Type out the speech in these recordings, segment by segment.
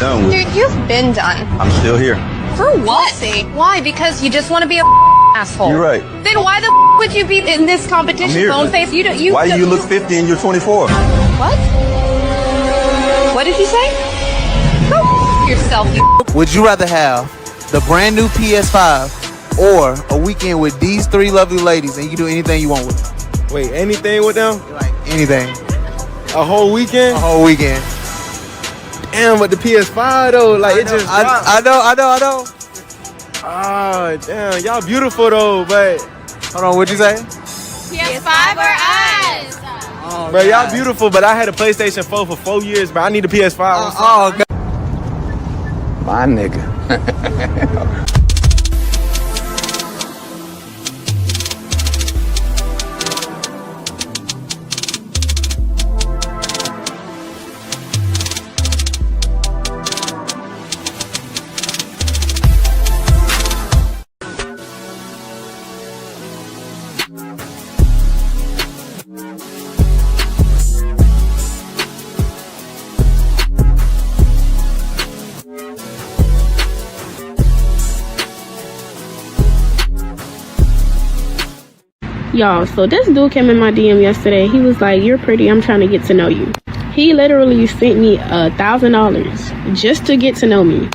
done with. Dude, you've been done. I'm still here. For what? Why? Because you just want to be a asshole. You're right. Then why the would you be in this competition? Bone face. Why do you look 50 and you're 24? What? What did you say? Go yourself. Would you rather have the brand new PS5 or a weekend with these three lovely ladies and you can do anything you want with them? Wait, anything with them? Like anything. A whole weekend? A whole weekend. Damn, but the PS5 though, like it just. I know. Oh, damn, y'all beautiful though, but. Hold on, what'd you say? PS5 or us? Oh, bro, y'all beautiful, but I had a PlayStation 4 for 4 years, but I need a PS5. God. My nigga. Y'all, so this dude came in my DM yesterday. He was like, "You're pretty, I'm trying to get to know you." He literally sent me $1,000 just to get to know me.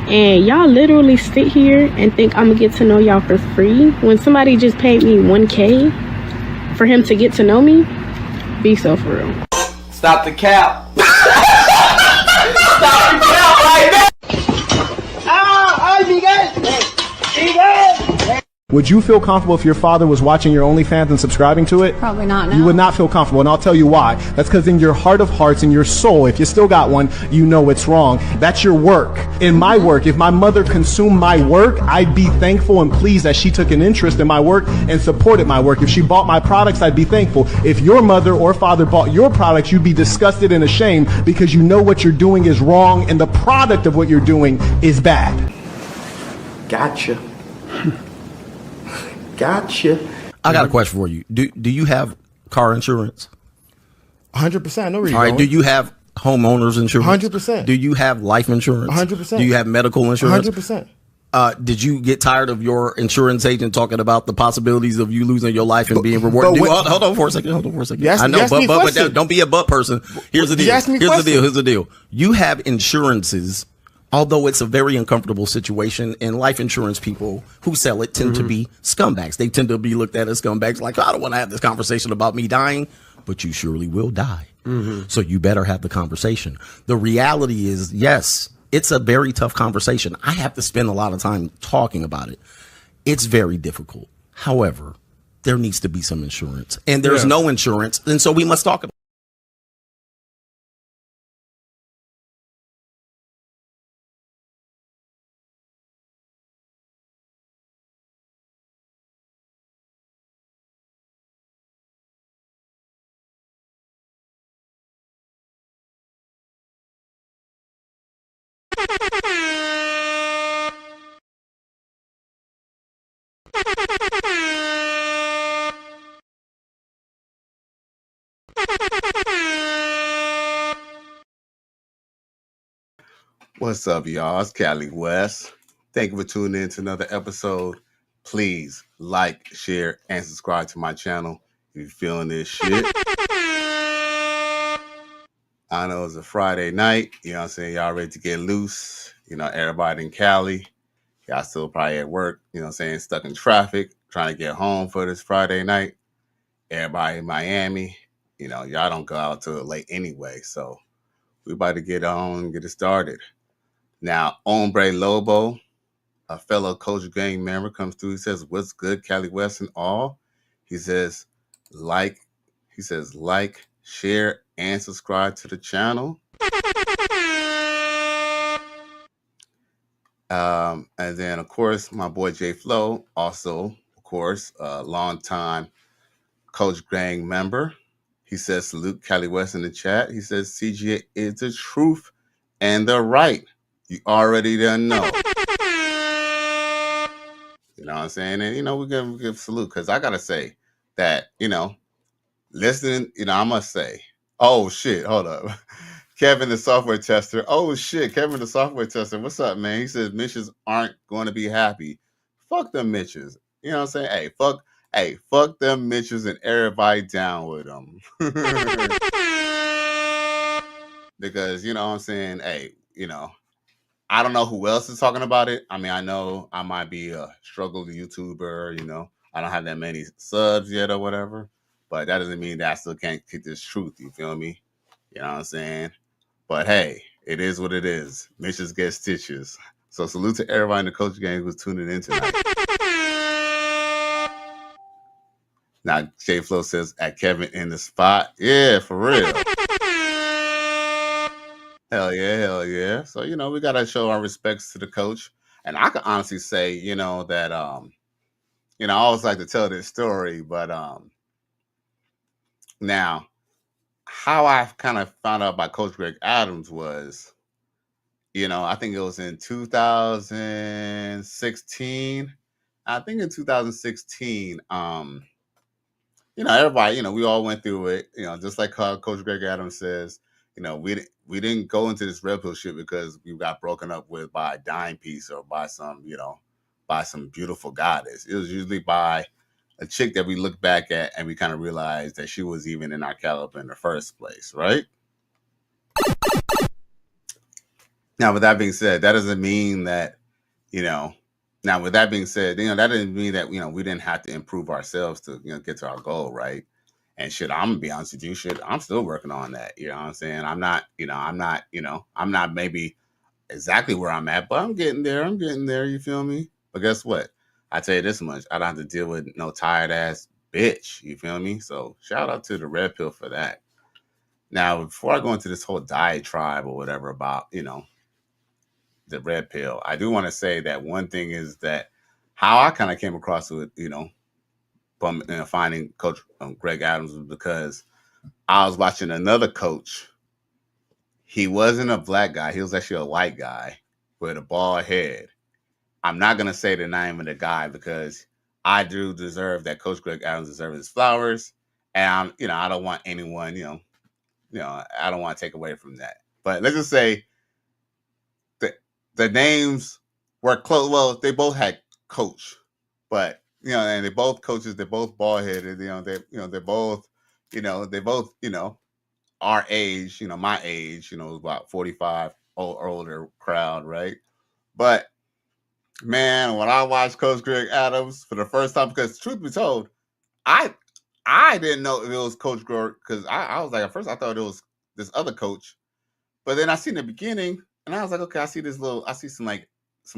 And y'all literally sit here and think I'm gonna get to know y'all for free when somebody just paid me $1K for him to get to know me? Be so for real. Stop the cap. Stop the cap right now. Would you feel comfortable if your father was watching your OnlyFans and subscribing to it? Probably not, no. You would not feel comfortable, and I'll tell you why. That's because in your heart of hearts, in your soul, if you still got one, you know it's wrong. That's your work. In my work, if my mother consumed my work, I'd be thankful and pleased that she took an interest in my work and supported my work. If she bought my products, I'd be thankful. If your mother or father bought your products, you'd be disgusted and ashamed because you know what you're doing is wrong and the product of what you're doing is bad. Gotcha. Gotcha. I got a question for you. Do you have car insurance? 100%. No reason. All right. Do you have homeowners insurance? 100%. Do you have life insurance? 100%. Do you have medical insurance? 100%. Did you get tired of your insurance agent talking about the possibilities of you losing your life and being rewarded? Hold on for a second. I know, but don't be a butt person. Here's the deal. You have insurances. Although it's a very uncomfortable situation, and life insurance people who sell it tend to be scumbags. They tend to be looked at as scumbags, like, I don't want to have this conversation about me dying, but you surely will die. So you better have the conversation. The reality is, yes, it's a very tough conversation. I have to spend a lot of time talking about it. It's very difficult. However, there needs to be some insurance, and there's no insurance, and so we must talk about it. What's up, y'all? It's Cali West. Thank you for tuning in to another episode. Please like, share, and subscribe to my channel if you're feeling this shit. I know it's a Friday night. You know what I'm saying? Y'all ready to get loose. You know, everybody in Cali. Y'all still probably at work. You know what I'm saying? Stuck in traffic. Trying to get home for this Friday night. Everybody in Miami. You know, y'all don't go out till late anyway. So we about to get on and get it started. Now, Hombre Lobo, a fellow Coach Gang member, comes through. He says, "What's good, Cali West and all?" He says, like, share, and subscribe to the channel. And then, of course, my boy J Flow, also, of course, a longtime Coach Gang member. He says, "Salute Cali West in the chat." He says, "CGA is the truth and the right." You already done know. You know what I'm saying? And, you know, we give salute because I got to say that, you know, listening, you know, I must say, oh, shit, hold up. Kevin, the software tester. Oh shit, Kevin, the software tester. What's up, man? He says Mitches aren't going to be happy. Fuck them Mitches. You know what I'm saying? Hey, fuck them Mitches and everybody down with them. Because you know what I'm saying? Hey, you know, I don't know who else is talking about it. I mean, I know I might be a struggling YouTuber, you know. I don't have that many subs yet or whatever. But that doesn't mean that I still can't keep this truth, you feel me? You know what I'm saying? But hey, it is what it is. Mitches get stitches. So salute to everybody in the coach gang who's tuning in tonight. Now, J Flow says, at Kevin in the spot. Yeah, for real. Hell yeah. So, you know, we got to show our respects to the coach. And I can honestly say, you know, that, you know, I always like to tell this story, but now, how I kind of found out about Coach Greg Adams was, you know, I think it was in 2016. I think in 2016, you know, everybody, you know, we all went through it, you know, just like how Coach Greg Adams says, you know, we didn't go into this red pill shit because we got broken up with by a dime piece or by some, you know, by some beautiful goddess. It was usually by a chick that we look back at and we kind of realized that she was even in our caliber in the first place, right? Now, with that being said, that doesn't mean that, you know, now with that being said, you know, that doesn't mean that, you know, we didn't have to improve ourselves to, you know, get to our goal, right? And shit, I'm gonna be honest with you, shit, I'm still working on that. You know what I'm saying? I'm not maybe exactly where I'm at, but I'm getting there. You feel me? But guess what? I tell you this much, I don't have to deal with no tired ass bitch. You feel me? So shout out to the red pill for that. Now, before I go into this whole diatribe or whatever about, you know, the red pill, I do want to say that one thing is that how I kind of came across with, you know, finding Coach Greg Adams was because I was watching another coach. He wasn't a black guy. He was actually a white guy with a bald head. I'm not going to say the name of the guy because I do deserve that Coach Greg Adams deserves his flowers. And, you know, I don't want anyone, you know, I don't want to take away from that. But let's just say the names were close. Well, they both had coach, but, you know, and they're both coaches. They're both bald headed. They're both, our age, you know, my age, you know, about 45 or older crowd, right? But man, when I watched Coach Greg Adams for the first time, because truth be told, I didn't know if it was Coach Greg, because I was like, at first I thought it was this other coach, but then I seen the beginning and I was like, okay, I see some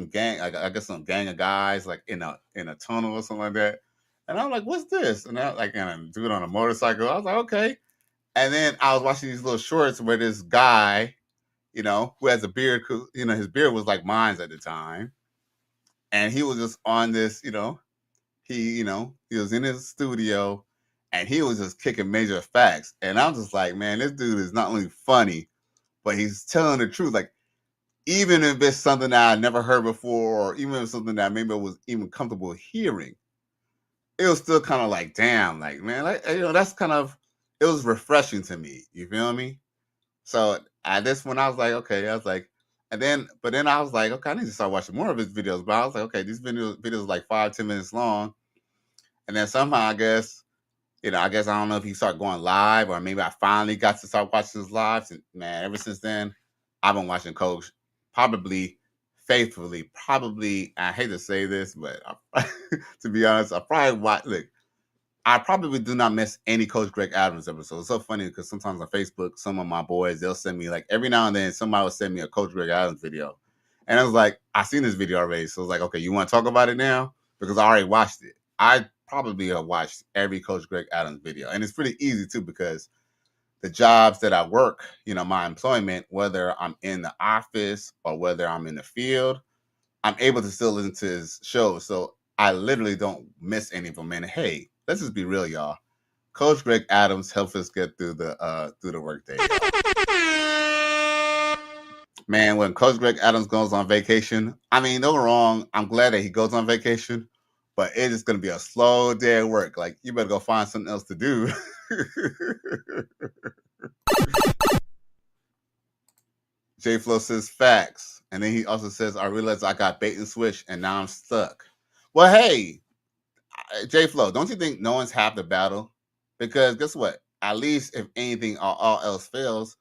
gang, like I guess some gang of guys like in a tunnel or something like that. And I'm like, what's this? And I like, and a dude on a motorcycle. I was like, okay. And then I was watching these little shorts where this guy, you know, who has a beard, you know, his beard was like mine at the time. And he was just on this, you know, he was in his studio and he was just kicking major facts. And I'm just like, man, this dude is not only funny, but he's telling the truth. Like, even if it's something that I never heard before, or even if it's something that maybe I was even comfortable hearing, it was still kind of like, damn, like, man, like, you know, that's kind of, it was refreshing to me. You feel me? So at this one, I was like, okay, but then I was like, okay, I need to start watching more of his videos. But I was like, okay, these videos are like 5-10 minutes long. And then somehow, I guess I don't know if he started going live, or maybe I finally got to start watching his lives. And man, ever since then, I've been watching Coach probably faithfully. I hate to say this, but to be honest, I probably do not miss any Coach Greg Adams episode. It's so funny because sometimes on Facebook, some of my boys, they'll send me, like, every now and then somebody will send me a Coach Greg Adams video. And I was like, I seen this video already. So I was like, okay, you want to talk about it now? Because I already watched it. I probably have watched every Coach Greg Adams video. And it's pretty easy too, because the jobs that I work, you know, my employment, whether I'm in the office or whether I'm in the field, I'm able to still listen to his shows. So I literally don't miss any of them. And hey, let's just be real, y'all. Coach Greg Adams helps us get through the workday. Man, when Coach Greg Adams goes on vacation, I mean, don't get me wrong, I'm glad that he goes on vacation, but it is going to be a slow day at work. Like, you better go find something else to do. J Flow says facts. And then he also says, I realized I got bait and switch and now I'm stuck. Well, hey, J Flow, don't you think no one's half the battle? Because guess what? At least if anything all else fails,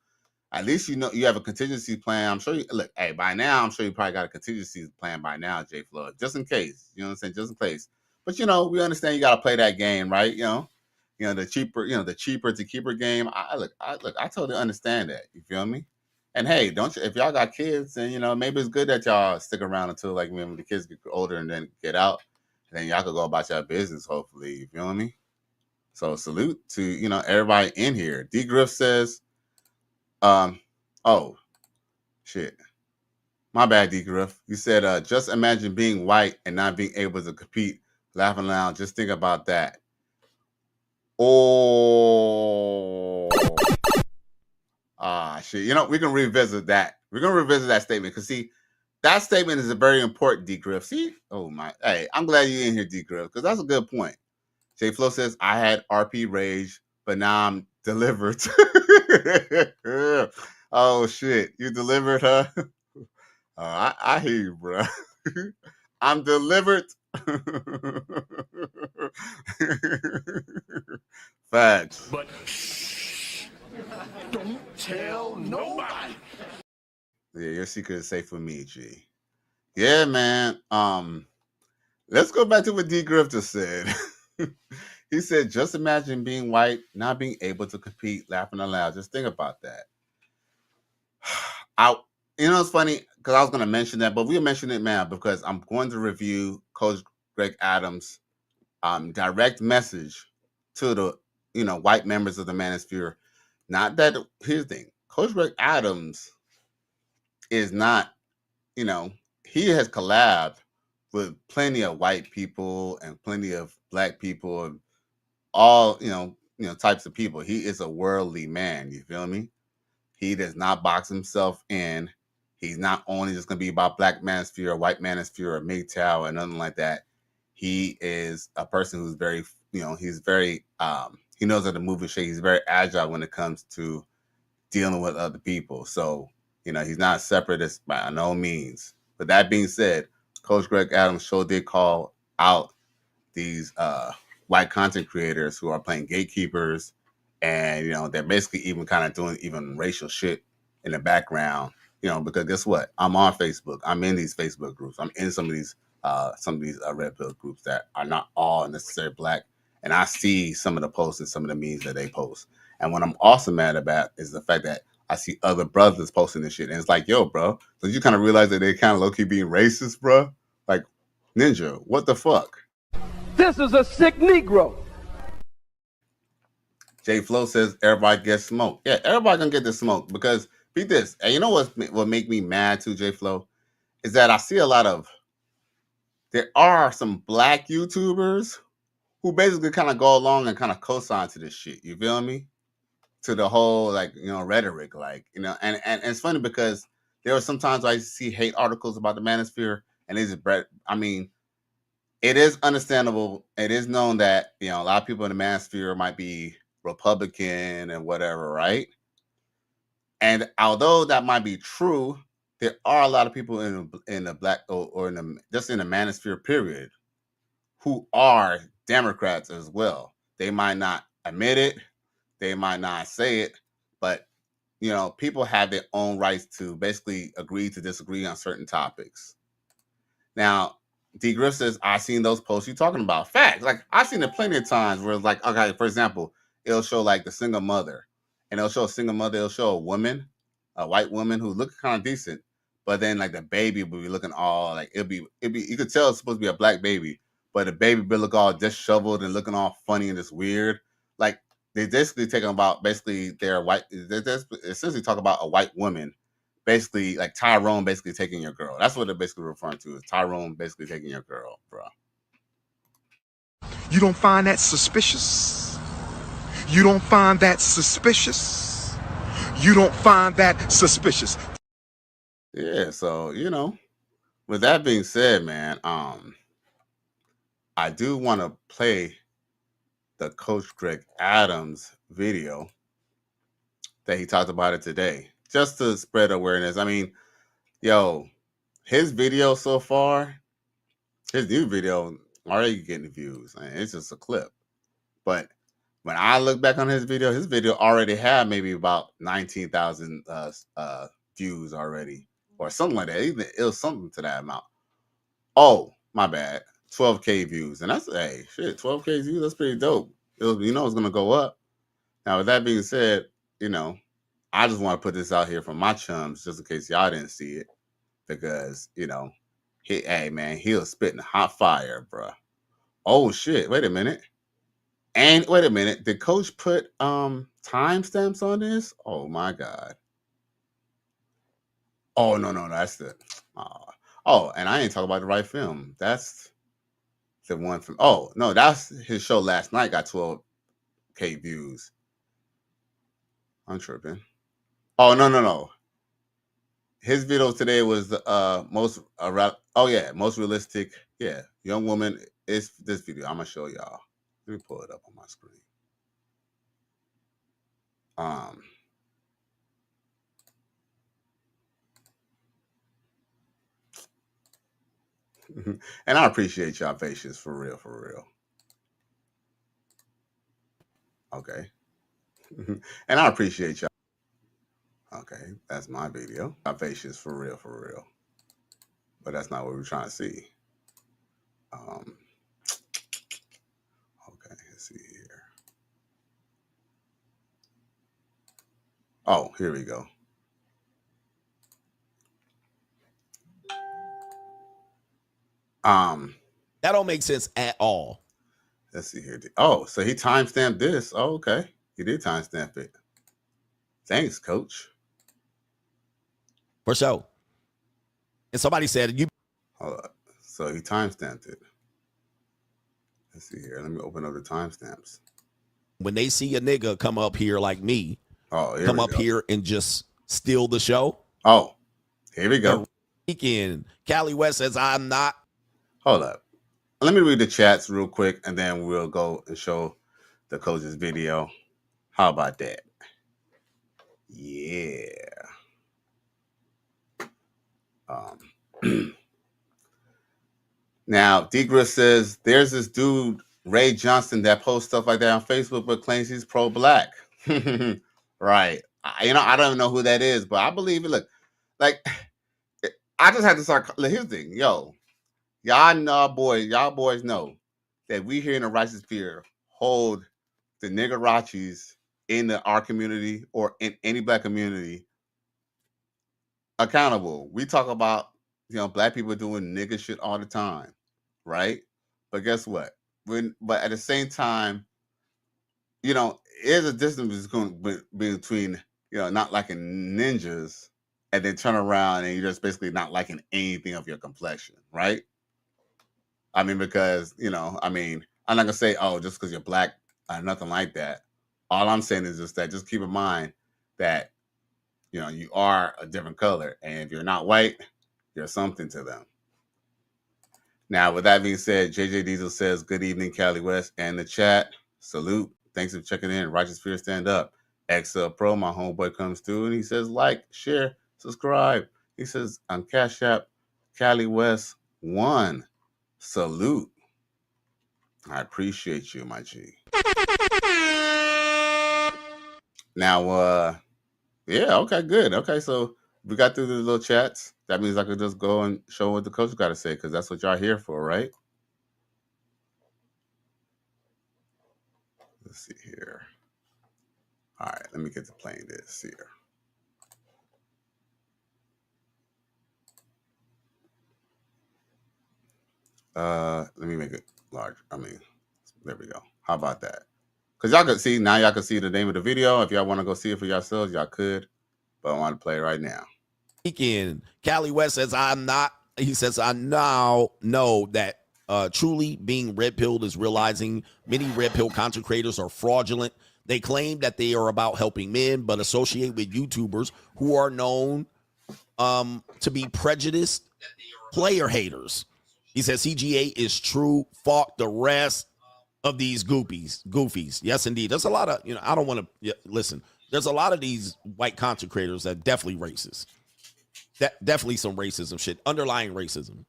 at least you know you have a contingency plan. I'm sure you look, hey, by now, I'm sure you probably got a contingency plan by now, J Flow, just in case. You know what I'm saying? Just in case. But you know, we understand you gotta play that game, right? You know, the cheaper to keeper game. I totally understand that. You feel me? And hey, don't you if y'all got kids, then you know, maybe it's good that y'all stick around until like when the kids get older and then get out. And then y'all could go about your business, hopefully. You feel me? So salute to, you know, everybody in here. D Griff says, oh shit. My bad, D Griff. You said, just imagine being white and not being able to compete. Laughing loud. Just think about that. Oh. Shit. You know, we can revisit that. We're going to revisit that statement because, see, that statement is a very important, D Griff. See? Oh, my. Hey, I'm glad you're in here, D Griff, because that's a good point. J Flow says, I had RP rage, but now I'm delivered. Oh, shit. You delivered, huh? I hear you, bro. I'm delivered. Facts. But shh, don't tell nobody. Yeah, your secret is safe for me, G. Yeah, man. Let's go back to what D Griff just said. He said, just imagine being white, not being able to compete, laughing aloud. Just think about that. You know, it's funny because I was going to mention that, but we'll mention it now because I'm going to review Coach Greg Adams' direct message to the, you know, white members of the Manosphere. Not that, here's the thing. Coach Greg Adams is not, you know, he has collabed with plenty of white people and plenty of black people and all, you know, types of people. He is a worldly man. You feel me? He does not box himself in. He's not only just going to be about black manosphere or white manosphere or MGTOW or nothing like that. He is a person who's very, you know, he's very, he knows how to move and shake. He's very agile when it comes to dealing with other people. So, you know, he's not a separatist by no means. But that being said, Coach Greg Adams sure did call out these white content creators who are playing gatekeepers. And, you know, they're basically even kind of doing even racial shit in the background, you know, because guess what? I'm on Facebook. I'm in these Facebook groups. I'm in some of these red pill groups that are not all necessarily black. And I see some of the posts and some of the memes that they post. And what I'm also mad about is the fact that I see other brothers posting this shit. And it's like, yo, bro, don't you kind of realize that they kind of low-key being racist, bro? Like, Ninja, what the fuck? This is a sick Negro. J Flow says everybody gets smoked. Yeah, everybody gonna get the smoke because beat this. And you know what make me mad too, J Flow, is that I see a lot of there are some black YouTubers who basically kind of go along and kind of co-sign to this shit. You feel me? To the whole like, you know, rhetoric, like, you know, and it's funny because there are sometimes I see hate articles about the Manosphere, and I mean, it is understandable. It is known that, you know, a lot of people in the Manosphere might be Republican and whatever, right? And although that might be true, there are a lot of people in the black or in the just in the Manosphere period who are Democrats as well. They might not admit it, they might not say it, but you know, people have their own rights to basically agree to disagree on certain topics. Now, D Griff says, I've seen those posts you're talking about. Facts. Like, I've seen it plenty of times where it's like, okay, for example, it'll show like the single mother. And it'll show a single mother, it'll show a woman, a white woman who looks kind of decent. But then like the baby will be looking all like it'll be you could tell it's supposed to be a black baby, but the baby will look all disheveled and looking all funny and just weird. Like they basically taking about basically they're white, they essentially talk about a white woman. Basically, like Tyrone basically taking your girl. That's what they're basically referring to, is Tyrone basically taking your girl, bro. You don't find that suspicious? You don't find that suspicious? You don't find that suspicious? Yeah, so, you know, with that being said, man, I do want to play the Coach Greg Adams video that he talked about it today. just to spread awareness. I mean, yo, his video so far, his new video already getting views. I mean, it's just a clip. But when I look back on his video already had maybe about 19,000 views already, or something like that. Even it was something to that amount. Oh, my bad. 12K views. And that's, hey, shit, 12K views, that's pretty dope. It's going to go up. Now, with that being said, I just want to put this out here for my chums, just in case y'all didn't see it. Because, hey, man, he was spitting hot fire, bro. Oh, shit. Wait a minute. And wait a minute. Did Coach put timestamps on this? Oh, my God. Oh, no. That's the... Oh, and I ain't talking about the right film. That's the one from... Oh, no, that's his show last night got 12K views. I'm tripping. Oh, no. His video today was the most realistic. Yeah, young woman. It's this video. I'm going to show y'all. Let me pull it up on my screen. And I appreciate y'all patience for real. Okay. And I appreciate y'all. Okay, that's my video. My patience for real. But that's not what we're trying to see. Okay, let's see here. Oh, here we go. That don't make sense at all. Let's see here. Oh, so he timestamped this. Oh, okay. He did timestamp it. Thanks, Coach. For sure. And somebody said you. Hold up. So he timestamped it. Let's see here. Let me open up the timestamps. When they see a nigga come up here like me, come up here and just steal the show. Oh, here we go. Weekend. Cali West says I'm not. Hold up. Let me read the chats real quick, and then we'll go and show the coach's video. How about that? Yeah. Now, Degra says, there's this dude, Ray Johnson, that posts stuff like that on Facebook, but claims he's pro-black. Right. I don't know who that is, but I believe it. Look, like, I just had to start. Here's the thing. Yo, y'all boys know that we here in the Righteous Fear hold the niggerachis in our community or in any black community accountable. We talk about, black people doing nigger shit all the time, right? But guess what? But at the same time, there's a distance between, not liking ninjas and then turn around and you're just basically not liking anything of your complexion, right? I mean, because, I'm not going to say, oh, just because you're black, nothing like that. All I'm saying is just keep in mind that, you are a different color. And if you're not white, you're something to them. Now, with that being said, JJ Diesel says, good evening, Cali West. And the chat, salute. Thanks for checking in. Righteous Fear, stand up. XL Pro, my homeboy, comes through and he says, like, share, subscribe. He says, on Cash App, Cali West 1. Salute. I appreciate you, my G. Now, yeah, okay, good. Okay, so we got through the little chats. That means I could just go and show what the coach got to say, because that's what y'all here for, right? Let's see here. All right, let me get to playing this here. Let me make it large. There we go. How about that? Because y'all can see, now y'all can see the name of the video. If y'all want to go see it for yourselves, y'all could. But I want to play it right now. Weekend. Cali West says, I'm not. He says, I now know that truly being red-pilled is realizing many red-pill content creators are fraudulent. They claim that they are about helping men, but associate with YouTubers who are known to be prejudiced player haters. He says CGA is true. Fuck the rest of these goofies. Yes, indeed. There's a lot of, I don't want to listen. There's a lot of these white content creators that definitely racist. Definitely some racism shit, underlying racism.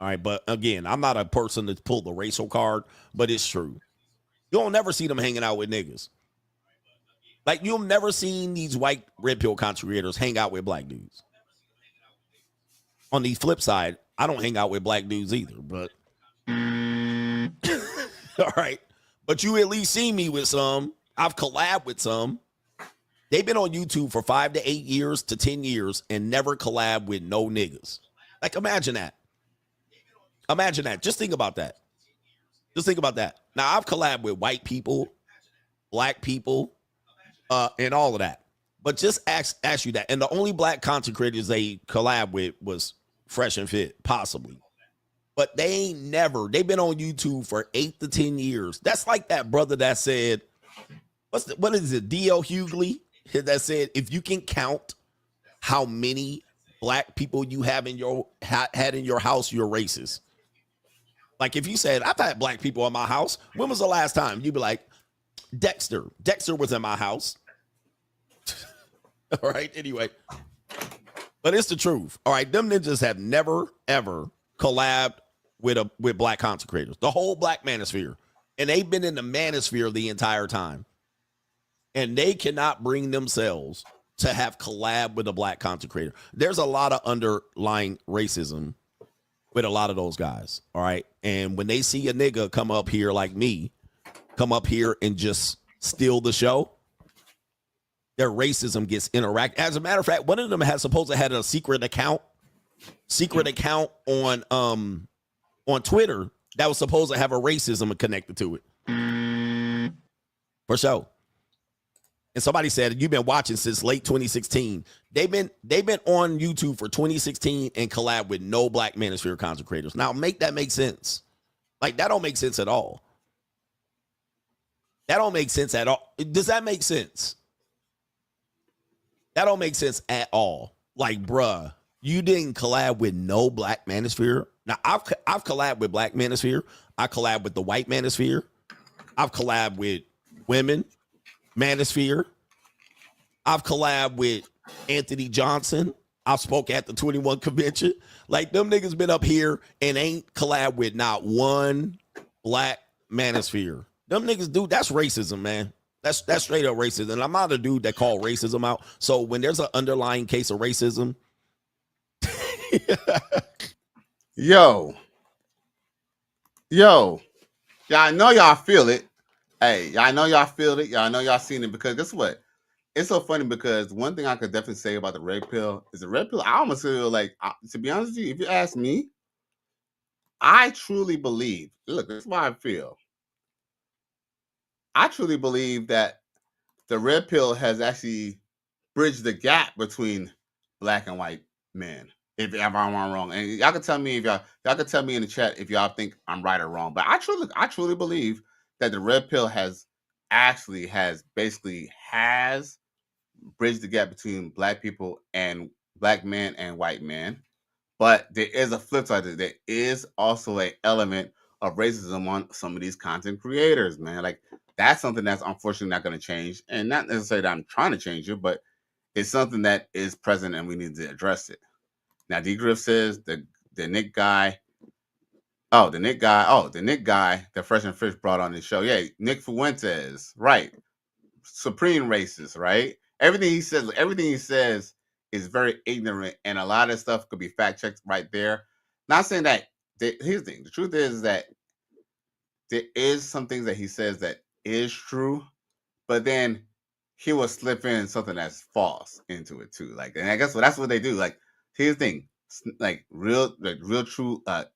All right, but again, I'm not a person to pull the racial card, but it's true. You'll never see them hanging out with niggas. Like, you've never seen these white red pill content creators hang out with black dudes. On the flip side, I don't hang out with black dudes either, but all right. But you at least see me with some. I've collabed with some. They've been on YouTube for 5 to 8 years to 10 years and never collab with no niggas. Like, imagine that. Imagine that. Just think about that. Just think about that. Now, I've collabed with white people, black people, and all of that. But just ask you that. And the only black content creators they collab with was Fresh and Fit, possibly. But they ain't never. They've been on YouTube for 8 to 10 years. That's like that brother that said, what is it, D.L. Hughley, that said, if you can count how many black people you have in your had in your house, you're racist. Like, if you said, I've had black people in my house, when was the last time? You'd be like, Dexter. Dexter was in my house. All right, anyway. But it's the truth. All right, them ninjas have never, ever collabed with black content creators. The whole black manosphere. And they've been in the manosphere the entire time. And they cannot bring themselves to have collab with a black content creator. There's a lot of underlying racism with a lot of those guys. All right. And when they see a nigga come up here like me, come up here and just steal the show, their racism gets interact. As a matter of fact, one of them has supposed to have a secret account on Twitter that was supposed to have a racism connected to it. For sure. And somebody said, you've been watching since late 2016. They've been on YouTube for 2016 and collab with no black manosphere content creators. Now, make that make sense. Like, that don't make sense at all. That don't make sense at all. Does that make sense? That don't make sense at all. Like, bruh, you didn't collab with no black manosphere. Now, I've collabed with black manosphere. I collabed with the white manosphere. I've collabed with women manosphere. I've collabed with Anthony Johnson. I've spoke at the 21 convention. Like, them niggas been up here and ain't collab with not one black manosphere. Them niggas do. That's racism, man. That's straight up racism. And I'm not a dude that call racism out. So when there's an underlying case of racism, yo, y'all know y'all feel it. Hey, y'all know y'all feel it. Y'all know y'all seen it, because guess what? It's so funny because one thing I could definitely say about the red pill is the red pill. I almost feel like, to be honest with you, if you ask me, I truly believe, look, this is why I feel. I truly believe that the red pill has actually bridged the gap between black and white men. If I'm wrong, and y'all can tell me if y'all can tell me in the chat if y'all think I'm right or wrong. But I truly believe that the red pill has basically bridged the gap between black people and black men and white men. But there is a flip side to it. There is also an element of racism on some of these content creators, man. Like, that's something that's unfortunately not going to change. And not necessarily that I'm trying to change it, but it's something that is present and we need to address it. Now, D Griff says the Nick guy. Oh, the Nick guy that Fresh and Fish brought on the show. Yeah, Nick Fuentes, right. Supreme racist, right? Everything he says is very ignorant, and a lot of stuff could be fact checked right there. Not saying that. Here's the thing. The truth is that there is some things that he says that is true, but then he will slip in something that's false into it too. Like, and I guess that's what they do. Like, here's the thing. Like real true. The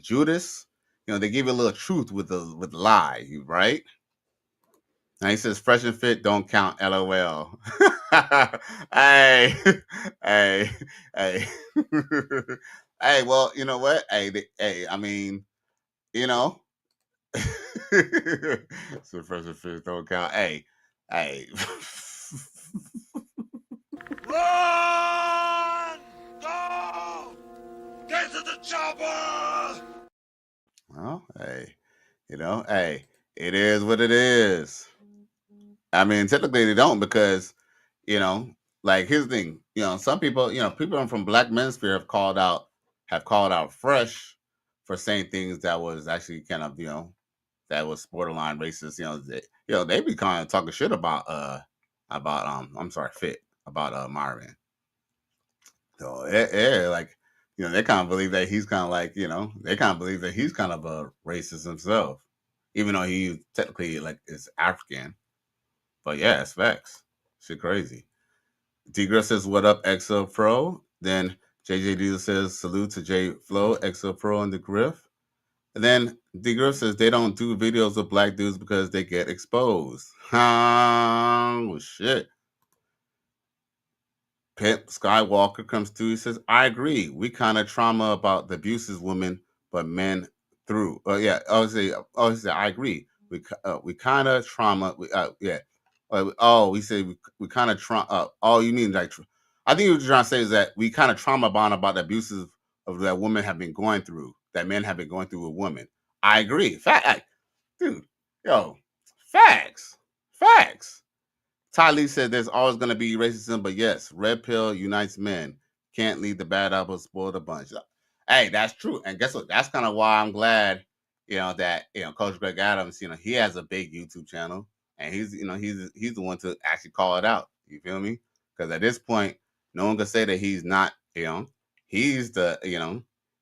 Judas. They give you a little truth with lie, right? Now he says, fresh and fit don't count, LOL. Hey. Hey, well, you know what? Hey, I mean, so fresh and fit don't count. Hey. Run! Go! Get to the chopper! Well, hey, it is what it is. I mean, typically they don't because, like here's the thing. Some people, people from Black Manosphere have called out Fresh for saying things that was actually kind of, that was borderline racist. They be kind of talking shit about I'm sorry, Fit about Marvin. So like, they kind of believe that he's kind of like, they kind of believe that he's kind of a racist himself, even though he technically like is African. But yeah, it's facts. Shit crazy. D Griff says, "What up, XO Pro?" Then JJD says, "Salute to J Flow, XO Pro, and the Griff." And then D Griff says they don't do videos of black dudes because they get exposed. Oh shit. Pimp Skywalker comes through. He says, "I agree. We kind of trauma about the abuses women, but men through." Yeah. Obviously, I agree. We kind of trauma. Yeah. We say we kind of trauma. You mean like? I think what you're trying to say is that we kind of trauma bond about the abuses of that women have been going through, that men have been going through with women. I agree. Dude. Facts. Ty Lee said there's always going to be racism, but yes, red pill unites men. Can't leave the bad apple, spoil the bunch. Hey, that's true. And guess what? That's kind of why I'm glad, that Coach Greg Adams, he has a big YouTube channel, and he's the one to actually call it out. You feel me? Because at this point, no one can say that he's not. He's the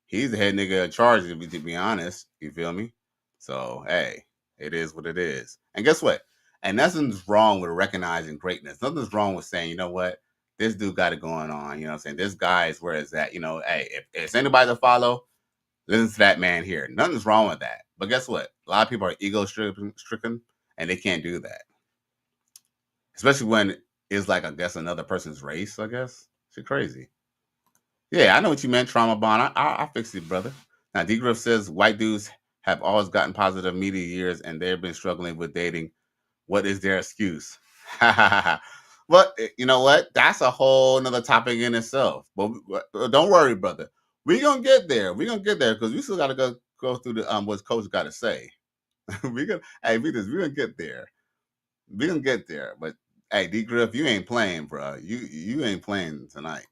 he's the head nigga in charge. To be honest, you feel me? So hey, it is what it is. And guess what? And nothing's wrong with recognizing greatness. Nothing's wrong with saying, you know what, this dude got it going on. You know what I'm saying? This guy is where it's at. Hey, if it's anybody to follow, listen to that man here. Nothing's wrong with that. But guess what? A lot of people are ego-stricken, and they can't do that. Especially when it's like, I guess, another person's race, I guess. Shit crazy. Yeah, I know what you meant, trauma bond. I fixed it, brother. Now, D. Griff says, white dudes have always gotten positive media years, and they've been struggling with dating. What is their excuse? But you know what? That's a whole nother topic in itself. But don't worry, brother. We're gonna get there. We're gonna get there because we still gotta go through the what Coach gotta say. we're gonna get there. We're gonna get there. But hey, D Griff, you ain't playing, bro. You ain't playing tonight.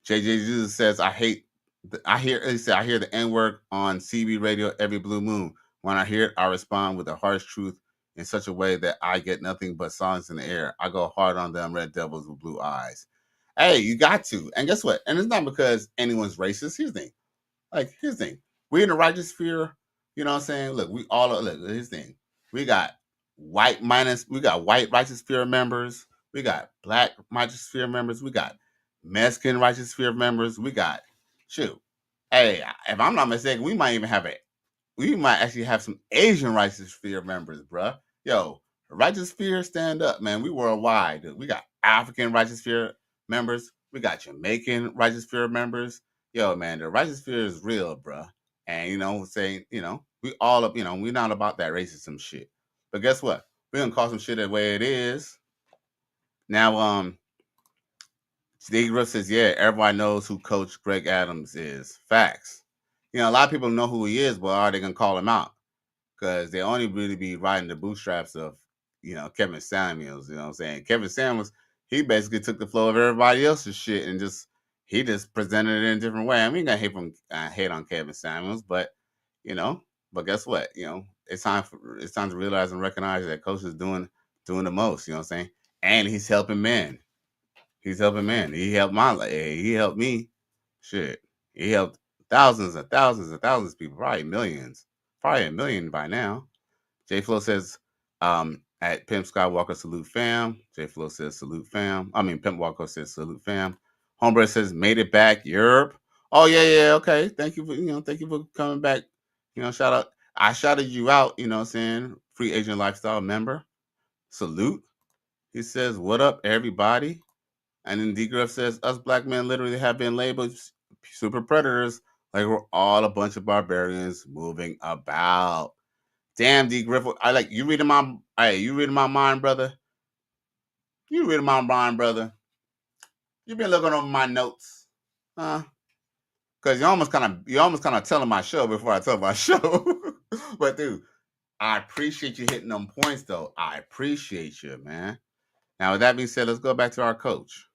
JJ Jesus says, I hear the N-word on CB radio every blue moon. When I hear it, I respond with the harsh truth in such a way that I get nothing but silence in the air. I go hard on them red devils with blue eyes. Hey, you got to. And guess what? And it's not because anyone's racist. Here's the thing. We in the righteous sphere, you know what I'm saying? Look, here's the thing. We got white righteous sphere members. We got black righteous sphere members. We got Mexican righteous sphere members. We got, hey, if I'm not mistaken, we might actually have some Asian righteous sphere members, bruh. Yo, righteous sphere, stand up, man. We worldwide. Dude. We got African righteous sphere members. We got Jamaican righteous sphere members. Yo, man, the righteous sphere is real, bruh. And, we all up, we're not about that racism shit. But guess what? We're going to call some shit the way it is. Now, Steve Griff says, yeah, everybody knows who Coach Greg Adams is. Facts. A lot of people know who he is, but are they going to call him out? Because they only really be riding the bootstraps of, Kevin Samuels. You know what I'm saying? Kevin Samuels, he basically took the flow of everybody else's shit and he just presented it in a different way. I mean, I hate on Kevin Samuels, but guess what? It's time to realize and recognize that Coach is doing the most. You know what I'm saying? And he's helping men. He helped my life. He helped me. Shit. He helped thousands and thousands and thousands of people, probably millions, probably 1 million by now. J Flow says, at Pimp Skywalker, salute fam. J Flow says, salute fam. Pimp Walker says, salute fam. Homebrew says, made it back, Europe. Oh yeah, okay. Thank you for coming back. Shout out. I shouted you out. You know what I'm saying? Free Agent Lifestyle member. Salute. He says, what up, everybody? And then D Griff says, us black men literally have been labeled super predators. Like we're all a bunch of barbarians moving about. Damn, D Griff. You reading my mind, brother? You reading my mind, brother? You been looking over my notes, huh? Because you almost kind of telling my show before I tell my show. But dude, I appreciate you hitting them points, though. I appreciate you, man. Now, with that being said, let's go back to our coach.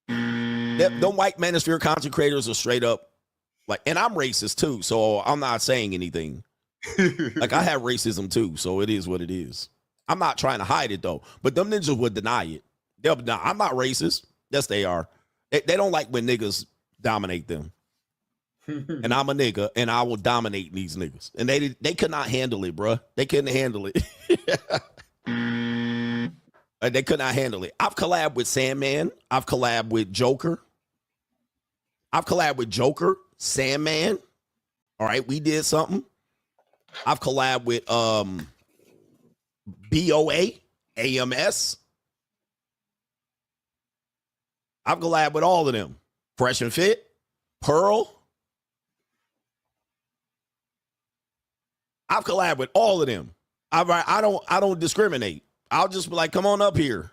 The white manosphere content creators are straight up like, and I'm racist too, so I'm not saying anything. Like, I have racism too, so it is what it is. I'm not trying to hide it though, but them ninjas would deny it. They'll deny, I'm not racist. Yes, they are. They don't like when niggas dominate them. And I'm a nigga, and I will dominate these niggas. And they could not handle it, bruh. They couldn't handle it. They could not handle it. I've collabed with Sandman. I've collabed with Joker. Sandman. All right, we did something. I've collabed with BOA, AMS. I've collabed with all of them. Fresh and Fit, Pearl. I've collabed with all of them. I don't discriminate. I'll just be like, come on up here.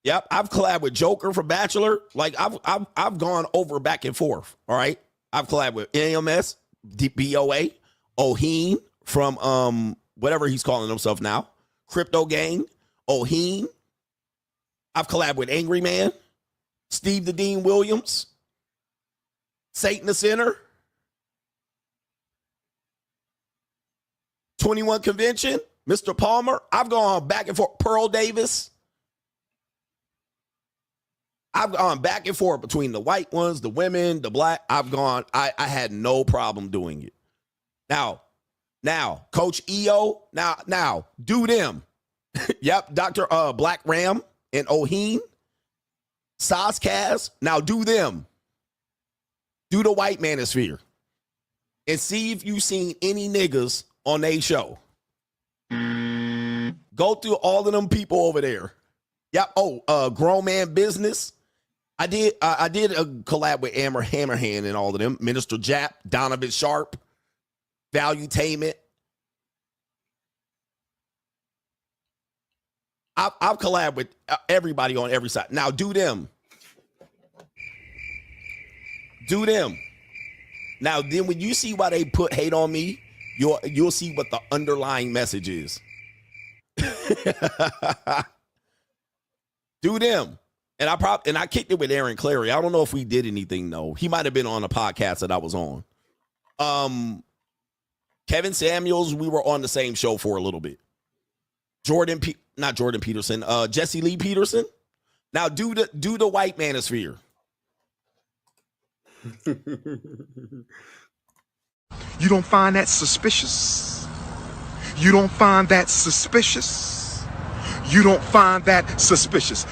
Yep, I've collabed with Joker for Bachelor. Like I've gone over back and forth. All right, I've collabed with AMS, BOA, Oheen from whatever he's calling himself now, Crypto Gang, Oheen. I've collabed with Angry Man, Steve the Dean Williams, Satan the Sinner, 21 Convention, Mr. Palmer. I've gone back and forth. Pearl Davis. I've gone back and forth between the white ones, the women, the black. I had no problem doing it. Now, Coach EO, now, do them. Yep, Dr. Black Ram and Oheen. Sazkaz, now do them. Do the white manosphere. And see if you've seen any niggas on a show. Go through all of them people over there. Yep. Grown Man Business. I did a collab with Hammerhand and all of them. Minister Jap, Donovan Sharpe, Valuetainment. I've collabed with everybody on every side. Now do them. Do them. Now then, when you see why they put hate on me, you'll see what the underlying message is. Do them. And I kicked it with Aaron Clary. I don't know if we did anything though. He might have been on a podcast that I was on. Kevin Samuels, we were on the same show for a little bit. Not Jordan Peterson, Jesse Lee Peterson. Now do the white manosphere. You don't find that suspicious? You don't find that suspicious? You don't find that suspicious?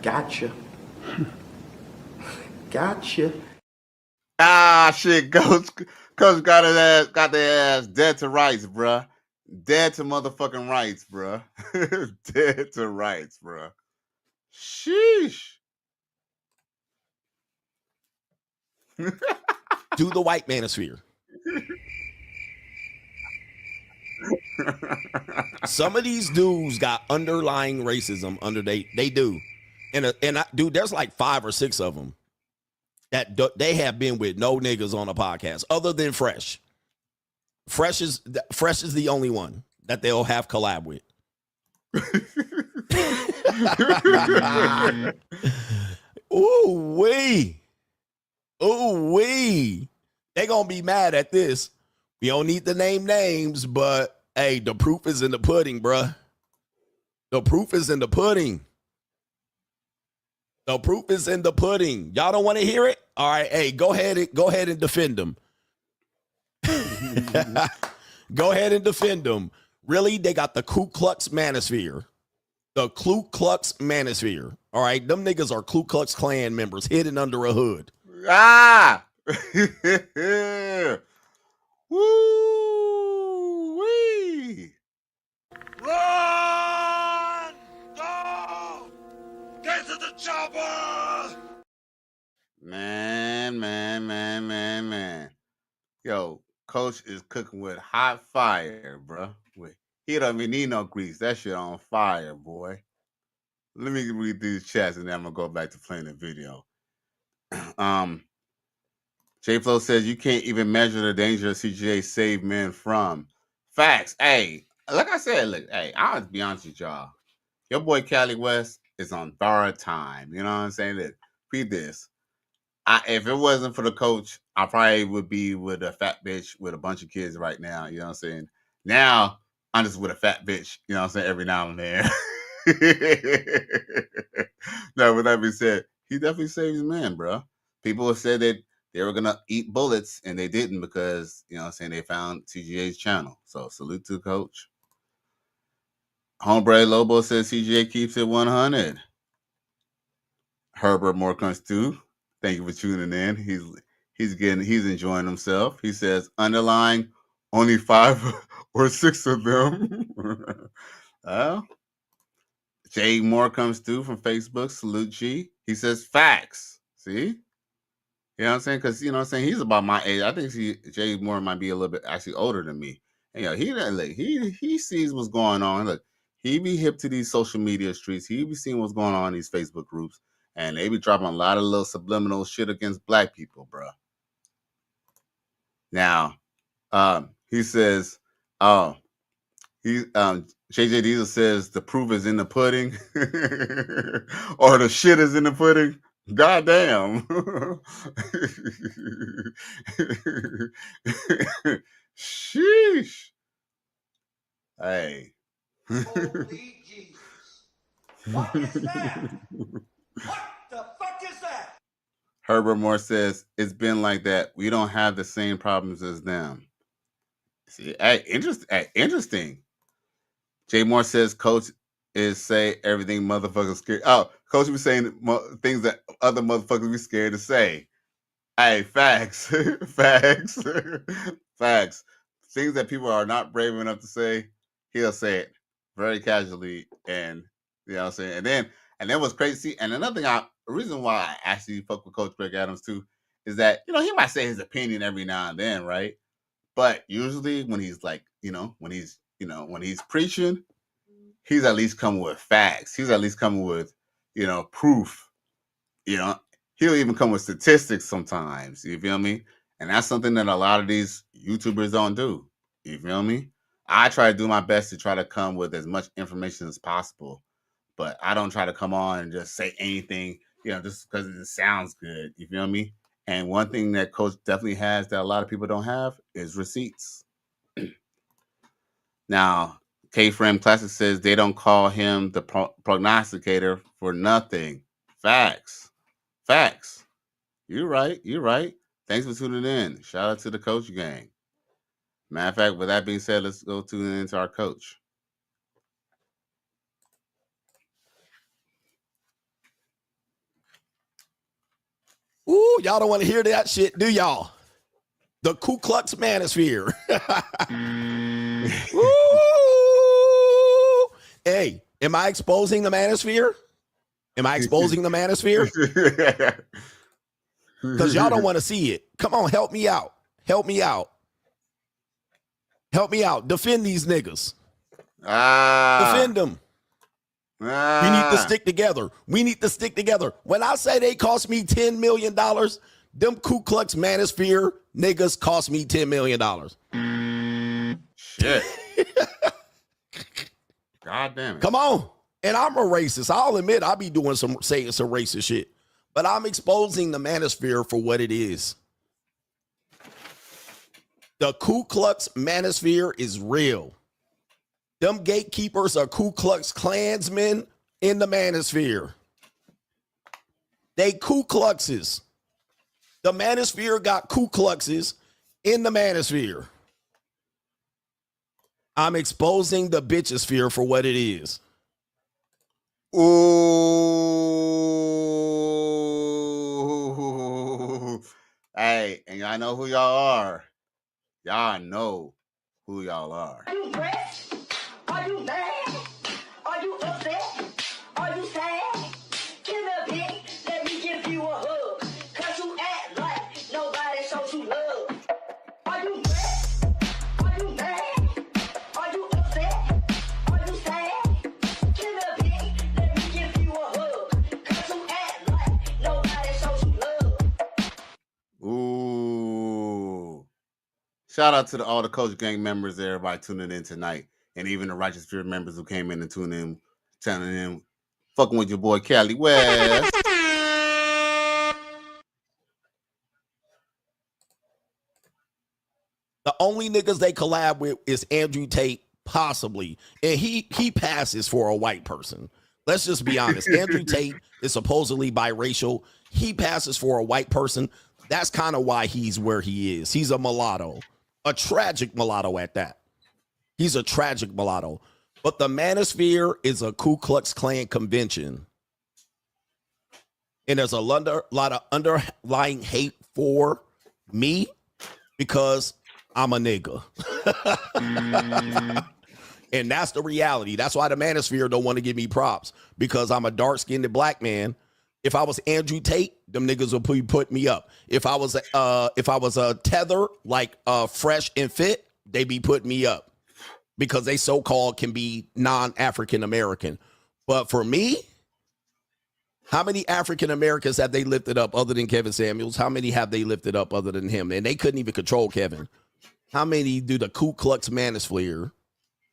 Gotcha. Gotcha. Ah, shit, Coach got their ass dead to rights, bruh. Dead to motherfucking rights, bruh. Dead to rights, bruh. Sheesh. Do the white manosphere. Some of these dudes got underlying racism under they do. Dude, there's like 5 or 6 of them that they have been with no niggas on a podcast other than Fresh. Fresh is the only one that they'll have collab with. Ooh wee. They gonna be mad at this. We don't need to name names, but hey, the proof is in the pudding, bruh. The proof is in the pudding. The proof is in the pudding. Y'all don't want to hear it? All right, hey, go ahead and defend them. Go ahead and defend them. Really, they got the Ku Klux Manosphere. The Ku Klux Manosphere. All right, them niggas are Ku Klux Klan members hidden under a hood. Ah! Woo-wee! Run! Go! Get to the chopper! Man. Yo, Coach is cooking with hot fire, bro. He don't even need no grease. That shit on fire, boy. Let me read these chats and then I'm gonna go back to playing the video. J Flow says you can't even measure the danger CGA saved men from. Facts. Hey, like I said, look, hey, I'll be honest with y'all. Your boy Cali West is on third time. You know what I'm saying? Look, read this. If it wasn't for the coach, I probably would be with a fat bitch with a bunch of kids right now. You know what I'm saying? Now I'm just with a fat bitch. You know what I'm saying? Every now and then. No, with that being said, he definitely saves men, bro. People have said that they were gonna eat bullets and they didn't because, you know what I'm saying, they found TGA's channel. So salute to the coach. Hombre Lobo says CGA keeps it 100. Herbert more comes too. Thank you for tuning in. He's enjoying himself. He says underlying only 5 or 6 of them. Well, Jay Moore comes through from Facebook. Salute G. He says facts. See? You know what I'm saying? Because, you know what I'm saying, he's about my age. I think Jay Moore might be a little bit actually older than me. And, you know, he sees what's going on. Look, he be hip to these social media streets. He be seeing what's going on in these Facebook groups. And they be dropping a lot of little subliminal shit against black people, bro. Now, he says, JJ Diesel says the proof is in the pudding or the shit is in the pudding. Goddamn. Sheesh. Hey. Holy Jesus. What is that? What the fuck is that? Herbert Moore says it's been like that. We don't have the same problems as them. See, hey, interesting. Jay Moore says coach is say everything motherfuckers scared. Oh, coach was saying things that other motherfuckers be scared to say. Hey, facts. Facts. Facts. Things that people are not brave enough to say, he'll say it very casually. And you know what I'm saying? And then what's crazy, and another thing the reason why I actually fuck with Coach Greg Adams too is that, you know, he might say his opinion every now and then, right? But usually when he's like, when he's preaching, he's at least coming with facts. He's at least coming with, proof. He'll even come with statistics sometimes. You feel me? And that's something that a lot of these YouTubers don't do. You feel me? I try to do my best to try to come with as much information as possible, but I don't try to come on and just say anything, just because it sounds good. You feel me? And one thing that Coach definitely has that a lot of people don't have is receipts. Now, K-Frame Classic says they don't call him the prognosticator for nothing. Facts. Facts. You're right. You're right. Thanks for tuning in. Shout out to the Coach Gang. Matter of fact, with that being said, let's go tune into our coach. Ooh, y'all don't want to hear that shit, do y'all? The Ku Klux Manosphere. Ooh. Hey, am I exposing the Manosphere? Am I exposing the Manosphere? Because y'all don't want to see it. Come on, help me out. Help me out. Help me out. Defend these niggas. Defend them. We need to stick together. We need to stick together. When I say they cost me $10 million, them Ku Klux Manosphere niggas cost me $10 million. Shit. God damn it. Come on. And I'm a racist. I'll admit I be doing saying some racist shit. But I'm exposing the Manosphere for what it is. The Ku Klux Manosphere is real. Them gatekeepers are Ku Klux Klansmen in the Manosphere. They Ku Kluxes. The Manosphere got Ku Kluxes in the Manosphere. I'm exposing the bitchosphere for what it is. Ooh. Hey, and y'all know who y'all are. Y'all know who y'all are. Are you pressed? Are you mad? Are you upset? Are you sad? Give me a beat, let me give you a hug. Cause you act like nobody shows you love. Are you pressed? Are you mad? Are you upset? Are you sad? Give me a beat, let me give you shout out to all the Coach Gang members, everybody tuning in tonight, and even the Righteous Fear members who came in and tuned in, telling in, fucking with your boy Cali West. The only niggas they collab with is Andrew Tate, possibly. And he passes for a white person. Let's just be honest. Andrew Tate is supposedly biracial. He passes for a white person. That's kind of why he's where he is. He's a mulatto. A tragic mulatto at that. He's a tragic mulatto. But the Manosphere is a Ku Klux Klan convention. And there's a lot of underlying hate for me because I'm a nigga. And that's the reality. That's why the Manosphere don't want to give me props, because I'm a dark-skinned black man. If I was Andrew Tate, them niggas would put me up. If I was a tether, like Fresh and Fit, they be putting me up because they so-called can be non-African American. But for me, how many African Americans have they lifted up other than Kevin Samuels? How many have they lifted up other than him? And they couldn't even control Kevin. How many do the Ku Klux Manosphere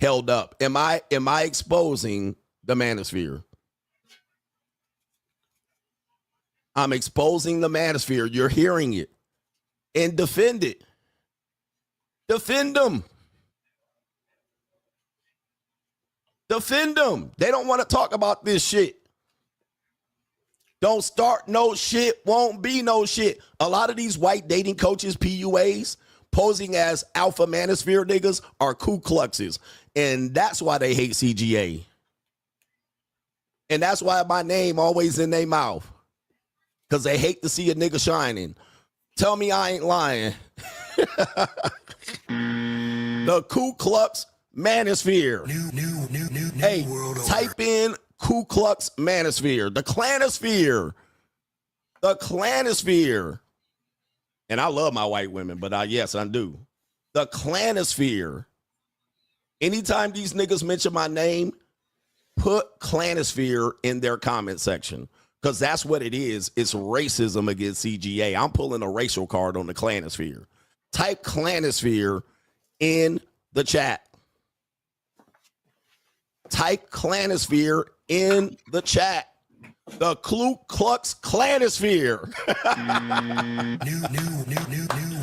held up? Am I exposing the Manosphere? I'm exposing the Manosphere. You're hearing it. And defend it. Defend them. Defend them. They don't want to talk about this shit. Don't start no shit, won't be no shit. A lot of these white dating coaches, PUAs, posing as alpha Manosphere niggas are Ku Kluxes. And that's why they hate CGA. And that's why my name always in their mouth. Because they hate to see a nigga shining. Tell me I ain't lying. The Ku Klux Manosphere. New hey, type in Ku Klux Manosphere. The Clanosphere. The Clanosphere. And I love my white women, but yes, I do. The Clanosphere. Anytime these niggas mention my name, put Clanosphere in their comment section. Because that's what it is. It's racism against CGA. I'm pulling a racial card on the Clanosphere. Type Clanosphere in the chat. Type Clanosphere in the chat. The Ku Klux Clanosphere. New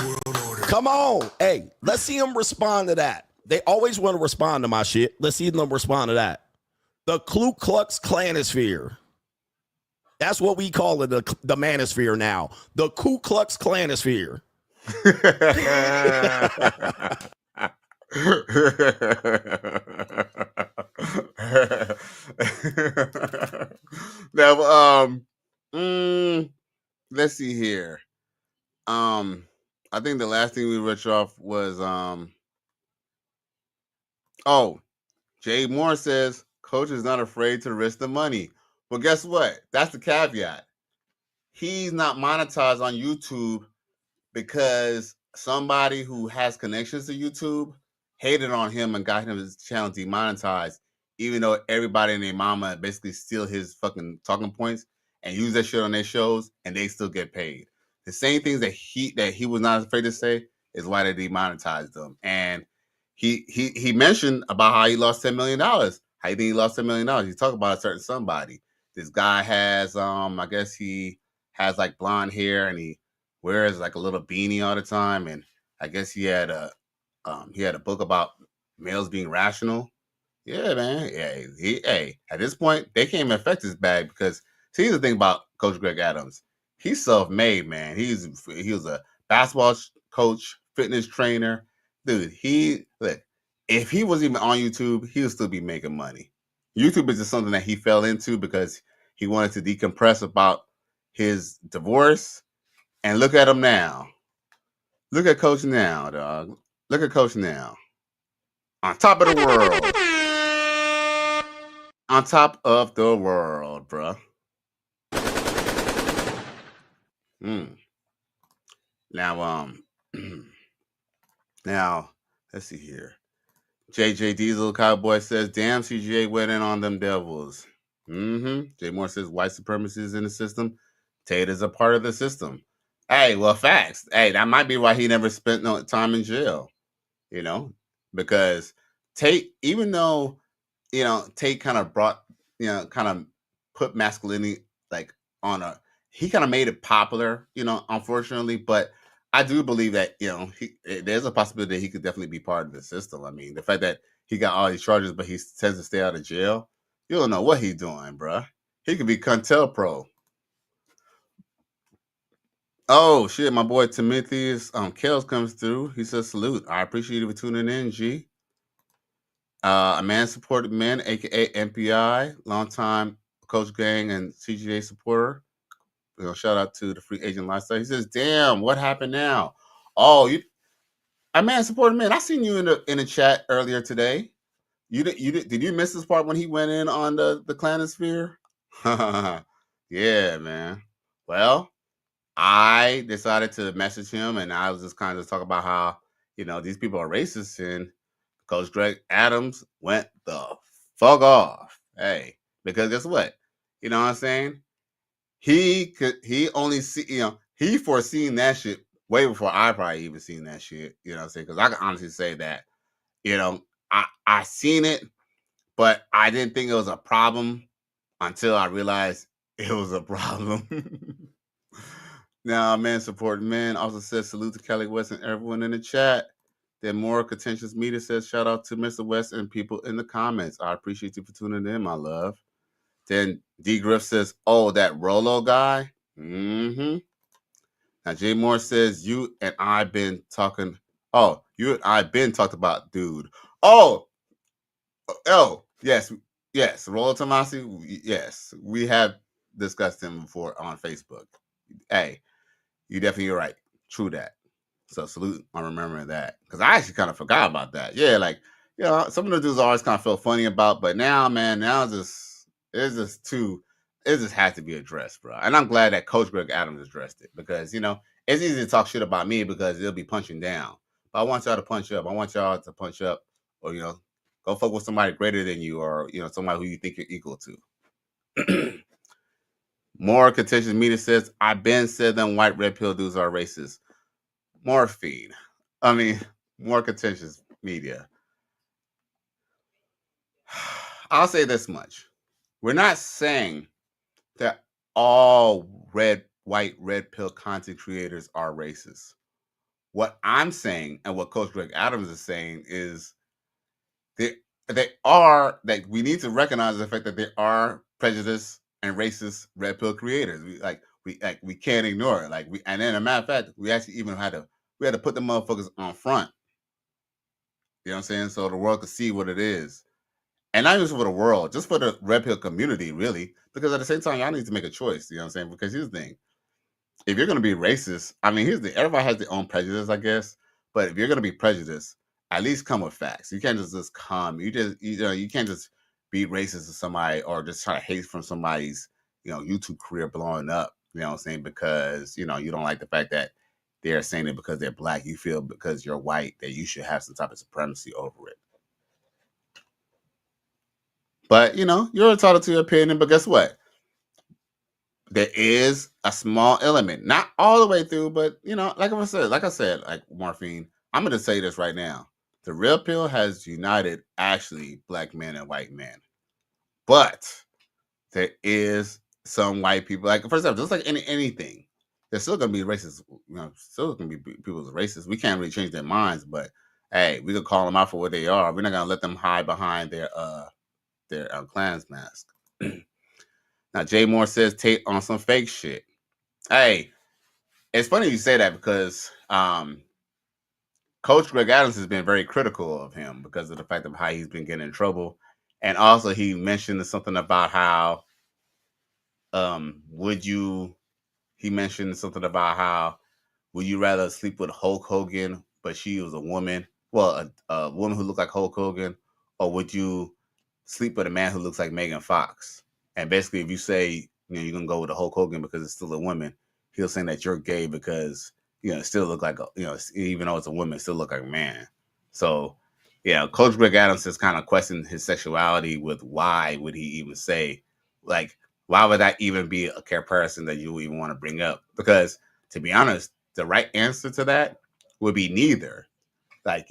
world order. Come on. Hey, let's see them respond to that. They always want to respond to my shit. Let's see them respond to that. The Ku Klux Clanosphere. That's what we call it, the Manosphere now. The Ku Klux Clanosphere. Now, let's see here. I think the last thing we read off was Jay Moore says coach is not afraid to risk the money. Well, guess what? That's the caveat. He's not monetized on YouTube because somebody who has connections to YouTube hated on him and got his channel demonetized, even though everybody and their mama basically steal his fucking talking points and use that shit on their shows, and they still get paid. The same things that he was not afraid to say is why they demonetized him. And he mentioned about how he lost $10 million. How you think he lost $10 million? He talked about a certain somebody. This guy has, I guess he has like blonde hair and he wears like a little beanie all the time. And I guess he had a book about males being rational. Yeah, man. Yeah, at this point, they can't even affect his bag because see, here's the thing about Coach Greg Adams. He's self-made, man. He was a basketball coach, fitness trainer. Dude, if he wasn't even on YouTube, he would still be making money. YouTube is just something that he fell into because he wanted to decompress about his divorce. And look at him now. Look at Coach now, dog. Look at Coach now. On top of the world. On top of the world, bruh. Now, let's see here. JJ Diesel Cowboy says, damn, CGA went in on them devils. Jay Moore says, white supremacy is in the system. Tate is a part of the system. Hey, well, facts. Hey, that might be why he never spent no time in jail. you know, because Tate, even though, Tate kind of brought, kind of put masculinity like on he kind of made it popular, unfortunately, but I do believe that, there's a possibility that he could definitely be part of the system. I mean, the fact that he got all these charges, but he tends to stay out of jail, you don't know what he's doing, bruh. He could be Contel Pro. Oh shit, my boy Timothy's Kels comes through. He says salute. I appreciate you for tuning in, G. A man supported men, aka MPI, longtime Coach Gang and CGA supporter. Shout out to the free agent lifestyle. He says, "Damn, what happened now? Oh, a man supported man. I seen you in the chat earlier today. Did you miss this part when he went in on the Manosphere? Yeah, man. Well, I decided to message him, and I was just kind of talking about how these people are racist, and Coach Greg Adams went the fuck off. Hey, because guess what? You know what I'm saying? He only see, he foreseen that shit way before I probably even seen that shit. You know what I'm saying? Because I can honestly say that, I seen it, but I didn't think it was a problem until I realized it was a problem. Now, man, support men also says salute to Cali West and everyone in the chat. Then more contentious media says shout out to Mr. West and people in the comments. I appreciate you for tuning in, my love. Then D Griff says, "Oh, that Rolo guy." Mm-hmm. Now Jay Moore says, "You and I been talking. Oh, you and I been talked about, dude. Oh, yes, Rolo Tomasi. Yes, we have discussed him before on Facebook. Hey, you definitely are right. True that. So salute on remembering that, because I actually kind of forgot about that. Yeah, like some of the dudes I always kind of feel funny about, but now, man, it just has to be addressed, bro. And I'm glad that Coach Greg Adams addressed it, because it's easy to talk shit about me because they'll be punching down. But I want y'all to punch up. I want y'all to punch up, or go fuck with somebody greater than you, or somebody who you think you're equal to. More contentious media says, "I've been said them white red pill dudes are racist." Morphine. I mean, more contentious media. I'll say this much. We're not saying that all white red pill content creators are racist. What I'm saying, and what Coach Greg Adams is saying, is they are, that we need to recognize the fact that there are prejudice and racist red pill creators. We can't ignore it. And then, a matter of fact, we actually even had to put the motherfuckers on front. You know what I'm saying? So the world could see what it is. And not just for the world, just for the red pill community, really. Because at the same time, y'all need to make a choice. You know what I'm saying? Because here's the thing. If you're going to be racist, I mean, everybody has their own prejudice, I guess. But if you're going to be prejudiced, at least come with facts. You can't just come. You can't just be racist to somebody, or just try to hate from somebody's, YouTube career blowing up. You know what I'm saying? Because, you don't like the fact that they're saying it because they're black. You feel because you're white that you should have some type of supremacy over it. But, you're entitled to your opinion. But guess what? There is a small element, not all the way through, but, like I said, like Morphine, I'm going to say this right now. The real pill has united, actually, black men and white men. But there is some white people, like, for example, just like anything, there's still going to be racist, still going to be people who are racist. We can't really change their minds, but, hey, we could call them out for what they are. We're not going to let them hide behind their Klan's mask. Now, Jay Moore says Tate on some fake shit. Hey, it's funny you say that, because Coach Greg Adams has been very critical of him because of the fact of how he's been getting in trouble. And also he mentioned something about how would you rather sleep with Hulk Hogan, but she was a woman? Well, a woman who looked like Hulk Hogan, or would you sleep with a man who looks like Megan Fox? And basically, if you say, you're going to go with a Hulk Hogan because it's still a woman, he'll say that you're gay because, it still look like, even though it's a woman, it still look like a man. So, yeah, Coach Greg Adams has kind of questioned his sexuality with why would he even say, like, why would that even be a comparison that you even want to bring up? Because, to be honest, the right answer to that would be neither. Like,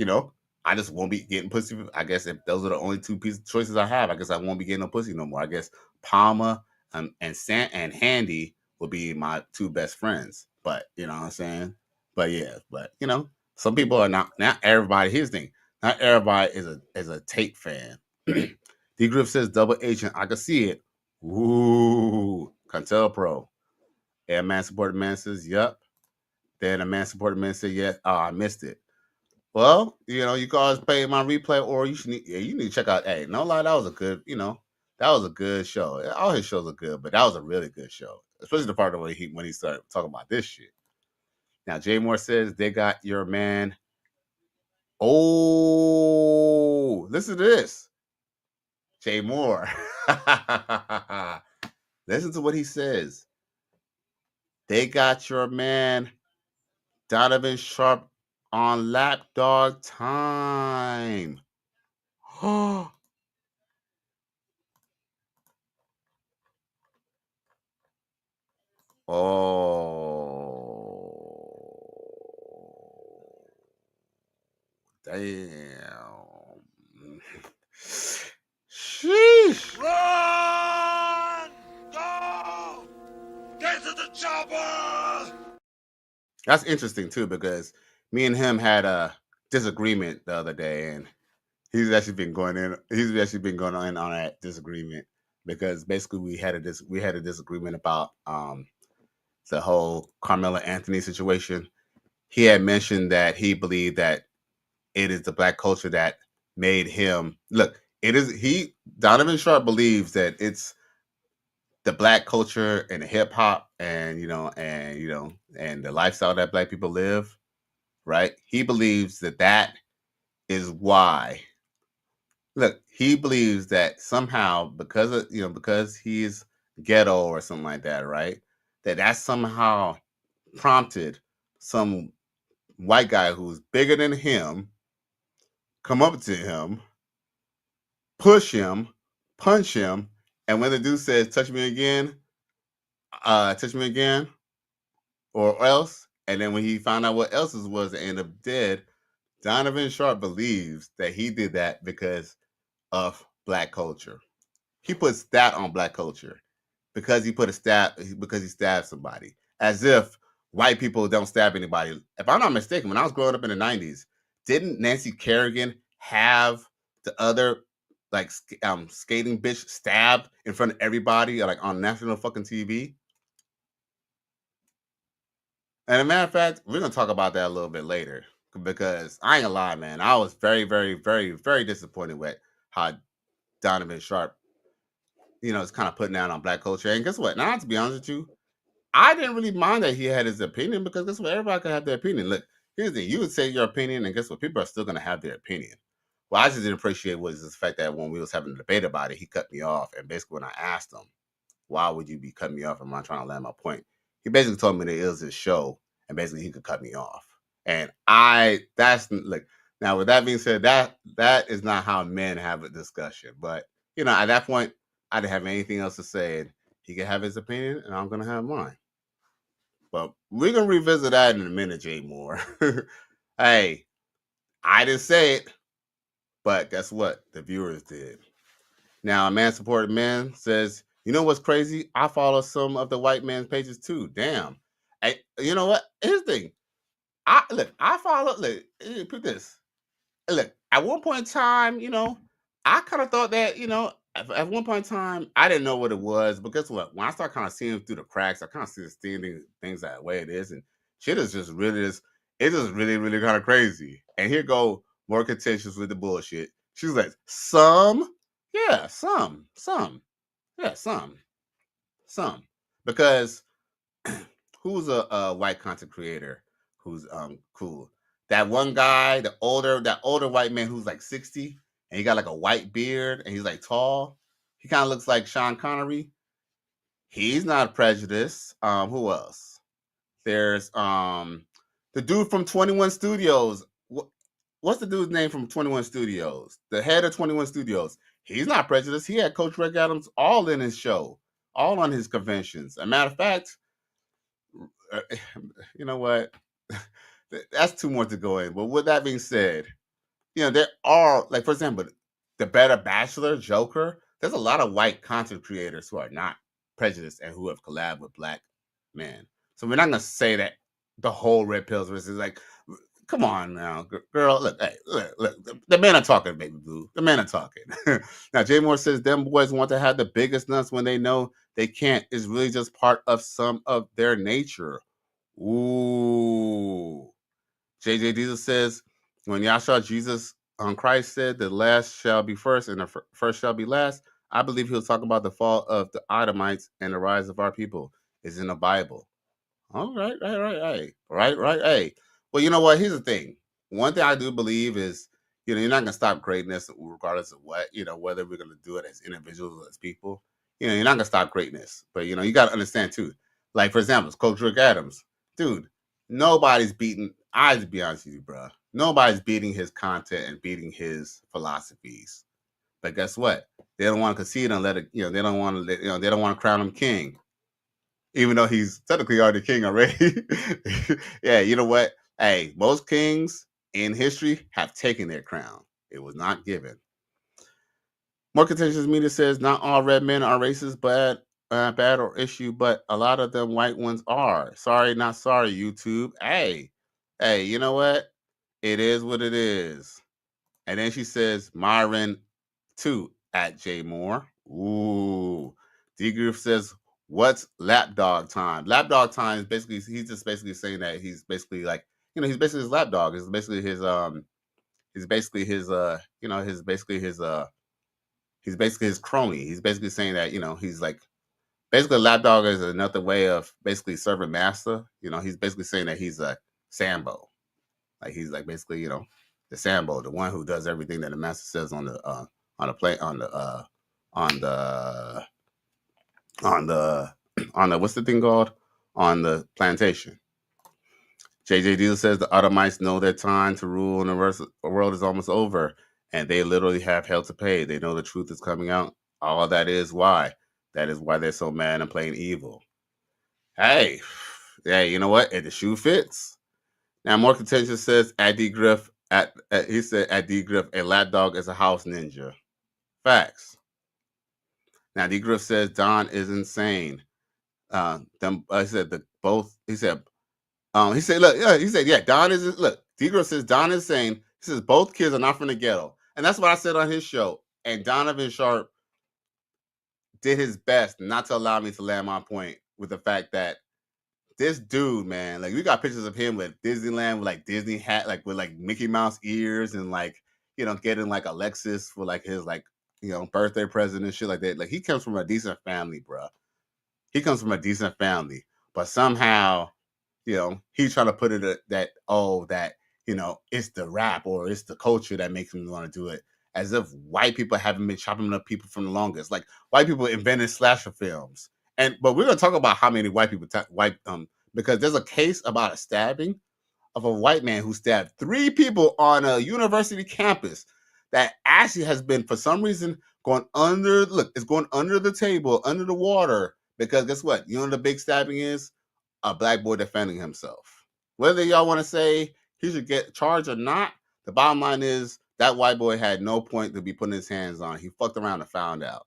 I just won't be getting pussy. I guess if those are the only two choices I have, I guess I won't be getting no pussy no more. I guess Palmer and Handy will be my two best friends. But you know what I'm saying? But yeah, but you know, some people are not everybody. Here's the thing. Not everybody is a tape fan. D Griff says double agent. I can see it. Ooh, Cantel Pro. And a man supported man says, yup. Then a man supported man said, yes. Oh, I missed it. Well, you know, you can always play my replay, or you need to check out. Hey, no lie, that was a good, that was a good show. All his shows are good, but that was a really good show, especially the part when he started talking about this shit. Now, Jay Moore says they got your man. Oh, listen to this, Jay Moore. Listen to what he says. They got your man, Donovan Sharpe, on lapdog time. Oh. Damn. Sheesh. Run! Go! Get to the chopper! That's interesting too, because me and him had a disagreement the other day, and he's actually been going in on that disagreement, because basically we had a disagreement about the whole Carmelo Anthony situation. He had mentioned that he believed that it is the black culture that made him look. Donovan Sharpe believes that it's the black culture and the hip hop and the lifestyle that black people live, right? He believes that is why. Look, he believes that somehow because he's ghetto or something like that, right? That somehow prompted some white guy who's bigger than him come up to him, push him, punch him, and when the dude says, touch me again, or else, and then when he found out what else it was and ended up dead, Donovan Sharpe believes that he did that because of black culture. He puts that on black culture because he stabbed somebody, as if white people don't stab anybody. If I'm not mistaken, when I was growing up in the 90s, didn't Nancy Kerrigan have the other skating bitch stabbed in front of everybody, like on national fucking TV? And a matter of fact, we're gonna talk about that a little bit later, because I ain't gonna lie, man, I was very, very, very, very disappointed with how Donovan Sharpe, is kind of putting down on black culture. And guess what? Now, to be honest with you, I didn't really mind that he had his opinion, because guess what? Everybody can have their opinion. Look, here's the thing. You would say your opinion, and guess what? People are still going to have their opinion. Well, I just didn't appreciate was the fact that when we was having a debate about it, he cut me off. And basically when I asked him, why would you be cutting me off? Am I trying to land my point? He basically told me that it was his show, and basically he could cut me off. And now with that being said, that is not how men have a discussion. But, at that point, I didn't have anything else to say. And he can have his opinion, and I'm going to have mine. But we're going to revisit that in a minute, Jay Moore. Hey, I didn't say it, but guess what? The viewers did. Now, a man supported man says, you know what's crazy? I follow some of the white man's pages too. Damn. Hey, you know what? Here's the thing. Put this. Look, at one point in time, I kind of thought that, at one point in time, I didn't know what it was. But guess what? When I start kind of seeing through the cracks, I kind of see things that way it is. And shit is just really, really, really kind of crazy. And here go more contentious with the bullshit. She's like, some. Yeah, some. Yeah, some. Because who's a white content creator who's cool? That one guy, that older white man who's like 60, and he got like a white beard, and he's like tall. He kind of looks like Sean Connery. He's not prejudiced. Who else? There's the dude from 21 Studios. What's the dude's name from 21 Studios? The head of 21 Studios. He's not prejudiced. He had Coach Rick Adams all in his show, all on his conventions. As a matter of fact, you know what? That's too much to go in. But with that being said, there are, like, for example, the Better Bachelor, Joker. There's a lot of white content creators who are not prejudiced and who have collabed with black men. So we're not gonna say that the whole red pills is like, come on now, girl. Look, hey, look. The men are talking, baby blue. The men are talking. Now, Jay Moore says them boys want to have the biggest nuts when they know they can't. It's really just part of some of their nature. Ooh. JJ Diesel says, when Yahshua Jesus Christ said, the last shall be first and the first shall be last, I believe he was talking about the fall of the Edomites and the rise of our people. It's in the Bible. All right. Hey. Well, you know what? Here's the thing. One thing I do believe is, you're not going to stop greatness regardless of what, whether we're going to do it as individuals or as people. You're not going to stop greatness. But, you got to understand, too. Like, for example, Coach Rick Adams. Dude, nobody's beating, I to be honest with you, bro. Nobody's beating his content and beating his philosophies. But guess what? They don't want to concede and let it, they don't want to, they don't want to crown him king. Even though he's technically already king already. Yeah, you know what? Hey, most kings in history have taken their crown. It was not given. More contentious media says not all red men are racist, but bad or issue, but a lot of them white ones are. Sorry, not sorry, YouTube. Hey, you know what? It is what it is. And then she says Myron 2 at J Moore. Ooh. D Groove says, what's lapdog time? Lapdog time is basically, he's just basically saying that he's basically like, he's basically his lapdog. He's basically his he's basically his crony. He's basically saying that, he's like, basically a lapdog is another way of basically serving master. He's basically saying that he's a Sambo. Like, he's like basically, the Sambo, the one who does everything that the master says on the what's the thing called? On the plantation. JJ Diesel says the Edomites know their time to rule in the world is almost over, and they literally have hell to pay. They know the truth is coming out. All that is why. That is why they're so mad and playing evil. Hey, you know what? If the shoe fits. Now, more contentious says at D Griff he said at D Griff, a lapdog is a house ninja. Facts. Now, D Griff says Don is insane. He said Don is, look, D Griff says Don is insane. He says both kids are not from the ghetto. And that's what I said on his show. And Donovan Sharpe did his best not to allow me to land my point with the fact that this dude, man, like, we got pictures of him with Disneyland with like Disney hat, like with like Mickey Mouse ears and like, getting like a Lexus for like his like, birthday present and shit like that. Like, he comes from a decent family, bro. He comes from a decent family, but somehow, he's trying to put it that it's the rap or it's the culture that makes him want to do it. As if white people haven't been chopping up people from the longest. Like, white people invented slasher films. But we're gonna talk about how many white people because there's a case about a stabbing of a white man who stabbed 3 people on a university campus that actually has been, for some reason, going under. Look, it's going under the table, under the water, because guess what? You know what the big stabbing is? A black boy defending himself. Whether y'all want to say he should get charged or not, the bottom line is that white boy had no point to be putting his hands on. He fucked around and found out.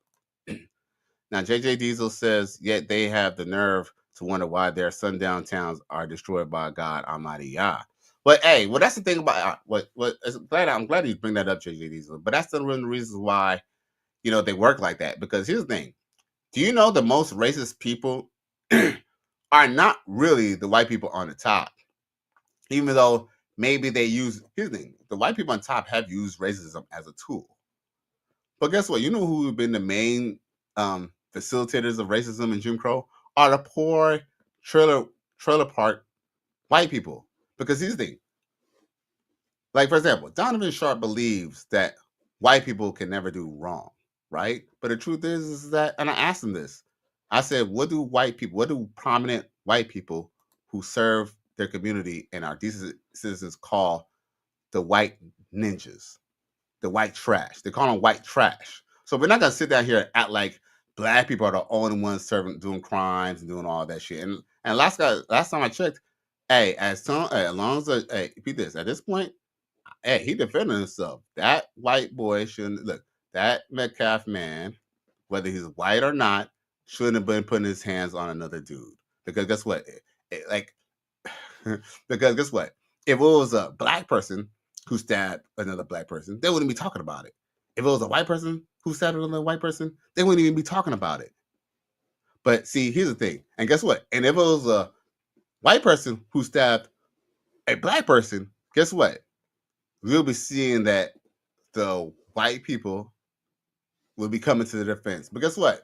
Now, JJ Diesel says, yet they have the nerve to wonder why their sundown towns are destroyed by God Almighty Yah. But hey, that's the thing about I'm glad you bring that up, JJ Diesel. But that's the reason why, they work like that. Because here's the thing. Do you know the most racist people are not really the white people on the top? Even though maybe they use, here's the thing. The white people on top have used racism as a tool. But guess what? You know who have been the main facilitators of racism and Jim Crow are the poor trailer park white people. Because here's the thing. Like, for example, Donovan Sharpe believes that white people can never do wrong, right? But the truth is that, and I asked him this, I said, what do prominent white people who serve their community and are decent citizens call the white ninjas, the white trash? They call them white trash. So we're not going to sit down here and act like black people are the only ones doing crimes and doing all that shit. And last time I checked, repeat this. At this point, hey, he defended himself. That white boy shouldn't look. That Metcalf man, whether he's white or not, shouldn't have been putting his hands on another dude. Because guess what? Because guess what? If it was a black person who stabbed another black person, they wouldn't be talking about it. If it was a white person who stabbed another white person, they wouldn't even be talking about it. But see, here's the thing. And guess what? And if it was a white person who stabbed a black person, guess what? We'll be seeing that the white people will be coming to the defense. But guess what?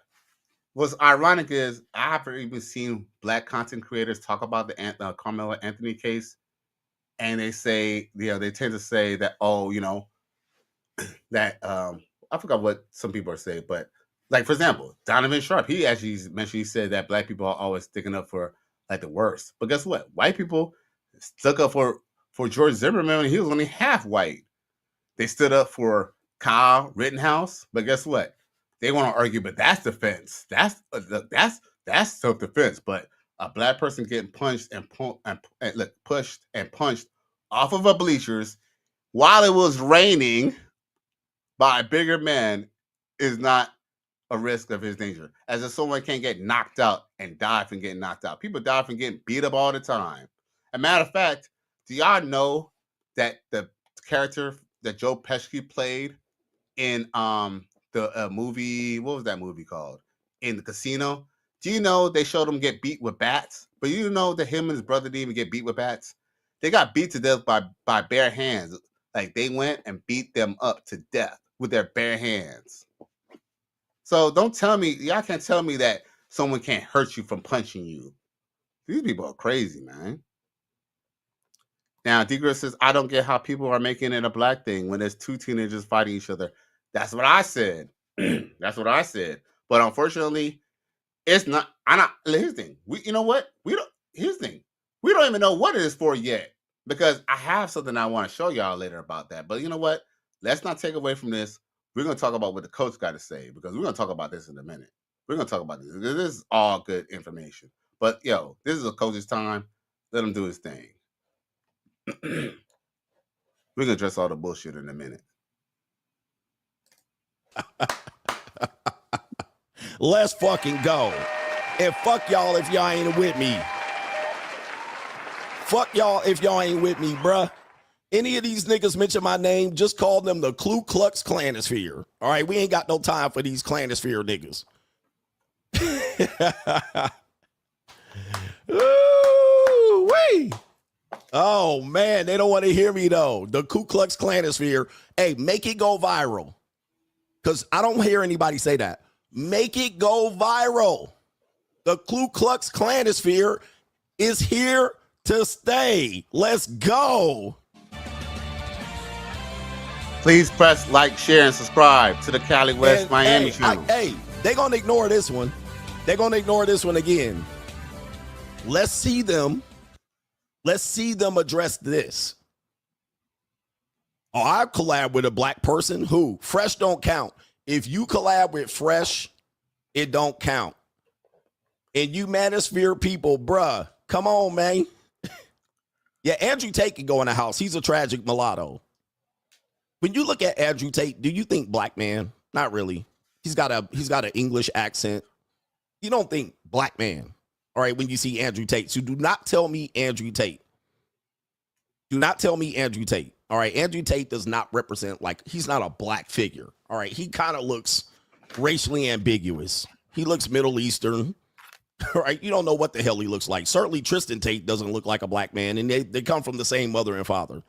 What's ironic is I haven't even seen black content creators talk about the Karmelo Anthony case, and they say, they tend to say that, that I forgot what some people are saying, but like, for example, Donovan Sharpe, he actually mentioned, he said that black people are always sticking up for like the worst. But guess what? White people stuck up for George Zimmerman when he was only half white. They stood up for Kyle Rittenhouse, but guess what? They want to argue, but that's defense. That's self-defense. But a black person getting punched and pushed and punched off of a bleachers while it was raining by a bigger man is not a risk of his danger. As if someone can't get knocked out and die from getting knocked out. People die from getting beat up all the time. As a matter of fact, do y'all know that the character that Joe Pesci played in the movie, what was that movie called? In the Casino? Do you know they showed him get beat with bats? But you know that him and his brother didn't even get beat with bats? They got beat to death by bare hands. Like, they went and beat them up to death with their bare hands. So don't tell me, y'all can't tell me that someone can't hurt you from punching you. These people are crazy, man. Now, Degra says, I don't get how people are making it a black thing when there's two teenagers fighting each other. That's what I said. That's what I said. But unfortunately, it's not. Here's the thing. You know what? Here's the thing. We don't even know what it is for yet, because I have something I want to show y'all later about that. But you know what? Let's not take away from this. We're going to talk about what the coach got to say, because we're going to talk about this in a minute. We're going to talk about this. This is all good information. But, this is a coach's time. Let him do his thing. We're going to address all the bullshit in a minute. Let's fucking go. And fuck y'all if y'all ain't with me. Fuck y'all if y'all ain't with me, bruh. Any of these niggas mention my name, just call them the Ku Klux Klanosphere. All right, we ain't got no time for these Klanosphere niggas. Ooh-wee. Oh, man, they don't want to hear me, though. The Ku Klux Klanosphere. Hey, make it go viral. Because I don't hear anybody say that. Make it go viral. The Ku Klux Klanosphere is here to stay. Let's go. Please press like, share, and subscribe to the Cali West Miami channel. They're going to ignore this one. They're going to ignore this one again. Let's see them. Let's see them address this. Oh, I collab with a black person. Who? Fresh don't count. If you collab with Fresh, it don't count. And you Manosphere people, bruh, come on, man. Yeah, Andrew Tate can go in the house. He's a tragic mulatto. When you look at Andrew Tate, do you think black man? Not really. He's got an English accent. You don't think black man. All right, when you see Andrew Tate. So do not tell me Andrew Tate. Do not tell me Andrew Tate. All right, Andrew Tate does not represent, he's not a black figure. All right, he kind of looks racially ambiguous. He looks Middle Eastern. All right, you don't know what the hell he looks like. Certainly Tristan Tate doesn't look like a black man, and they come from the same mother and father.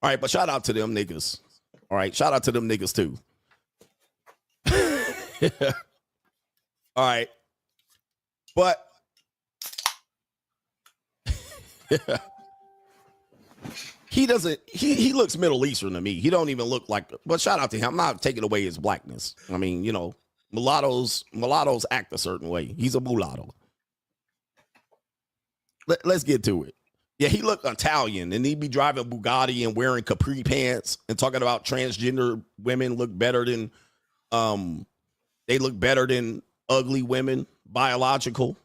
All right, but shout out to them niggas. All right, shout out to them niggas too. All right, but he doesn't. He looks Middle Eastern to me. He don't even look like. But shout out to him. I'm not taking away his blackness. I mean, mulattoes act a certain way. He's a mulatto. Let's get to it. Yeah, he looked Italian, and he'd be driving Bugatti and wearing capri pants and talking about transgender women look better than ugly women, biological.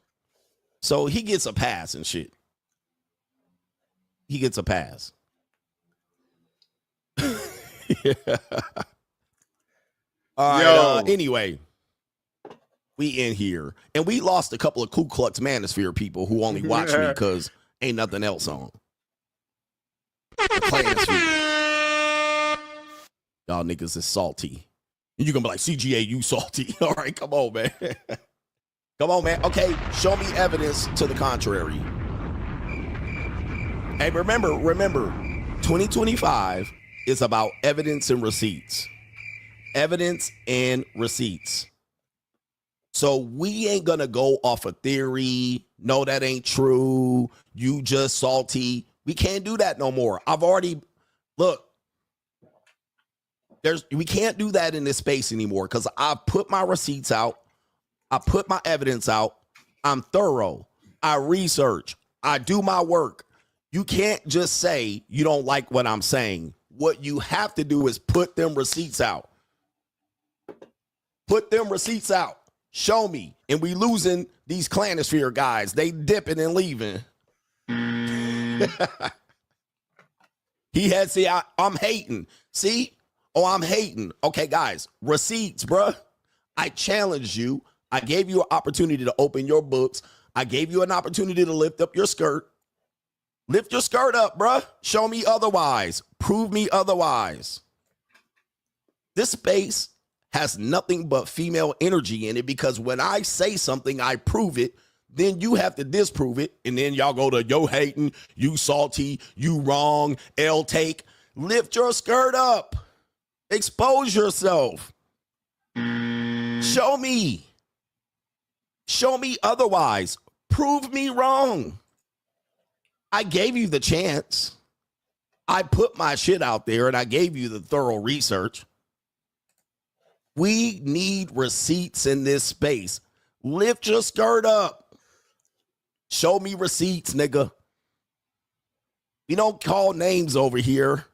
So he gets a pass and shit. He gets a pass. All right. Anyway, we in here, and we lost a couple of Ku Klux Manosphere people who only watch me because ain't nothing else on. Y'all niggas is salty. And you're gonna be like, CGA, you salty. All right, come on, man. Come on, man. Okay, show me evidence to the contrary. Hey, remember, 2025 is about evidence and receipts. Evidence and receipts. So we ain't gonna go off a theory. No, that ain't true. You just salty. We can't do that no more. We can't do that in this space anymore because I put my receipts out. I put my evidence out. I'm thorough. I research. I do my work. You can't just say you don't like what I'm saying. What you have to do is put them receipts out. Put them receipts out. Show me. And we losing these Clanosphere guys. They dipping and leaving. I'm hating. See? Oh, I'm hating. Okay, guys. Receipts, bruh. I challenged you. I gave you an opportunity to open your books. I gave you an opportunity to lift up your skirt. Lift your skirt up, bruh. Show me otherwise. Prove me otherwise. This space has nothing but female energy in it because when I say something, I prove it. Then you have to disprove it. And then y'all go to yo hating, you salty, you wrong, L take. Lift your skirt up. Expose yourself. Show me. Show me otherwise. Prove me wrong. I gave you the chance. I put my shit out there and I gave you the thorough research. We need receipts in this space. Lift your skirt up. Show me receipts, nigga. We don't call names over here.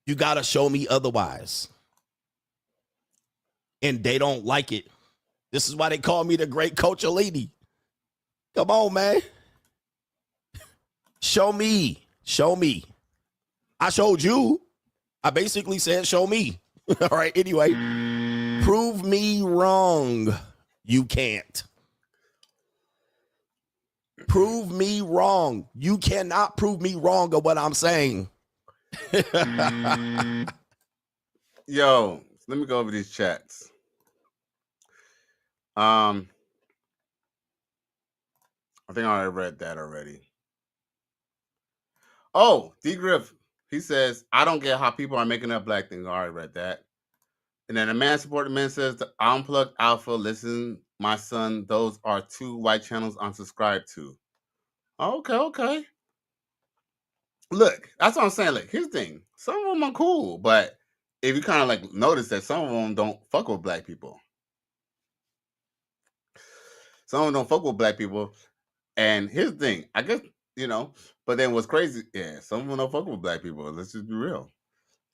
You got to show me otherwise. And they don't like it. This is why they call me the great coach of lady. Come on, man. Show me. Show me. I showed you. I basically said, show me. All right. Anyway, prove me wrong. You can't. Prove me wrong. You cannot prove me wrong of what I'm saying. Yo, let me go over these chats. I think I already read that already. Oh, D Griff, he says, I don't get how people are making up black things. I already read that. And then a man supporting man says, the Unplugged Alpha, listen, my son, those are 2 white channels I'm subscribed to. Okay. Look, that's what I'm saying. Like, here's the thing. Some of them are cool, but if you kind of like notice that some of them don't fuck with black people. Some of them don't fuck with black people. And here's the thing. I guess, but then what's crazy, some of them don't fuck with black people. Let's just be real.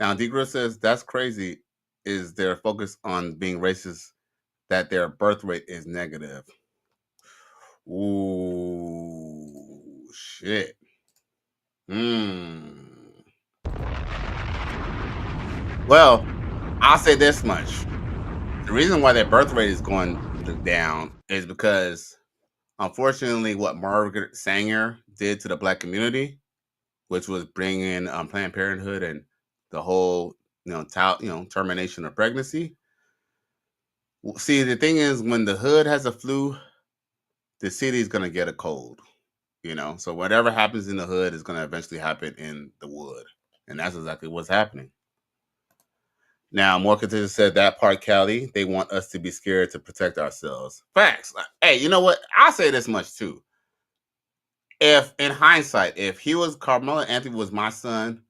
Now, D-Grill says that's crazy is their focus on being racist, that their birth rate is negative. Ooh, shit. Well, I'll say this much. The reason why their birth rate is going down is because, unfortunately, what Margaret Sanger did to the black community, which was bringing Planned Parenthood and the whole, termination of pregnancy. See, the thing is, when the hood has a flu, the city is going to get a cold. So whatever happens in the hood is going to eventually happen in the wood. And that's exactly what's happening. Now, more contentious said that part, Cali, they want us to be scared to protect ourselves. Facts. Hey, you know what? I'll say this much too. If, in hindsight, if Karmelo Anthony was my son,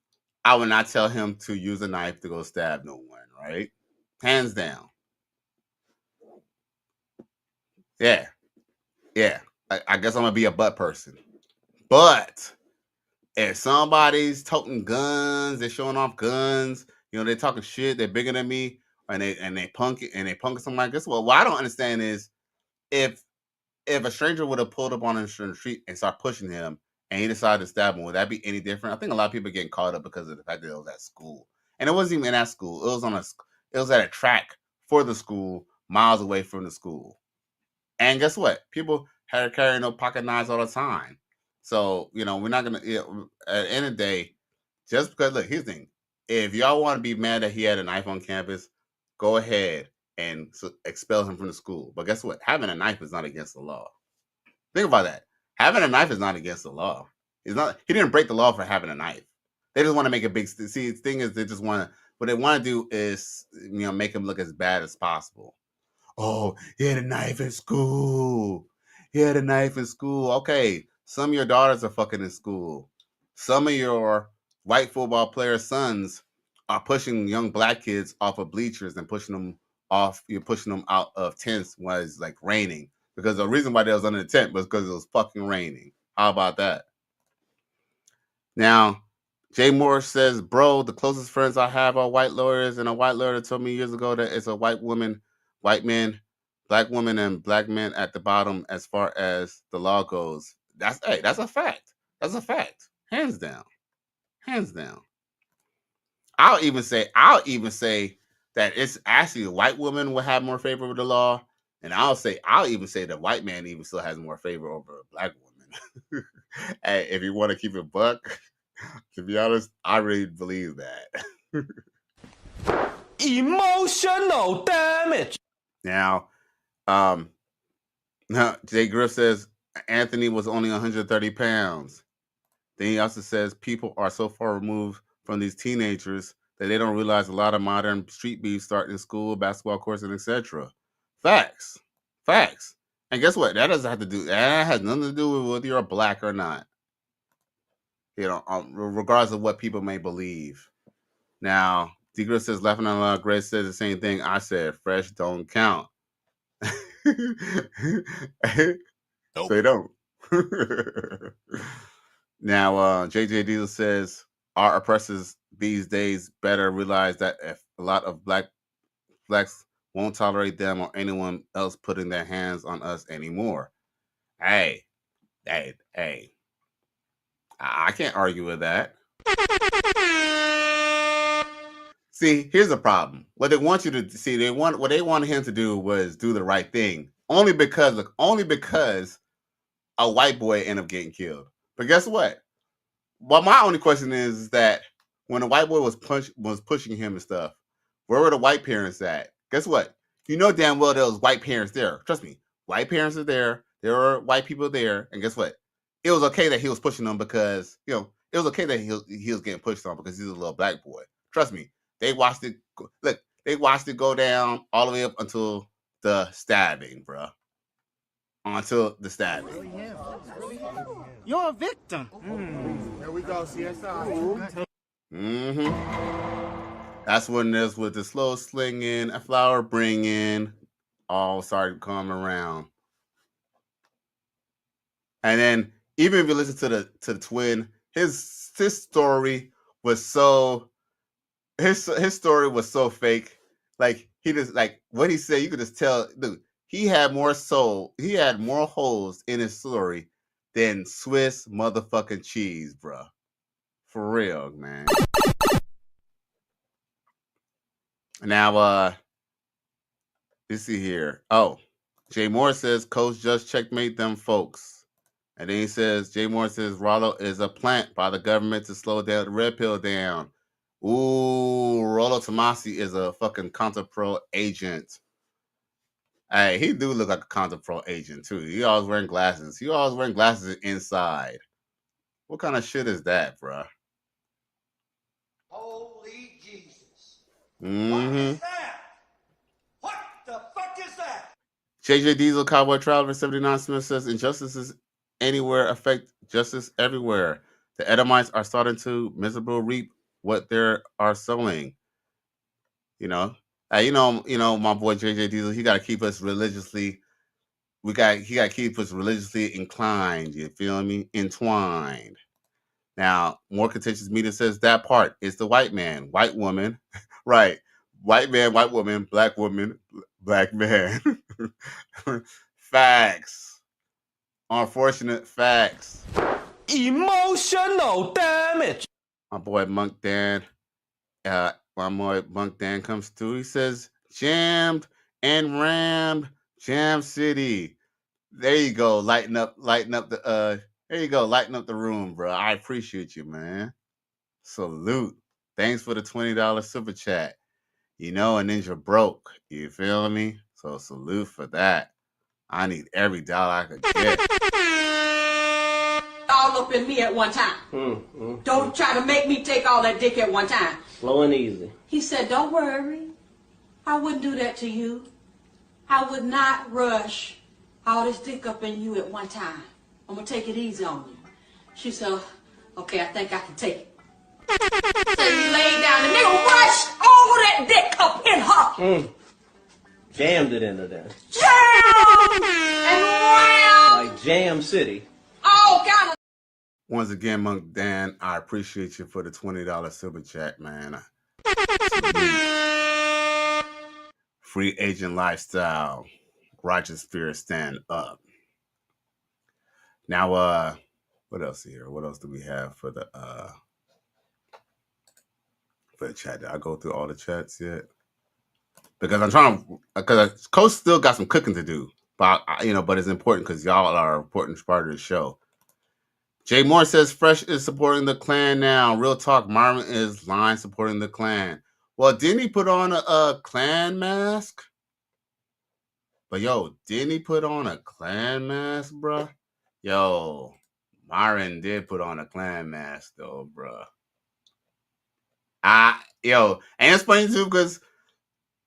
I would not tell him to use a knife to go stab no one, right? Hands down. Yeah. I guess I'm going to be a butt person. But if somebody's toting guns, they're showing off guns, they're talking shit, they're bigger than me, and they punk it, and they punk somebody. Guess what? What I don't understand is if a stranger would have pulled up on him in the street and start pushing him, and he decided to stab him, would that be any different? I think a lot of people are getting caught up because of the fact that it was at school. And it wasn't even at school. It was at a track for the school, miles away from the school. And guess what? People had to carry no pocket knives all the time. So, we're not going to, at the end of the day, just because, look, here's the thing. If y'all want to be mad that he had a knife on campus, go ahead and expel him from the school. But guess what? Having a knife is not against the law. Think about that. Having a knife is not against the law. He didn't break the law for having a knife. They just want to make a big, see, the thing is, what they want to do is, make him look as bad as possible. Oh, he had a knife in school. Okay, some of your daughters are fucking in school. Some of your white football players' sons are pushing young black kids off of bleachers and pushing them off. You're pushing them out of tents when it's like raining. Because the reason why they was under the tent was because it was fucking raining. How about that? Now, Jay Moore says, bro, the closest friends I have are white lawyers, and a white lawyer told me years ago that it's a white woman, white men, black women, and black men at the bottom as far as the law goes. That's a fact. That's a fact. Hands down. I'll even say that it's actually a white woman will have more favor with the law, and I'll even say the white man even still has more favor over a black woman. Hey, if you want to keep it buck, to be honest, I really believe that. Emotional damage. Now, Jay Griff says Anthony was only 130 pounds. Then he also says people are so far removed from these teenagers that they don't realize a lot of modern street beef start in school, basketball courts, and etc. Facts. And guess what? That has nothing to do with whether you're black or not. Regardless of what people may believe. Now, D. Griff says, laughing out loud, Grace says the same thing I said. Fresh don't count. Nope. They don't. Now, JJ Diesel says, our oppressors these days better realize that if a lot of blacks won't tolerate them or anyone else putting their hands on us anymore. Hey. I can't argue with that. See, here's the problem. What they want you to see, what they wanted him to do was do the right thing. Only because a white boy ended up getting killed. But guess what? Well, my only question is that when a white boy was pushing him and stuff, where were the white parents at? Guess what? You know damn well there was white parents there. Trust me, white parents are there. There were white people there, and guess what? It was okay that he was pushing them because it was okay that he was getting pushed on because he's a little black boy. Trust me, they watched it. Look, they watched it go down all the way up until the stabbing, bro. Until the stabbing. You're a victim. Here we go, CSI. That's when there's with the slow slinging, a flower bringing, all started coming around. And then even if you listen to the twin, his story was so his story was so fake. Like he just what he said, you could just tell, dude, he had more soul, he had more holes in his story than Swiss motherfucking cheese, bro. For real, man. Now, let's see here. Oh, Jay Moore says, Coach just checkmate them folks. And then he says, Jay Moore says, Rollo is a plant by the government to slow down the red pill down. Ooh, Rollo Tomasi is a fucking ContraPro agent. Hey, he do look like a ContraPro agent, too. He always wearing glasses. He always wearing glasses inside. What kind of shit is that, bruh? Holy Jesus. Mm-hmm. What the fuck is that? JJ Diesel, Cowboy Traveler 79 Smith says, injustices anywhere affect justice everywhere. The Edomites are starting to miserable reap what they are sowing. You know, my boy JJ Diesel, he got to keep us religiously. He got to keep us religiously inclined. You feel me? Entwined. Now, more contentious media says that part is the white man, white woman, right? White man, white woman, black man. Facts. Unfortunate facts. Emotional damage. My boy Monk Dan one more Bunk Dan comes through. He says, jammed and rammed, Jam City. There you go. Lighten up the there you go, lighten up the room, bro. I appreciate you, man. Salute. Thanks for the $20 super chat. You know, a ninja broke. You feel me? So salute for that. I need every dollar I could get. All up in me at one time. Don't try to make me take all that dick at one time. Slow and easy. He said, don't worry. I wouldn't do that to you. I would not rush all this dick up in you at one time. I'm going to take it easy on you. She said, okay, I think I can take it. So he laid down. The nigga rushed all that dick up in her. Jammed it into there. Jam! And ram! Like Jam City. All kind of. Once again, Monk Dan, I appreciate you for the $20 super chat, man. Free agent lifestyle. Righteous fear, stand up. Now, what else here? What else do we have for the chat? Did I go through all the chats yet? Because I'm trying to, because Coach still got some cooking to do, but but it's important because y'all are an important part of the show. Jay Moore says Fresh is supporting the Klan now. Real talk, Marvin is line supporting the Klan. Well, didn't he put on a Klan mask? But yo, didn't he put on a Klan mask, bruh? Yo, Myron did put on a Klan mask though, bruh. And it's funny too because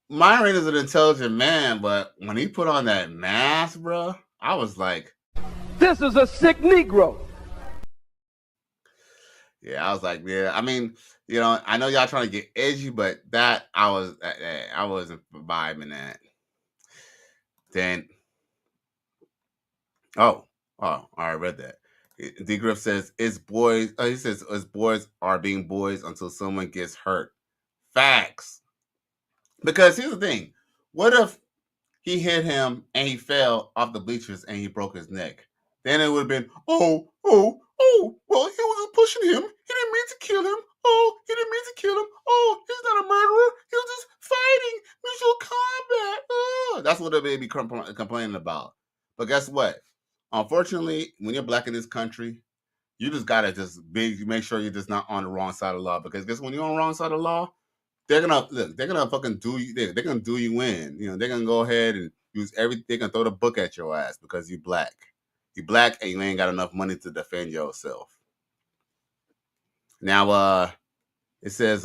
Myron is an intelligent man, but when he put on that mask, bruh, I was like, this is a sick Negro. Yeah, I was like, yeah. I mean, I know y'all trying to get edgy, but that I wasn't vibing that. Then, I read that. D Griff says it's boys. He says it's boys are being boys until someone gets hurt. Facts. Because here's the thing: what if he hit him and he fell off the bleachers and he broke his neck? Then it would have been, well, he was just pushing him. He didn't mean to kill him. He didn't mean to kill him. He's not a murderer. He was just fighting mutual combat. That's what they be complaining about. But guess what? Unfortunately, when you're black in this country, you just gotta make sure you're just not on the wrong side of the law. Because guess when you're on the wrong side of the law, they're gonna fucking do you. They're gonna do you in. They're gonna go ahead and use everything. They're gonna throw the book at your ass because you black. You black and you ain't got enough money to defend yourself. Now, it says,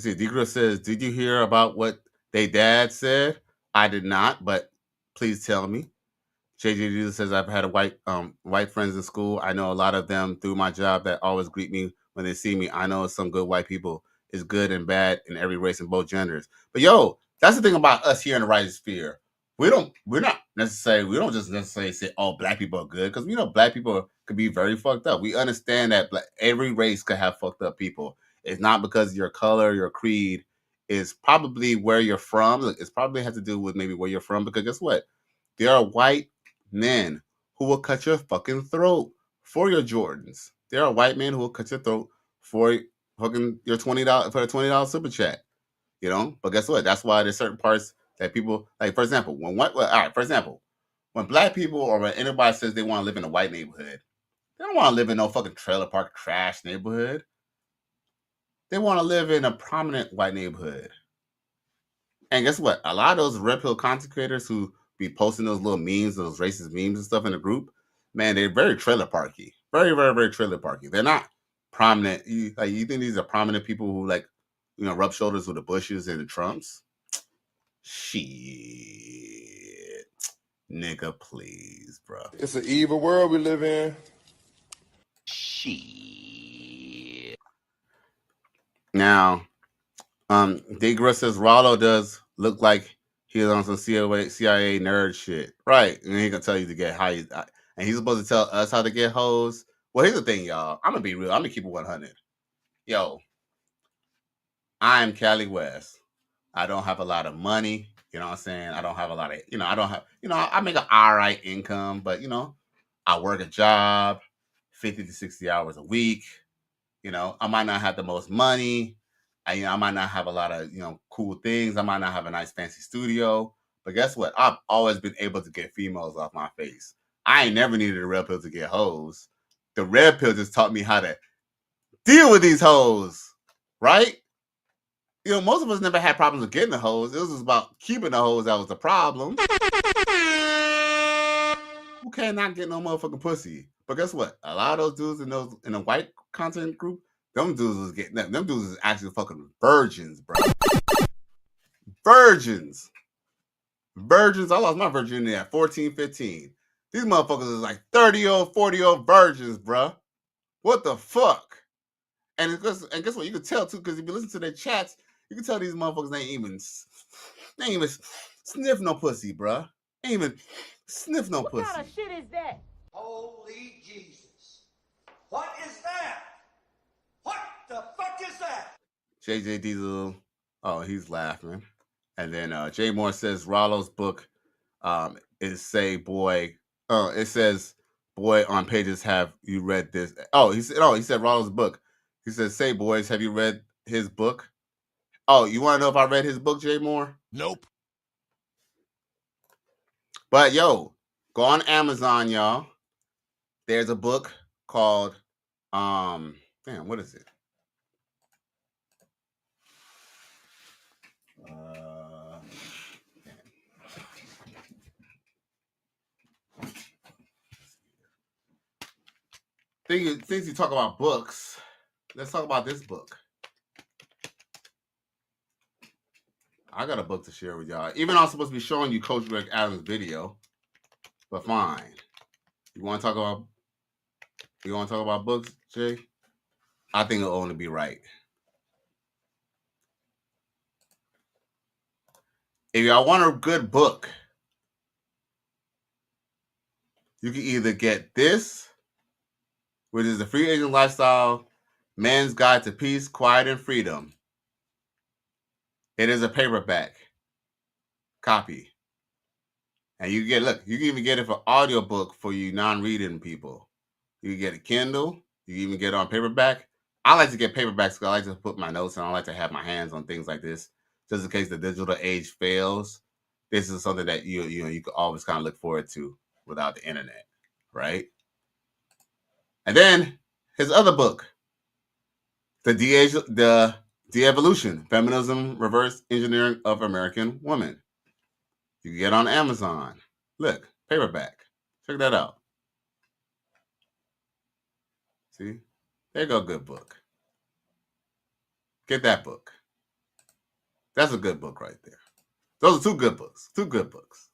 D-Griff says, did you hear about what they dad said? I did not, but please tell me. JJ says, I've had white friends in school. I know a lot of them through my job that always greet me when they see me. I know some good white people. It's good and bad in every race and both genders. But that's the thing about us here in the Righteous Sphere. We don't just necessarily say, black people are good, because we know black people could be very fucked up. We understand that every race could have fucked up people. It's not because your color, your creed is probably where you're from. It's probably has to do with maybe where you're from, because guess what? There are white men who will cut your fucking throat for your Jordans. There are white men who will cut your throat for fucking your $20 for a $20 super chat. But guess what? That's why there's certain parts that people like. For example, when black people or when anybody says they want to live in a white neighborhood, they don't want to live in no fucking trailer park trash neighborhood. They want to live in a prominent white neighborhood. And guess what? A lot of those red pill content creators who be posting those little memes, those racist memes and stuff in the group, man, they're very trailer parky. Very, very, very trailer parky. They're not prominent. You think these are prominent people who rub shoulders with the Bushes and the Trumps? Shit. Nigga, please, bro. It's an evil world we live in. Shit. Now, Degra says Rollo does look like he's on some CIA nerd shit. Right. And he can tell you to get how and he's supposed to tell us how to get hoes. Well, here's the thing, y'all. I'm going to be real. I'm going to keep it 100. Yo, I'm Cali West. I don't have a lot of money. You know what I'm saying? I don't have a lot of, I make an all right income, but, I work a job 50 to 60 hours a week. I might not have the most money, I might not have a lot of, cool things. I might not have a nice fancy studio. But guess what? I've always been able to get females off my face. I ain't never needed a red pill to get hoes. The red pill just taught me how to deal with these hoes, right? Most of us never had problems with getting the hoes. It was just about keeping the hoes that was the problem. Who cannot get no motherfucking pussy? But guess what? A lot of those dudes in the white content group, them dudes is actually fucking virgins, bro. Virgins. I lost my virginity at 14, 15. These motherfuckers is like 30-year-old, 40-year-old virgins, bro. What the fuck? And guess what? You can tell too, because if you listen to their chats, you can tell these motherfuckers they ain't even sniff no pussy, bro. Ain't even sniff no pussy. What kind of shit is that? Holy Jesus. What is that? What the fuck is that? JJ Diesel, he's laughing. And then Jay Moore says Rollo's book is say boy. It says boy on pages. Have you read this? He said Rollo's book. He says, say boys, have you read his book? Oh, you want to know if I read his book, Jay Moore? Nope. But yo, go on Amazon, y'all. There's a book called what is it? Since you talk about books, let's talk about this book. I got a book to share with y'all. Even though I'm supposed to be showing you Coach Greg Adams' video, but fine. You want to talk about books, Jay? I think it'll only be right. If y'all want a good book, you can either get this, which is the Free Agent Lifestyle, Man's Guide to Peace, Quiet, and Freedom. It is a paperback copy. And you can even get it for audiobook for you non-reading people. You can get a Kindle. You can even get it on paperback. I like to get paperbacks because I like to put my notes and I like to have my hands on things like this. Just in case the digital age fails, this is something that you could always kind of look forward to without the internet, right? And then his other book, The De-Evolution, Feminism, Reverse Engineering of American Women. You can get on Amazon. Look, paperback. Check that out. See? There you go, good book. Get that book. That's a good book right there. Those are two good books. Two good books.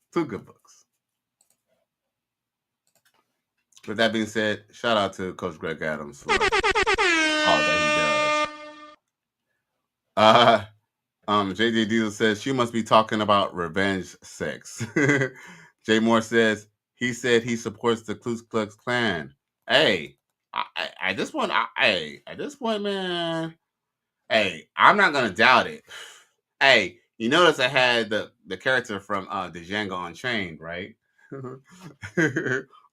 With that being said, shout out to Coach Greg Adams for all that he does. JJ Diesel says she must be talking about revenge sex. Jay Moore says he said he supports the Ku Klux Klan. Hey, at this point, man. Hey, I'm not gonna doubt it. Hey, you notice I had the character from the Django Unchained, right?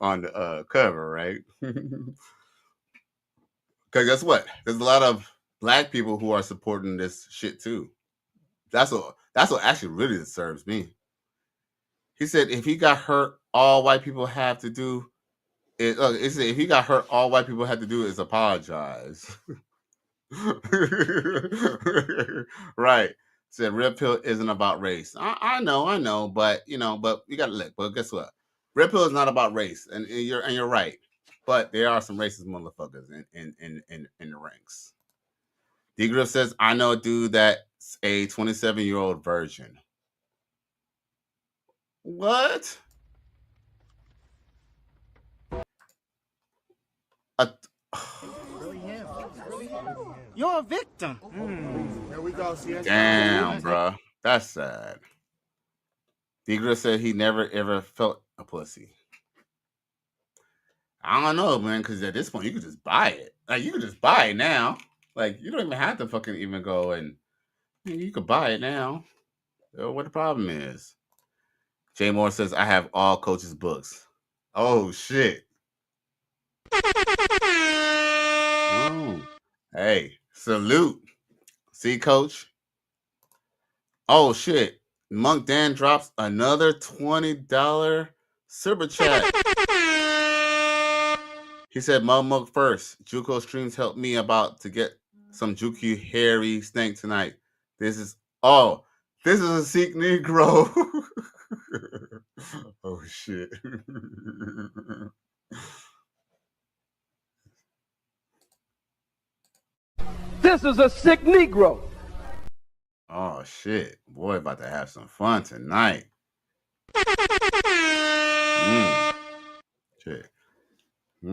On the cover, right? Because guess what? There's a lot of black people who are supporting this shit too. That's what actually really disturbs me. He said if he got hurt, all white people have to do is if he got hurt, all white people have to do is apologize. Right. Said red pill isn't about race. I know, but you gotta look. But guess what? Red pill is not about race, and you're right. But there are some racist motherfuckers in the ranks. D Griff says, I know a dude that's a 27-year-old virgin. What? You're a victim. Here we go. See, damn, bro. That's sad. D-Griff said he never ever felt a pussy. I don't know, man, because at this point you could just buy it. Like you could just buy it now. Like you don't even have to fucking even go and you could buy it now. What the problem is? Jay Moore says I have all Coach's books. Oh shit. Oh. Hey, salute See, coach? Oh, shit. Monk Dan drops another $20 super chat. He said, Monk first. Juco streams helped me about to get some Juki hairy snake tonight. This is a Sikh Negro. Oh, shit. This is a sick Negro. Oh, shit. Boy, about to have some fun tonight. Shit. I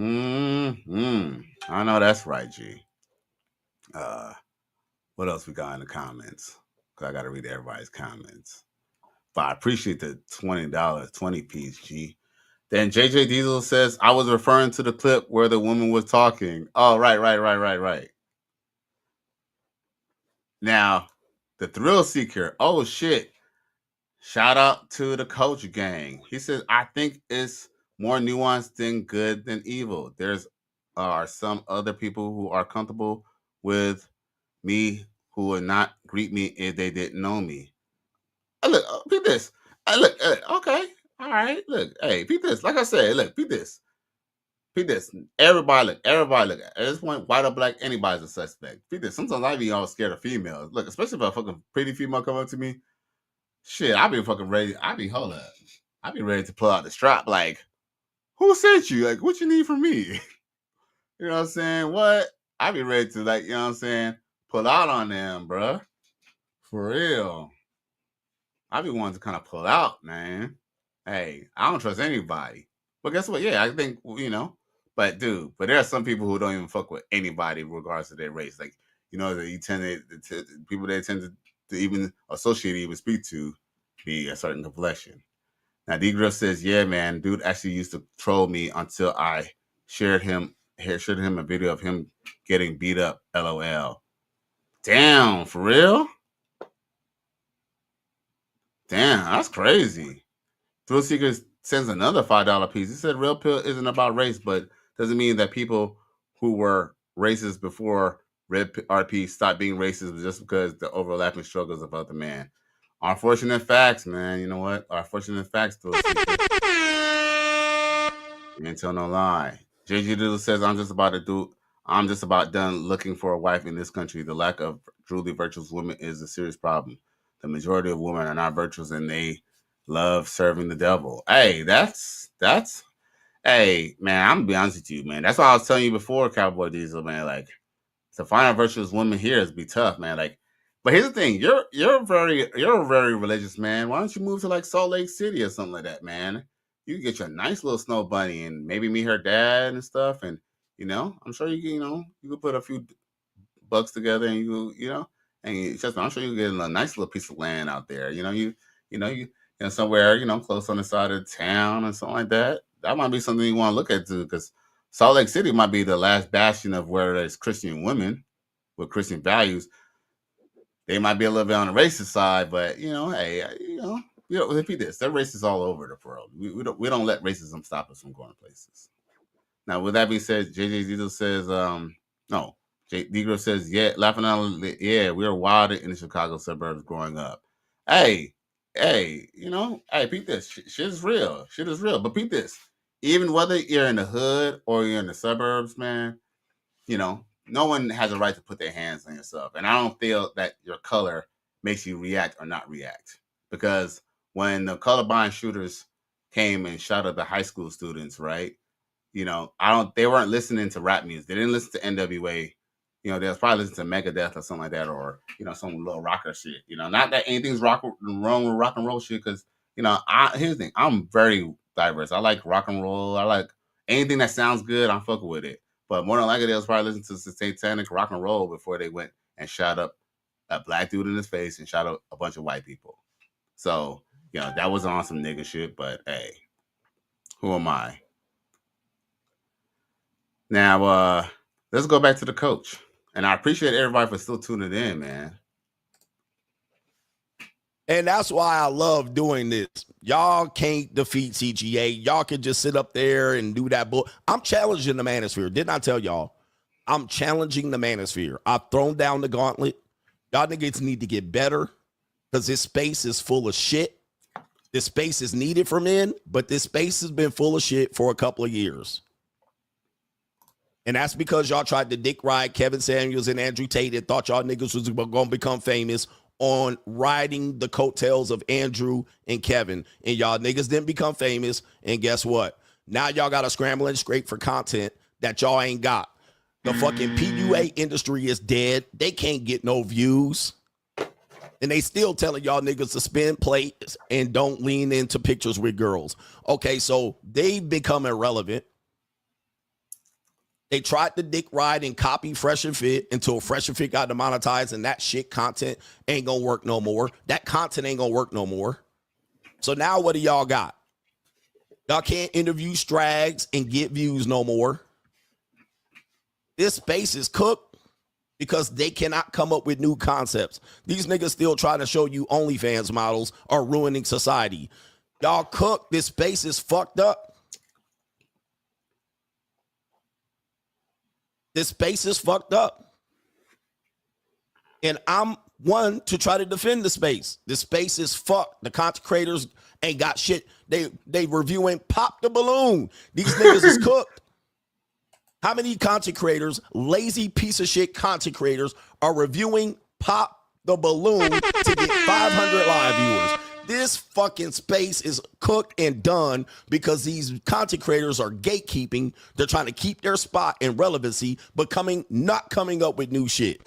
know that's right, G. What else we got in the comments? Because I got to read everybody's comments. But I appreciate the $20, 20 piece, G. Then JJ Diesel says, I was referring to the clip where the woman was talking. Oh, right. Now, the Thrill Seeker. Oh, shit. Shout out to the Coach Gang. He says, I think it's more nuanced than good than evil. There's some other people who are comfortable with me who would not greet me if they didn't know me. Look, peep this. Look, okay. All right. Look, hey, peep this. Like I said, look, peep this. Peep this. Everybody look. At this point, white or black, anybody's a suspect. Peep this. Sometimes I be all scared of females. Look, especially if a fucking pretty female come up to me. Shit, I be fucking ready. I be ready to pull out the strap. Like, who sent you? Like, what you need from me? You know what I'm saying? What? I be ready to, like, you know what I'm saying, pull out on them, bruh. For real. I be wanting to kind of pull out, man. Hey, I don't trust anybody. But guess what? Yeah, I think, you know. But there are some people who don't even fuck with anybody regardless of their race. Like, you know, that you tend to people they tend to even associate, even speak to, be a certain complexion. Now, D-Griff says, yeah, man, dude actually used to troll me until I shared him a video of him getting beat up, LOL. Damn, for real? Damn, that's crazy. Thrill Seekers sends another $5 piece. He said Real Pill isn't about race, but doesn't mean that people who were racist before Red RP stopped being racist just because the overlapping struggles of other man. Unfortunate facts, man. You know what? Unfortunate facts, Thrill Seekers. You ain't tell no lie. JG Doodle says, I'm just about done looking for a wife in this country. The lack of truly virtuous women is a serious problem. The majority of women are not virtuous and they love serving the devil. Hey, hey, man, I'm gonna be honest with you, man. That's why I was telling you before, Cowboy Diesel, man. Like, to find a virtuous woman here is be tough, man. Like, but here's the thing, you're a very religious man. Why don't you move to like Salt Lake City or something like that, man? You can get you a nice little snow bunny and maybe meet her dad and stuff. And, you know, I'm sure you could put a few bucks together and I'm sure you get a nice little piece of land out there. You somewhere, close on the side of town and something like that. That might be something you want to look at too, because Salt Lake City might be the last bastion of where there's Christian women with Christian values. They might be a little bit on the racist side, but hey, repeat this. They're racist all over the world. We don't let racism stop us from going places. Now, with that being said, JJ Diesel says, no. D-Griff says, yeah, laughing out, yeah, we were wild in the Chicago suburbs growing up. Hey, peep this. Shit is real. But peep this. Even whether you're in the hood or you're in the suburbs, man, no one has a right to put their hands on yourself. And I don't feel that your color makes you react or not react. Because when the colorblind shooters came and shot at the high school students, right? They weren't listening to rap music. They didn't listen to NWA. They was probably listening to Megadeth or something like that, or some little rocker shit. Not that anything's wrong with rock and roll shit, because here's the thing, I'm very diverse. I like rock and roll. I like anything that sounds good. I'm fucking with it. But more than likely, they was probably listening to satanic rock and roll before they went and shot up a black dude in his face and shot up a bunch of white people. So that was on some nigga shit. But hey, who am I? Now let's go back to the coach. And I appreciate everybody for still tuning in, man. And that's why I love doing this. Y'all can't defeat CGA. Y'all can just sit up there and do that bull. I'm challenging the Manosphere. Didn't I tell y'all? I'm challenging the Manosphere. I've thrown down the gauntlet. Y'all niggas need to get better because this space is full of shit. This space is needed for men, but this space has been full of shit for a couple of years. And that's because y'all tried to dick ride Kevin Samuels and Andrew Tate and thought y'all niggas was going to become famous on riding the coattails of Andrew and Kevin. And y'all niggas didn't become famous. And guess what? Now y'all got to scramble and scrape for content that y'all ain't got. The fucking PUA industry is dead. They can't get no views. And they still telling y'all niggas to spin plates and don't lean into pictures with girls. Okay, so they've become irrelevant. They tried to dick ride and copy Fresh and Fit until Fresh and Fit got demonetized, and that shit content ain't gonna work no more. That content ain't gonna work no more. So now what do y'all got? Y'all can't interview strags and get views no more. This space is cooked because they cannot come up with new concepts. These niggas still trying to show you OnlyFans models are ruining society. Y'all cooked. This space is fucked up. This space is fucked up. And I'm one to try to defend the space. The space is fucked. The content creators ain't got shit. They reviewing Pop the Balloon. These niggas is cooked. How many content creators, lazy piece of shit content creators, are reviewing Pop the Balloon to get 500 live viewers? This fucking space is cooked and done because these content creators are gatekeeping. They're trying to keep their spot and relevancy, but not coming up with new shit.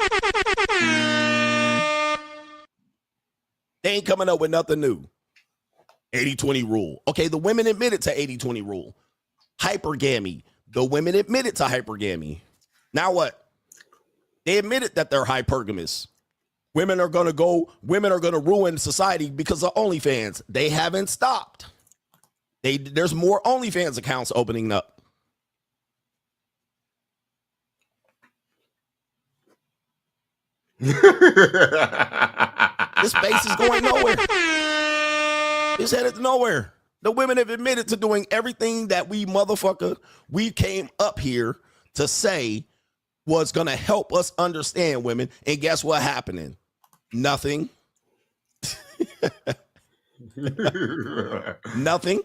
They ain't coming up with nothing new. 80-20 rule. Okay, the women admitted to 80-20 rule. Hypergamy. The women admitted to hypergamy. Now what? They admitted that they're hypergamous. Women are going to ruin society because of OnlyFans. They haven't stopped. There's more OnlyFans accounts opening up. This space is going nowhere. It's headed to nowhere. The women have admitted to doing everything that we came up here to say was going to help us understand women. And guess what happening? Nothing. Nothing.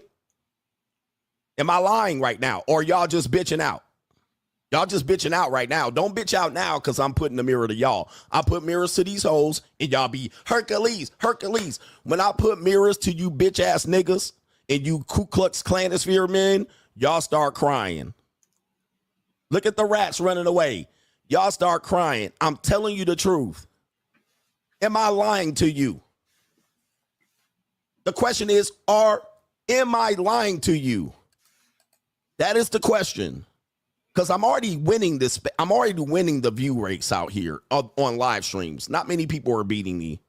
Am I lying right now? Or y'all just bitching out? Y'all just bitching out right now. Don't bitch out now because I'm putting the mirror to y'all. I put mirrors to these hoes and y'all be Hercules. When I put mirrors to you bitch ass niggas and you Ku Klux Klanosphere men, y'all start crying. Look at the rats running away. Y'all start crying. I'm telling you the truth. Am I lying to you? The question is, am I lying to you? That is the question. Because I'm already winning this. I'm already winning the view rates out here on live streams. Not many people are beating me.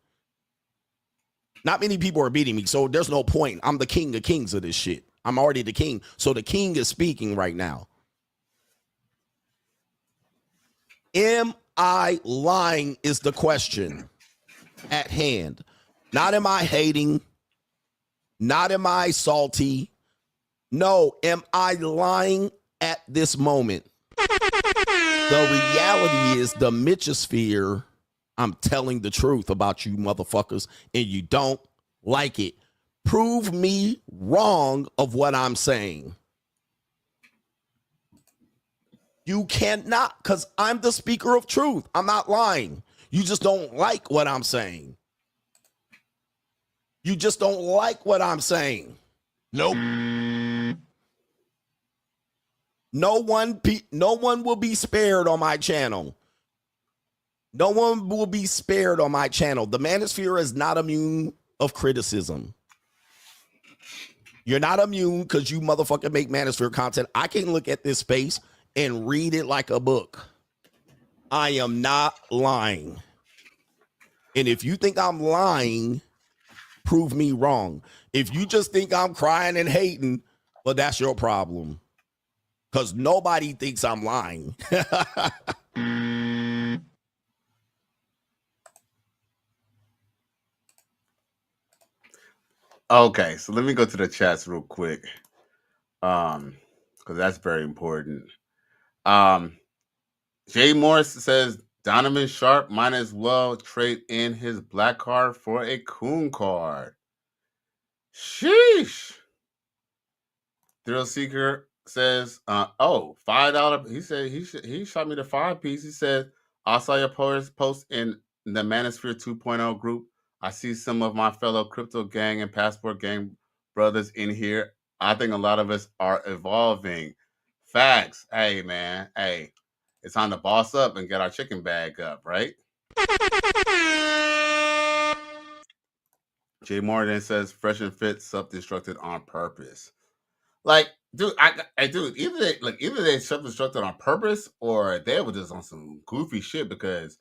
So there's no point. I'm the king of kings of this shit. I'm already the king. So the king is speaking right now. Am I lying is the question at hand. Not am I hating. Not am I salty. No, am I lying at this moment? The reality is the Manosphere. I'm telling the truth about you motherfuckers and you don't like it. Prove me wrong of what I'm saying. You cannot, because I'm the speaker of truth. I'm not lying. You just don't like what I'm saying. You just don't like what I'm saying. Nope. No one will be spared on my channel. No one will be spared on my channel. The Manosphere is not immune of criticism. You're not immune because you motherfucker make Manosphere content. I can look at this space and read it like a book. I am not lying. And if you think I'm lying, prove me wrong. If you just think I'm crying and hating, well, that's your problem. Because nobody thinks I'm lying. Okay, so let me go to the chats real quick. Because that's very important. Jay Morris says Donovan Sharpe might as well trade in his black card for a coon card. Sheesh. Thrill Seeker says, $5. He said he shot me the 5-piece. He said, I saw your post in the Manosphere 2.0 group. I see some of my fellow crypto gang and passport gang brothers in here. I think a lot of us are evolving. Facts. Hey, man. Hey, it's time to boss up and get our chicken bag up, right? Jay Morgan says, fresh and fit, self-destructed on purpose. Like, dude, dude, either they self-destructed on purpose or they were just on some goofy shit because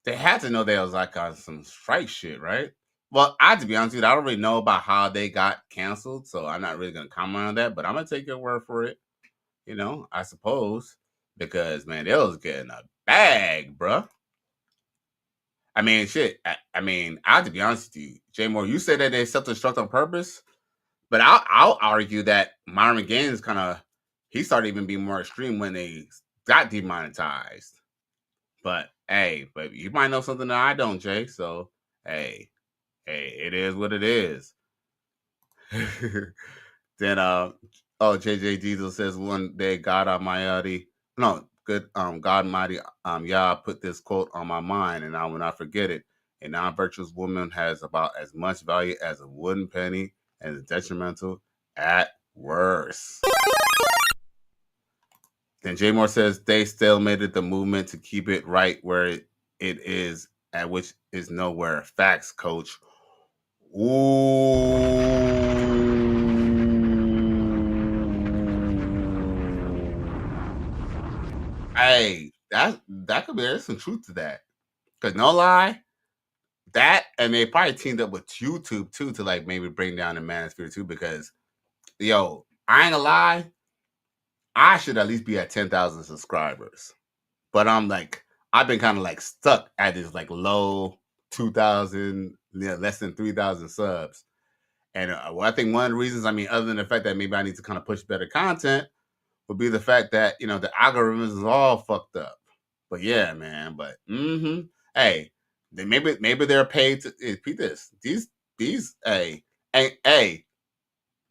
they had to know they was like on some strike shit, right? Well, to be honest with you, I don't really know about how they got canceled, so I'm not really gonna comment on that, but I'm gonna take your word for it. You know, I suppose. Because man, they was getting a bag, bruh. I mean, shit. I have to be honest with you, Jay Moore. You said that they self-destruct on purpose, but I'll argue that Myron Gaines he started even being more extreme when they got demonetized. But you might know something that I don't, Jay. So hey, it is what it is. Then JJ Diesel says one day God Almighty. No, good. God Almighty, Yah put this quote on my mind, and I will not forget it. A non-virtuous woman has about as much value as a wooden penny, and is detrimental at worst. Then Jay Moore says they stalemated the movement to keep it right where it is, at which is nowhere. Facts, coach. Ooh. Hey, that could be, there's some truth to that. Cause no lie, that and they probably teamed up with YouTube too to like maybe bring down the Manosphere too. Because yo, I ain't gonna lie, I should at least be at 10,000 subscribers. But I've been kind of like stuck at this like low 2,000, less than 3,000 subs. And I think one of the reasons, other than the fact that maybe I need to kind of push better content, would be the fact that, the algorithms is all fucked up. But yeah, man. But hey, maybe they're paid to repeat this. These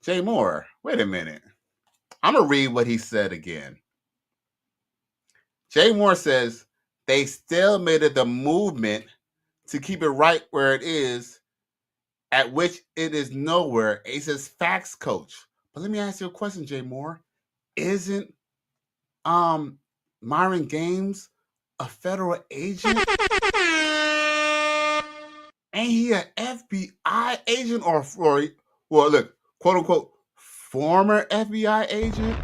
Jay Moore, wait a minute. I'm gonna read what he said again. Jay Moore says they stalemated the movement to keep it right where it is, at which it is nowhere. He says facts, coach. But let me ask you a question, Jay Moore. Isn't Myron Gaines a federal agent? Ain't he an FBI agent or look, quote unquote, former FBI agent?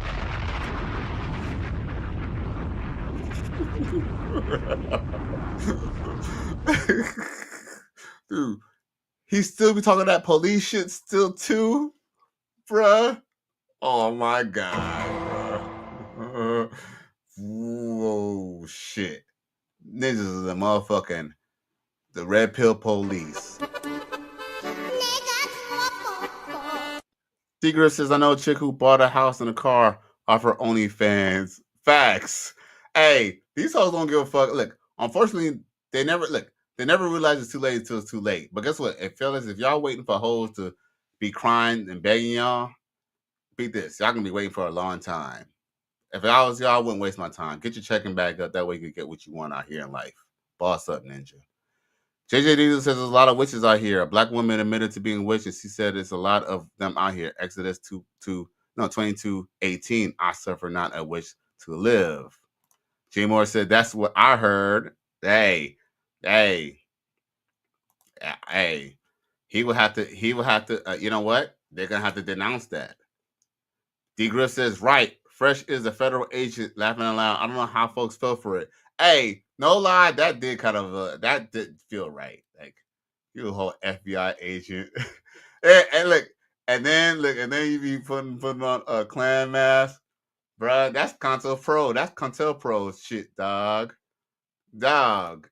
Dude, he still be talking that police shit still too, bruh. Oh my God, bruh. Whoa, shit. Niggas is the motherfucking the red pill police. Secret says, I know a chick who bought a house and a car off her OnlyFans. Facts. Hey, these hoes don't give a fuck. Look, unfortunately, they never realize it's too late until it's too late. But guess what? If y'all waiting for hoes to be crying and begging y'all, beat this. Y'all gonna be waiting for a long time. If I was y'all, I wouldn't waste my time. Get your checking back up. That way you can get what you want out here in life. Boss up, ninja. JJ Diesel says there's a lot of witches out here. A black woman admitted to being a witch, and she said there's a lot of them out here. Exodus 22:18. I suffer not a witch to live. J. Moore said that's what I heard. Hey. He will have to. You know what? They're gonna have to denounce that. D. Griff says right. Fresh is a federal agent. Laughing aloud. I don't know how folks fell for it. Hey, no lie, that did kind of that did feel right. Like you a whole FBI agent, and then you be putting on a clan mask, bruh. That's Contel Pro. That's Contel Pro shit, dog.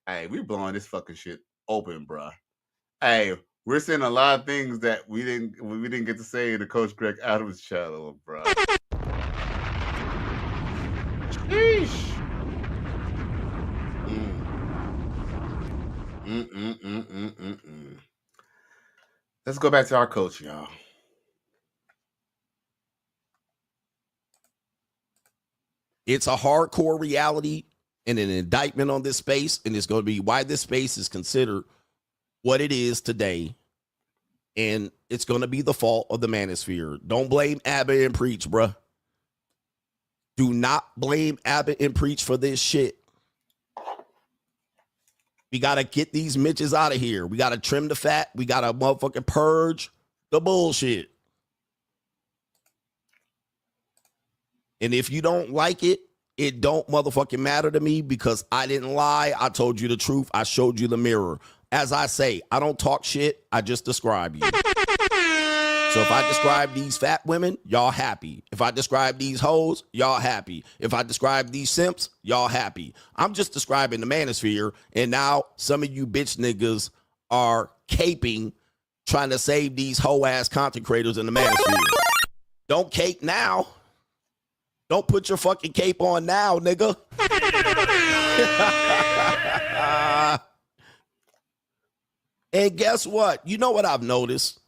Hey, we blowing this fucking shit open, bruh. Hey, we're saying a lot of things that we didn't get to say in the Coach Greg Adams channel, bruh. Sheesh. Let's go back to our coach, y'all. It's a hardcore reality and an indictment on this space, and it's going to be why this space is considered what it is today. And it's going to be the fault of the Manosphere. Don't blame Abbott and Preach, bruh. Do not blame Abbott and Preach for this shit. We got to get these Mitches out of here. We got to trim the fat. We got to motherfucking purge the bullshit. And if you don't like it, it don't motherfucking matter to me because I didn't lie. I told you the truth. I showed you the mirror. As I say, I don't talk shit. I just describe you. So if I describe these fat women, y'all happy. If I describe these hoes, y'all happy. If I describe these simps, y'all happy. I'm just describing the Manosphere, and now some of you bitch niggas are caping, trying to save these hoe-ass content creators in the Manosphere. Don't cape now. Don't put your fucking cape on now, nigga. And guess what? You know what I've noticed?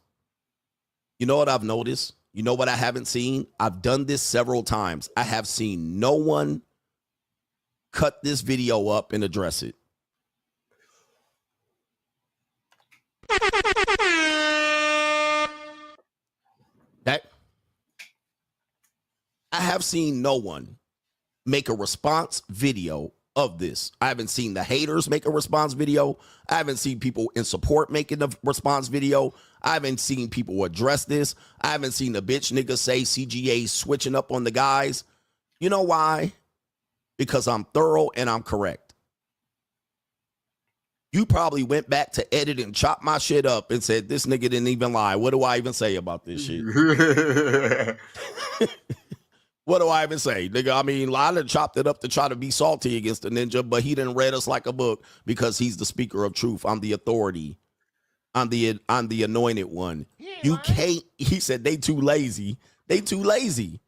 You know what I've noticed? You know what I haven't seen? I've done this several times. I have seen no one cut this video up and address it. That I have seen no one make a response video of this. I haven't seen the haters make a response video. I haven't seen people in support making a response video. I haven't seen people address this. I haven't seen the bitch niggas say CGA switching up on the guys. You know why? Because I'm thorough and I'm correct. You probably went back to edit and chop my shit up and said, this nigga didn't even lie. What do I even say about this shit? What do I even say? Nigga, I mean, Lila chopped it up to try to be salty against the ninja, but he didn't read us like a book because he's the speaker of truth. I'm the authority. I'm the anointed one. You can't, he said they too lazy. They too lazy.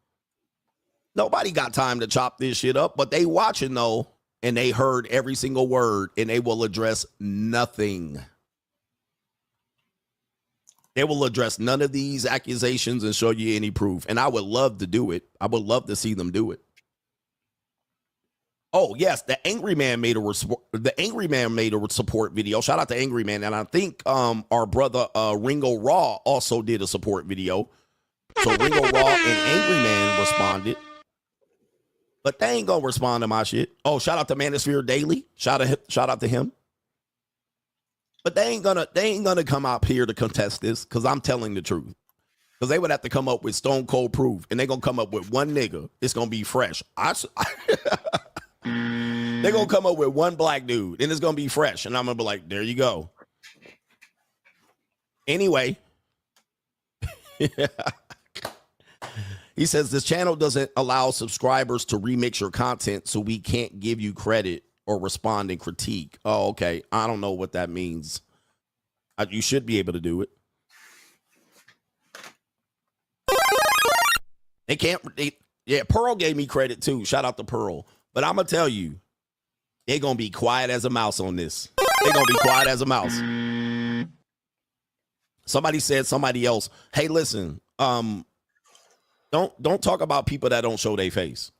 Nobody got time to chop this shit up, but they watching though, and they heard every single word, and they will address nothing. They will address none of these accusations and show you any proof. And I would love to do it. I would love to see them do it. Oh, yes, the Angry Man made a support video. Shout out to Angry Man. And I think our brother Ringo Raw also did a support video. So Ringo Raw and Angry Man responded. But they ain't gonna respond to my shit. Oh, shout out to Manosphere Daily. Shout out to him. But they ain't gonna come out here to contest this because I'm telling the truth. Because they would have to come up with stone cold proof, and they're gonna come up with one nigga. It's gonna be fresh. They're gonna come up with one black dude, and it's gonna be fresh. And I'm gonna be like, there you go. Anyway, he says this channel doesn't allow subscribers to remix your content, so we can't give you credit or respond and critique. Oh, okay. I don't know what that means. You should be able to do it. They can't. Yeah, Pearl gave me credit too. Shout out to Pearl. But I'm going to tell you, they're going to be quiet as a mouse on this. They're going to be quiet as a mouse. Somebody said somebody else, hey, listen, don't talk about people that don't show their face.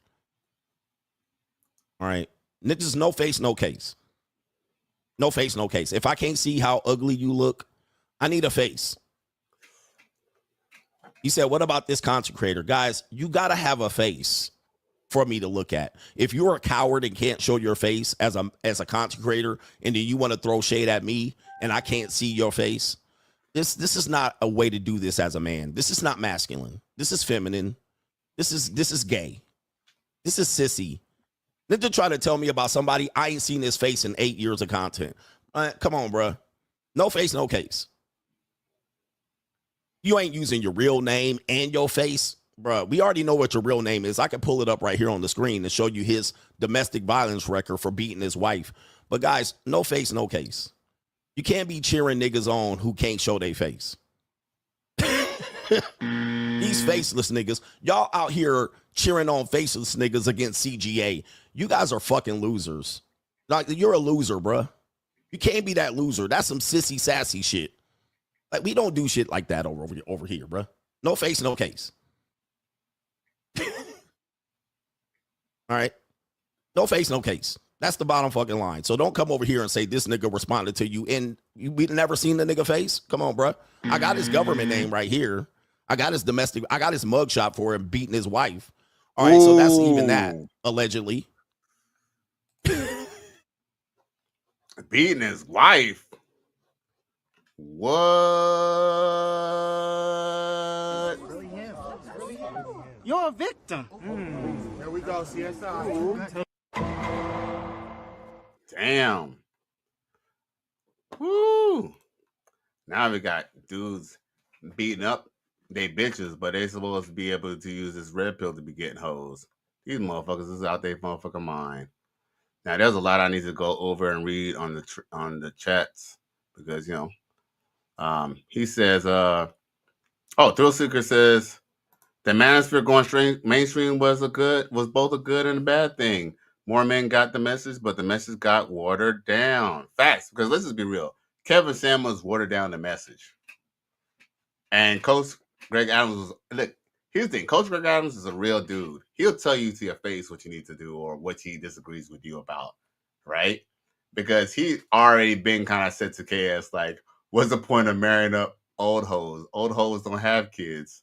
All right. Niggas, no face, no case. No face, no case. If I can't see how ugly you look, I need a face. He said, what about this content creator? Guys, you got to have a face for me to look at. If you're a coward and can't show your face as a content creator, and then you want to throw shade at me and I can't see your face, this is not a way to do this as a man. This is not masculine. This is feminine. This is gay. This is sissy. Then to try to tell me about somebody I ain't seen his face in 8 years of content. Come on, bro. No face, no case. You ain't using your real name and your face. Bro, we already know what your real name is. I can pull it up right here on the screen and show you his domestic violence record for beating his wife. But guys, no face, no case. You can't be cheering niggas on who can't show their face. These faceless niggas, y'all out here cheering on faceless niggas against CGA. You guys are fucking losers. Like, you're a loser, bruh. You can't be that loser. That's some sissy sassy shit. Like, we don't do shit like that over here, bro. No face, no case. All right. No face, no case. That's the bottom fucking line. So don't come over here and say this nigga responded to you and we never seen the nigga face. Come on, bro. I got his government name right here. I got his mugshot for him beating his wife. All right, so that's even that, allegedly. Beating his wife. What? You're a victim. There we go, CSI. Damn. Woo. Now we got dudes beating up they bitches, but they supposed to be able to use this red pill to be getting hoes. These motherfuckers is out there motherfucking mind. Now there's a lot I need to go over and read on the chats because he says Thrill Seeker says the Manosphere going mainstream was both a good and a bad thing. More men got the message, but the message got watered down. Facts, because let's just be real. Kevin Samuels watered down the message. And Coach Greg Adams here's the thing. Coach Greg Adams is a real dude. He'll tell you to your face what you need to do or what he disagrees with you about, right? Because he already been kind of said to KS, like, what's the point of marrying up old hoes? Old hoes don't have kids,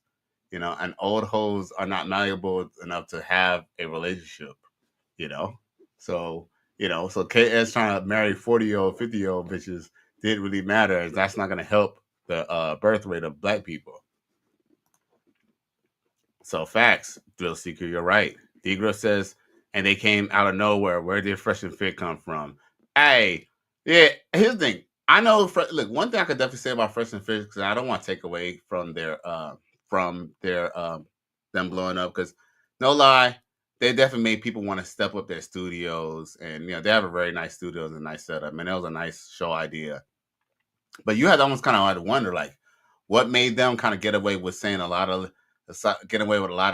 and old hoes are not malleable enough to have a relationship, So KS trying to marry 40-year-old, 50-year-old bitches didn't really matter, as that's not going to help the birth rate of black people. So facts, Thrill Seeker, you're right. Degra says, and they came out of nowhere. Where did Fresh and Fit come from? Hey, yeah, here's the thing. I know, look, one thing I could definitely say about Fresh and Fit, because I don't want to take away from their them blowing up, because no lie, they definitely made people want to step up their studios, and they have a very nice studio and a nice setup, and that was a nice show idea. But you had to almost kind of had to wonder, like, what made them kind of get away with saying a lot of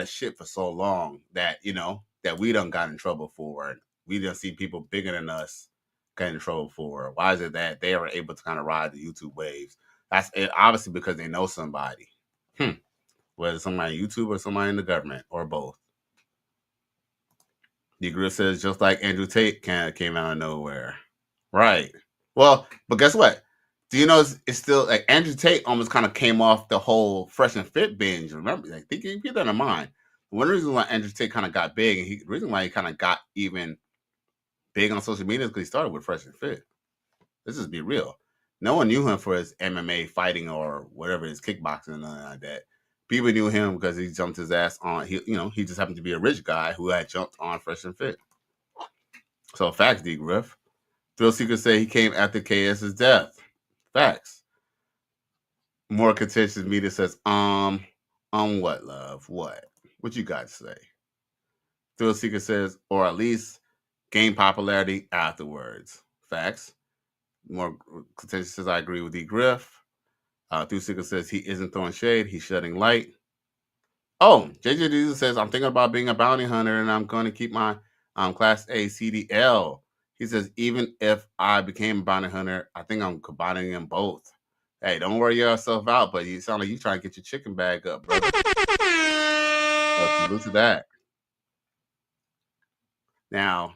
shit for so long that that we done got in trouble for, and we done see people bigger than us get in trouble for. Why is it that they are able to kind of ride the YouTube waves? That's it, obviously because they know somebody, whether somebody on YouTube or somebody in the government or both. Degra says, just like Andrew Tate kind of came out of nowhere. Right. Well, but guess what? Do you know it's still like Andrew Tate almost kind of came off the whole Fresh and Fit binge? Remember, like, keep that in mind. One reason why Andrew Tate kind of got big, and the reason why he kind of got even big on social media is because he started with Fresh and Fit. Let's just be real. No one knew him for his MMA fighting or whatever, his kickboxing and nothing like that. People knew him because he jumped his ass on. He just happened to be a rich guy who had jumped on Fresh and Fit. So facts, D Griff. Thrill Seeker say he came after KS's death. Facts. More contentious media says, what, love? What you got to say? Thrill Seeker says, or at least gain popularity afterwards. Facts. More contentious says, I agree with D Griff. Thrill Seeker says he isn't throwing shade, he's shedding light. Oh, JJ Jesus says, I'm thinking about being a bounty hunter and I'm going to keep my Class A CDL. He says, even if I became a bounty hunter, I think I'm combining them both. Hey, don't worry yourself out, but you sound like you trying to get your chicken bag up, brother. Salute to that. Now,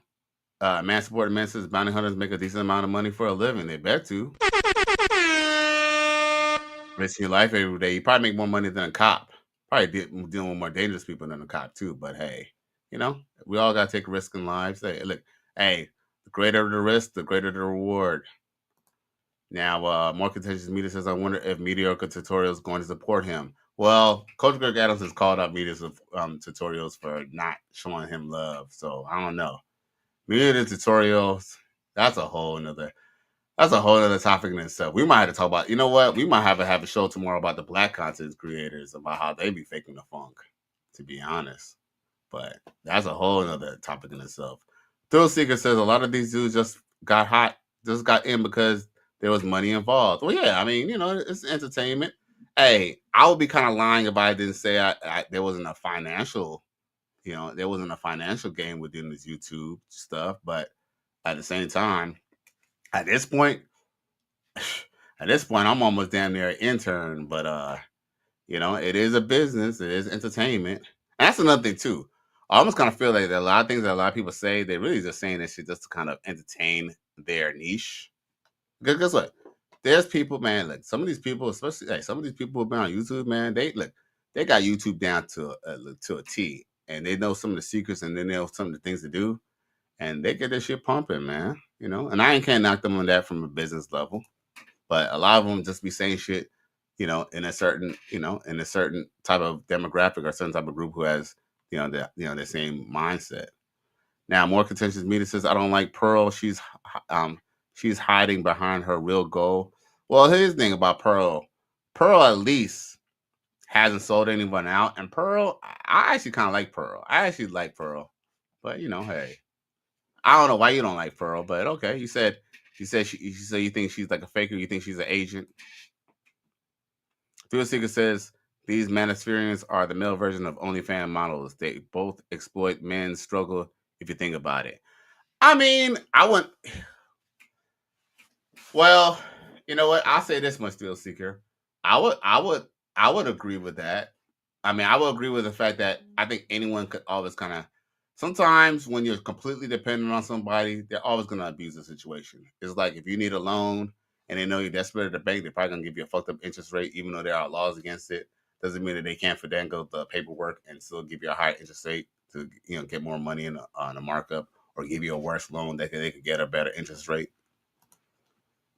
Man Supported Man says bounty hunters make a decent amount of money for a living. They bet to. Risking your life every day. You probably make more money than a cop. Probably dealing with more dangerous people than a cop, too. But hey, we all got to take risks in lives. Hey, look, the greater the risk, the greater the reward. Now, more contentious media says, I wonder if mediocre tutorials is going to support him. Well, Coach Greg Adams has called out media tutorials for not showing him love. So I don't know. Media tutorials, that's a whole nother topic in itself. We might have to talk about, we might have a show tomorrow about the black content creators, about how they be faking the funk, to be honest. But that's a whole other topic in itself. Thrill Seeker says a lot of these dudes just got in because there was money involved. Well, yeah, I mean, it's entertainment. Hey, I would be kind of lying if I didn't say there wasn't a financial, there wasn't a financial gain within this YouTube stuff. But at the same time, at this point, at this point, I'm almost damn near an intern, but you know, it is a business, it is entertainment. And that's another thing too. I almost kind of feel like that a lot of things that a lot of people say, they're really just saying this shit just to kind of entertain their niche. Because guess what? There's people, man, like some of these people, especially some of these people who've been on YouTube, man, they got YouTube down to a T, and they know some of the secrets, and they know some of the things to do, and they get this shit pumping, man. You know, and I can't knock them on that from a business level, but a lot of them just be saying shit, you know, in a certain type of demographic or certain type of group who has, the same mindset. Now, more contentious media says, I don't like Pearl. She's hiding behind her real goal. Well, here's the thing about Pearl. Pearl at least hasn't sold anyone out. And Pearl, I actually kind of like Pearl. I actually like Pearl. But, you know, hey. I don't know why you don't like Pearl, but okay. You said you think she's like a faker. You think she's an agent. Thrill Seeker says, these Manosphereans are the male version of OnlyFans models. They both exploit men's struggle if you think about it. I mean, well, you know what? I'll say this much, Thrill Seeker. I would agree with that. I mean, I would agree with the fact that I think anyone could always kind of, sometimes when you're completely dependent on somebody, they're always going to abuse the situation. It's like if you need a loan and they know you're desperate at the bank, they're probably going to give you a fucked up interest rate, even though there are laws against it. Doesn't mean that they can't finagle the paperwork and still give you a higher interest rate to, get more money on a markup, or give you a worse loan that they could get a better interest rate.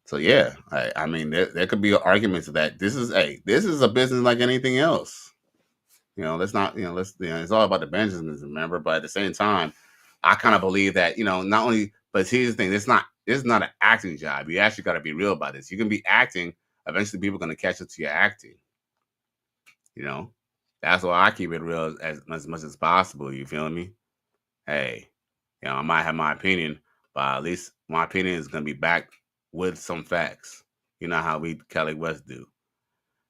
So yeah, I mean, there could be an argument to that. This is a business like anything else. Let's not, it's all about the Benjamins, remember? But at the same time, I kind of believe that, not only, but here's the thing, this is not an acting job. You actually got to be real about this. You can be acting, eventually people are going to catch up to your acting. That's why I keep it real as much as possible. You feel me? Hey, I might have my opinion, but at least my opinion is going to be backed with some facts. You know how we Cali West do.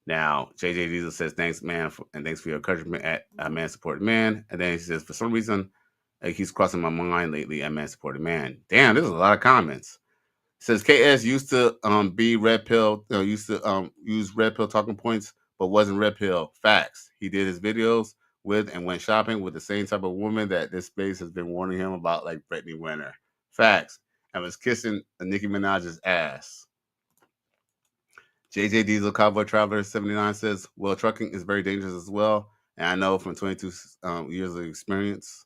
Now, JJ Diesel says, thanks, man, and thanks for your encouragement at Man Supported Man. And then he says, for some reason, he's crossing my mind lately at Man Supported Man. Damn, there's a lot of comments. It says, KS used to be red pill, used to use red pill talking points, but wasn't red pill. Facts. He did his videos with and went shopping with the same type of woman that this space has been warning him about, like Brittany Winter. Facts. And was kissing Nicki Minaj's ass. JJ Diesel Cowboy Traveler 79 says, well, trucking is very dangerous as well. And I know from 22 years of experience.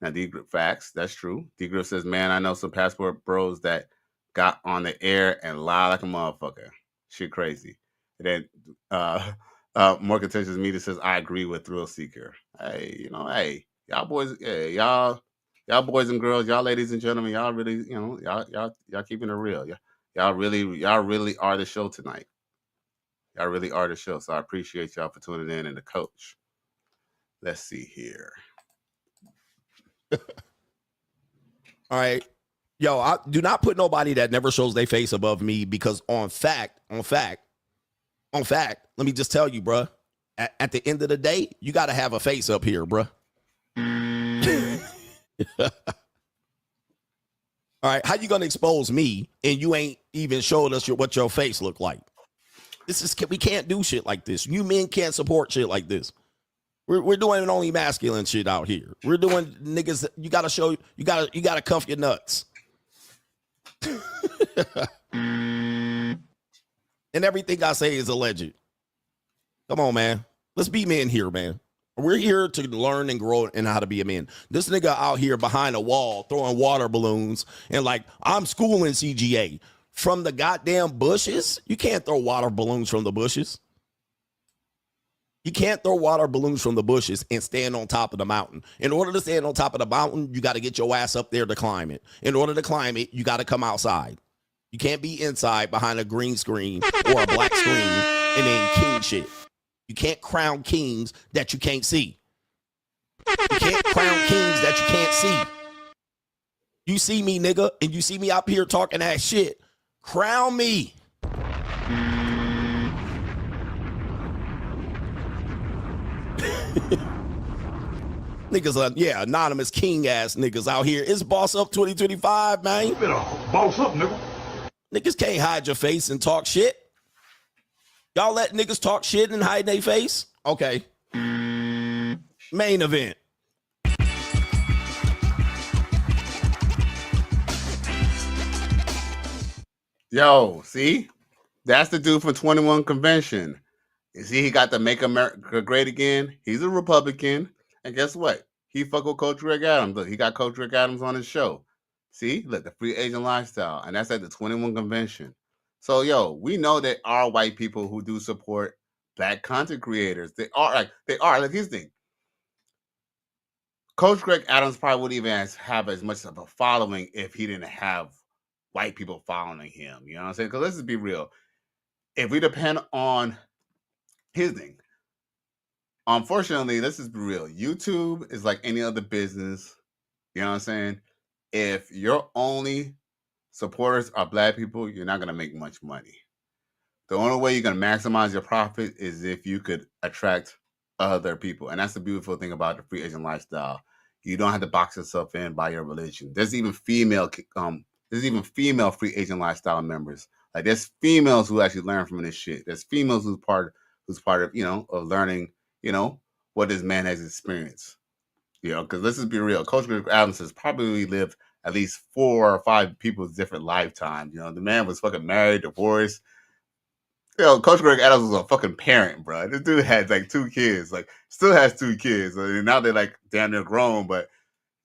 Now, D-Grip, facts. That's true. D-Grip says, man, I know some passport bros that got on the air and lied like a motherfucker. Shit crazy. And then more contentious media says, I agree with Thrill Seeker. Hey, y'all boys, y'all boys and girls, y'all ladies and gentlemen, y'all really, y'all keeping it real. Y'all really are the show tonight. Y'all really are the show. So I appreciate y'all for tuning in, and the coach. Let's see here. All right. Yo, I do not put nobody that never shows their face above me, because on fact, let me just tell you, bruh, at the end of the day, you got to have a face up here, bruh. All right, how you gonna expose me and you ain't even showed us what your face look like? We can't do shit like this. You men can't support shit like this. We're doing only masculine shit out here. We're doing niggas that you gotta show, you gotta cuff your nuts. And everything I say is alleged. Come on, man. Let's be men here, man. We're here to learn and grow and how to be a man. This nigga out here behind a wall throwing water balloons and like, I'm schooling CGA from the goddamn bushes. You can't throw water balloons from the bushes. You can't throw water balloons from the bushes and stand on top of the mountain. In order to stand on top of the mountain, you got to get your ass up there to climb it. In order to climb it, you got to come outside. You can't be inside behind a green screen or a black screen and then king shit. You can't crown kings that you can't see. You can't crown kings that you can't see. You see me, nigga, and you see me up here talking that shit. Crown me. Niggas, yeah, anonymous king ass niggas out here. It's Boss Up 2025, man. You better boss up, nigga. Niggas can't hide your face and talk shit. Y'all let niggas talk shit and hide their face? Okay. Main event. Yo, see? That's the dude from 21 Convention. You see, he got to Make America Great Again. He's a Republican. And guess what? He fuck with Coach Rick Adams. Look, he got Coach Rick Adams on his show. See? Look, the free agent lifestyle. And that's at the 21 Convention. So, yo, we know there are white people who do support black content creators. They are. Like, here's the thing. Coach Greg Adams probably wouldn't even have as much of a following if he didn't have white people following him. You know what I'm saying? Because let's just be real. If we depend on his thing, unfortunately, let's just be real. YouTube is like any other business. You know what I'm saying? If your only supporters are black people, you're not going to make much money. The only way you're going to maximize your profit is if you could attract other people. And that's the beautiful thing about the free agent lifestyle. You don't have to box yourself in by your religion. There's even female free agent lifestyle members. Like there's females who actually learn from this shit. There's females who's part of, of learning, what this man has experienced. Because let's just be real. Coach Greg Adams has probably lived at least 4 or 5 people's different lifetimes. The man was fucking married, divorced. Coach Greg Adams was a fucking parent, bro. This dude had like 2 kids, still has 2 kids. And now they're like damn near grown, but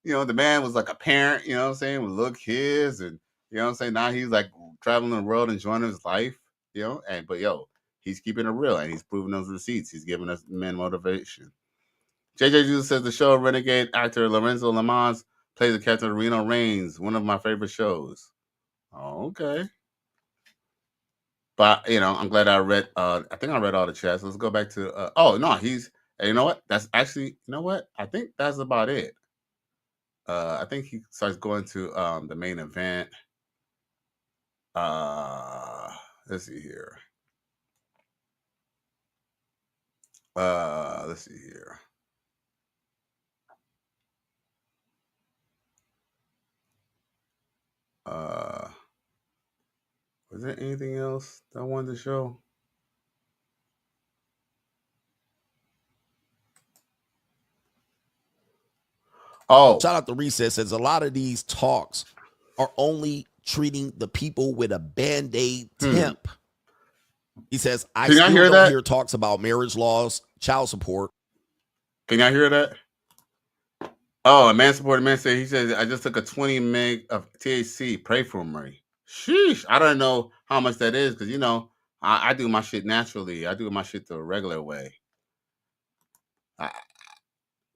the man was like a parent, with little kids, and now he's like traveling the world, enjoying his life, but he's keeping it real and he's proving those receipts. He's giving us men motivation. JJ Juice says the show Renegade actor Lorenzo Lamas plays the captain of Reno Reigns, one of my favorite shows. Oh, okay. But, I'm glad I read, I think I read all the chats. Let's go back to, you know what? That's actually, I think that's about it. I think he starts going to the main event. Let's see here. Was there anything else that I wanted to show? Oh, shout out to Reset says a lot of these talks are only treating the people with a band-aid temp. He says, I still don't hear talks about marriage laws, child support. Can y'all hear that? Oh, a man supported man said, he says, I just took a 20 meg of THC. Pray for me. Sheesh. I don't know how much that is because, I do my shit naturally. I do my shit the regular way.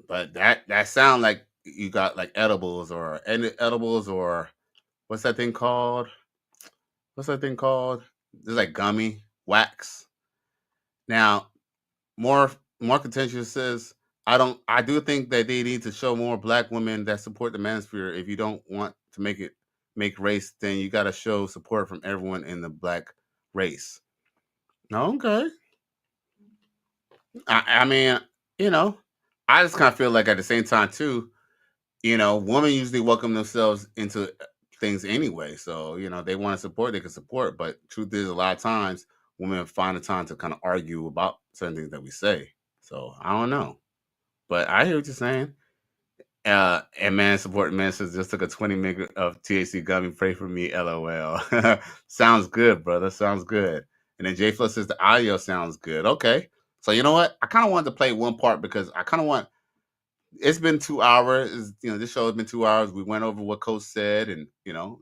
But that sound like you got like edibles or what's that thing called? It's like gummy wax. Now, more contentious says, I do think that they need to show more black women that support the Manosphere. If you don't want to make race, then you got to show support from everyone in the black race. Okay. I mean, I just kind of feel like at the same time too, women usually welcome themselves into things anyway. So, they want to support, they can support. But truth is, a lot of times women find the time to kind of argue about certain things that we say. So I don't know. But I hear what you're saying. And man, support man says just took a 20 meg of THC gummy. Pray for me, LOL. Sounds good, brother. Sounds good. And then J Flo says the audio sounds good. Okay. So you know what? I kind of wanted to play one part because I kind of want. It's been 2 hours. This show has been 2 hours. We went over what Coach said and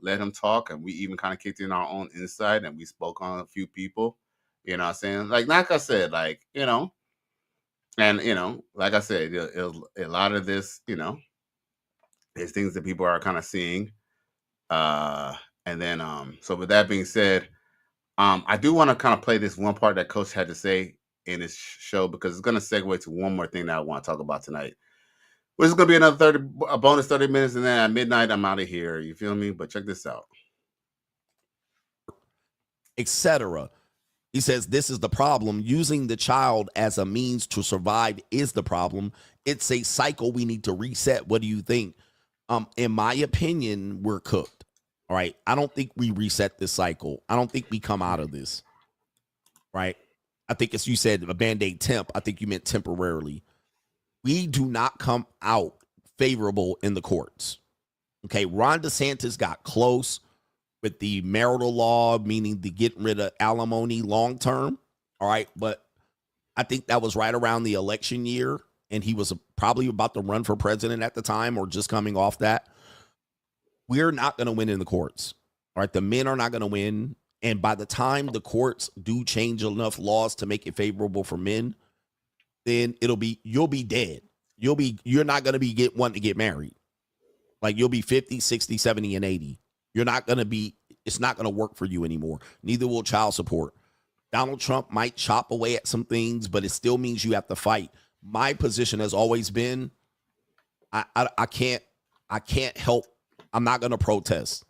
let him talk, and we even kind of kicked in our own insight and we spoke on a few people. You know what I'm saying? Like I said, and like I said, a lot of this, is things that people are kind of seeing. And then so with that being said, I do want to kind of play this one part that Coach had to say in his show because it's going to segue to one more thing that I want to talk about tonight. Which is going to be another a bonus 30 minutes, and then at midnight I'm out of here. You feel me? But check this out. Etc. He says, this is the problem. Using the child as a means to survive is the problem. It's a cycle we need to reset. What do you think? In my opinion, we're cooked. All right. I don't think we reset this cycle. I don't think we come out of this. Right. I think, as you said, a Band-Aid temp. I think you meant temporarily. We do not come out favorable in the courts. Okay. Ron DeSantis got close with the marital law, meaning the getting rid of alimony long term. All right. But I think that was right around the election year. And he was probably about to run for president at the time or just coming off that. We're not going to win in the courts. All right. The men are not going to win. And by the time the courts do change enough laws to make it favorable for men, then you'll be dead. You're not going to be wanting to get married. Like you'll be 50, 60, 70, and 80. It's not going to work for you anymore. Neither will child support. Donald Trump might chop away at some things, but it still means you have to fight. My position has always been, I can't help. I'm not going to protest,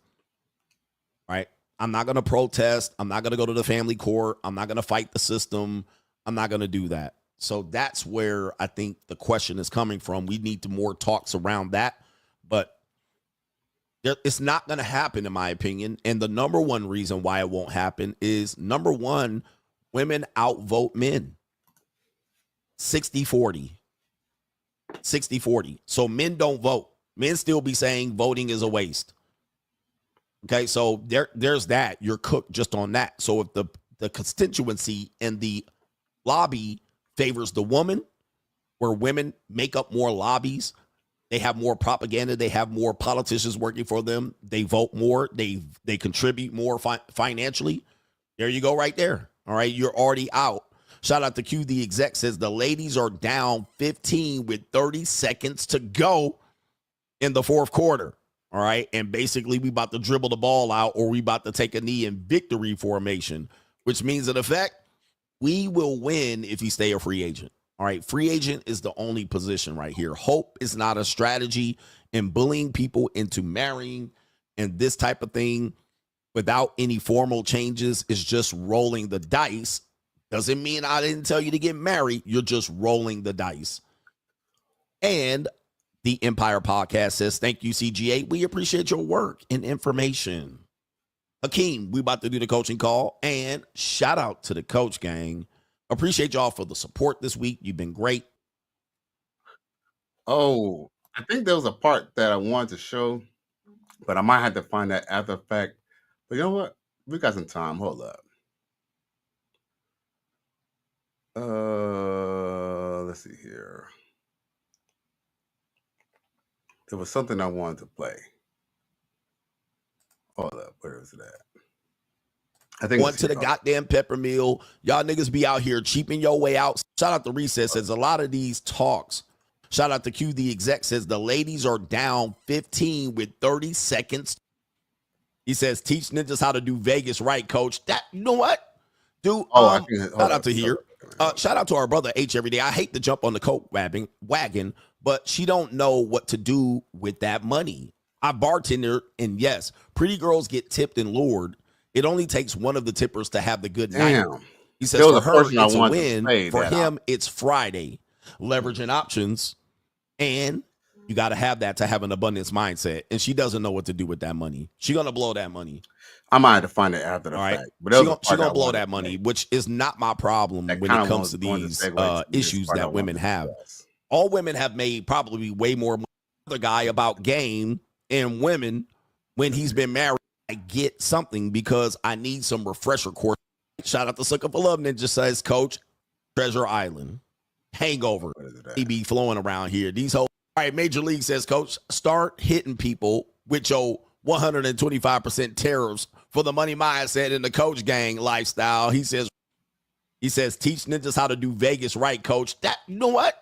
right? I'm not going to protest. I'm not going to go to the family court. I'm not going to fight the system. I'm not going to do that. So that's where I think the question is coming from. We need more talks around that, but it's not going to happen, in my opinion. And the number one reason why it won't happen is, number one, women outvote men. 60-40. 60-40. So men don't vote. Men still be saying voting is a waste. Okay, so there's that. You're cooked just on that. So if the constituency and the lobby favors the woman, where women make up more lobbies, they have more propaganda, they have more politicians working for them, they vote more, they contribute more financially. There you go right there. All right, you're already out. Shout out to Q, the exec says the ladies are down 15 with 30 seconds to go in the fourth quarter. All right. And basically we about to dribble the ball out, or we about to take a knee in victory formation, which means in effect, we will win if you stay a free agent. All right. Free agent is the only position right here. Hope is not a strategy, and bullying people into marrying and this type of thing without any formal changes is just rolling the dice. Doesn't mean I didn't tell you to get married. You're just rolling the dice. And the Empire Podcast says, thank you, CGA. We appreciate your work and information. Hakeem, we about to do the coaching call. And shout out to the coach gang. Appreciate y'all for the support this week. You've been great. Oh, I think there was a part that I wanted to show, but I might have to find that after the fact. But you know what? We got some time. Hold up. Let's see here. There was something I wanted to play. Hold up. Where is it at? I think went to the goddamn pepper mill. Y'all niggas be out here cheaping your way out. Shout out to Recess says a lot of these talks. Shout out to Q, the exec says the ladies are down 15 with 30 seconds. He says teach ninjas how to do Vegas right, coach. That, you know what? Dude, shout out to here. Shout out to our brother H every day. I hate to jump on the coke wagon, but she don't know what to do with that money. I bartender, and yes, pretty girls get tipped and lured. It only takes one of the tippers to have the good night. He says for her, it's a win. For him, it's Friday. Leveraging options, and you got to have that to have an abundance mindset. And she doesn't know what to do with that money. She's going to blow that money. I might have to find it after the fact. But she's going to blow that money, which is not my problem when it comes to these issues that women have. All women have made probably way more money than the other guy about game, and women, when he's been married, I get something because I need some refresher course. Shout out to Sucker for Love Ninja says, Coach, Treasure Island, Hangover, he be flowing around here. These whole, all right, Major League says, Coach, start hitting people with your 125% tariffs for the money mindset in the coach gang lifestyle. He says, teach ninjas how to do Vegas right, Coach. That, you know what?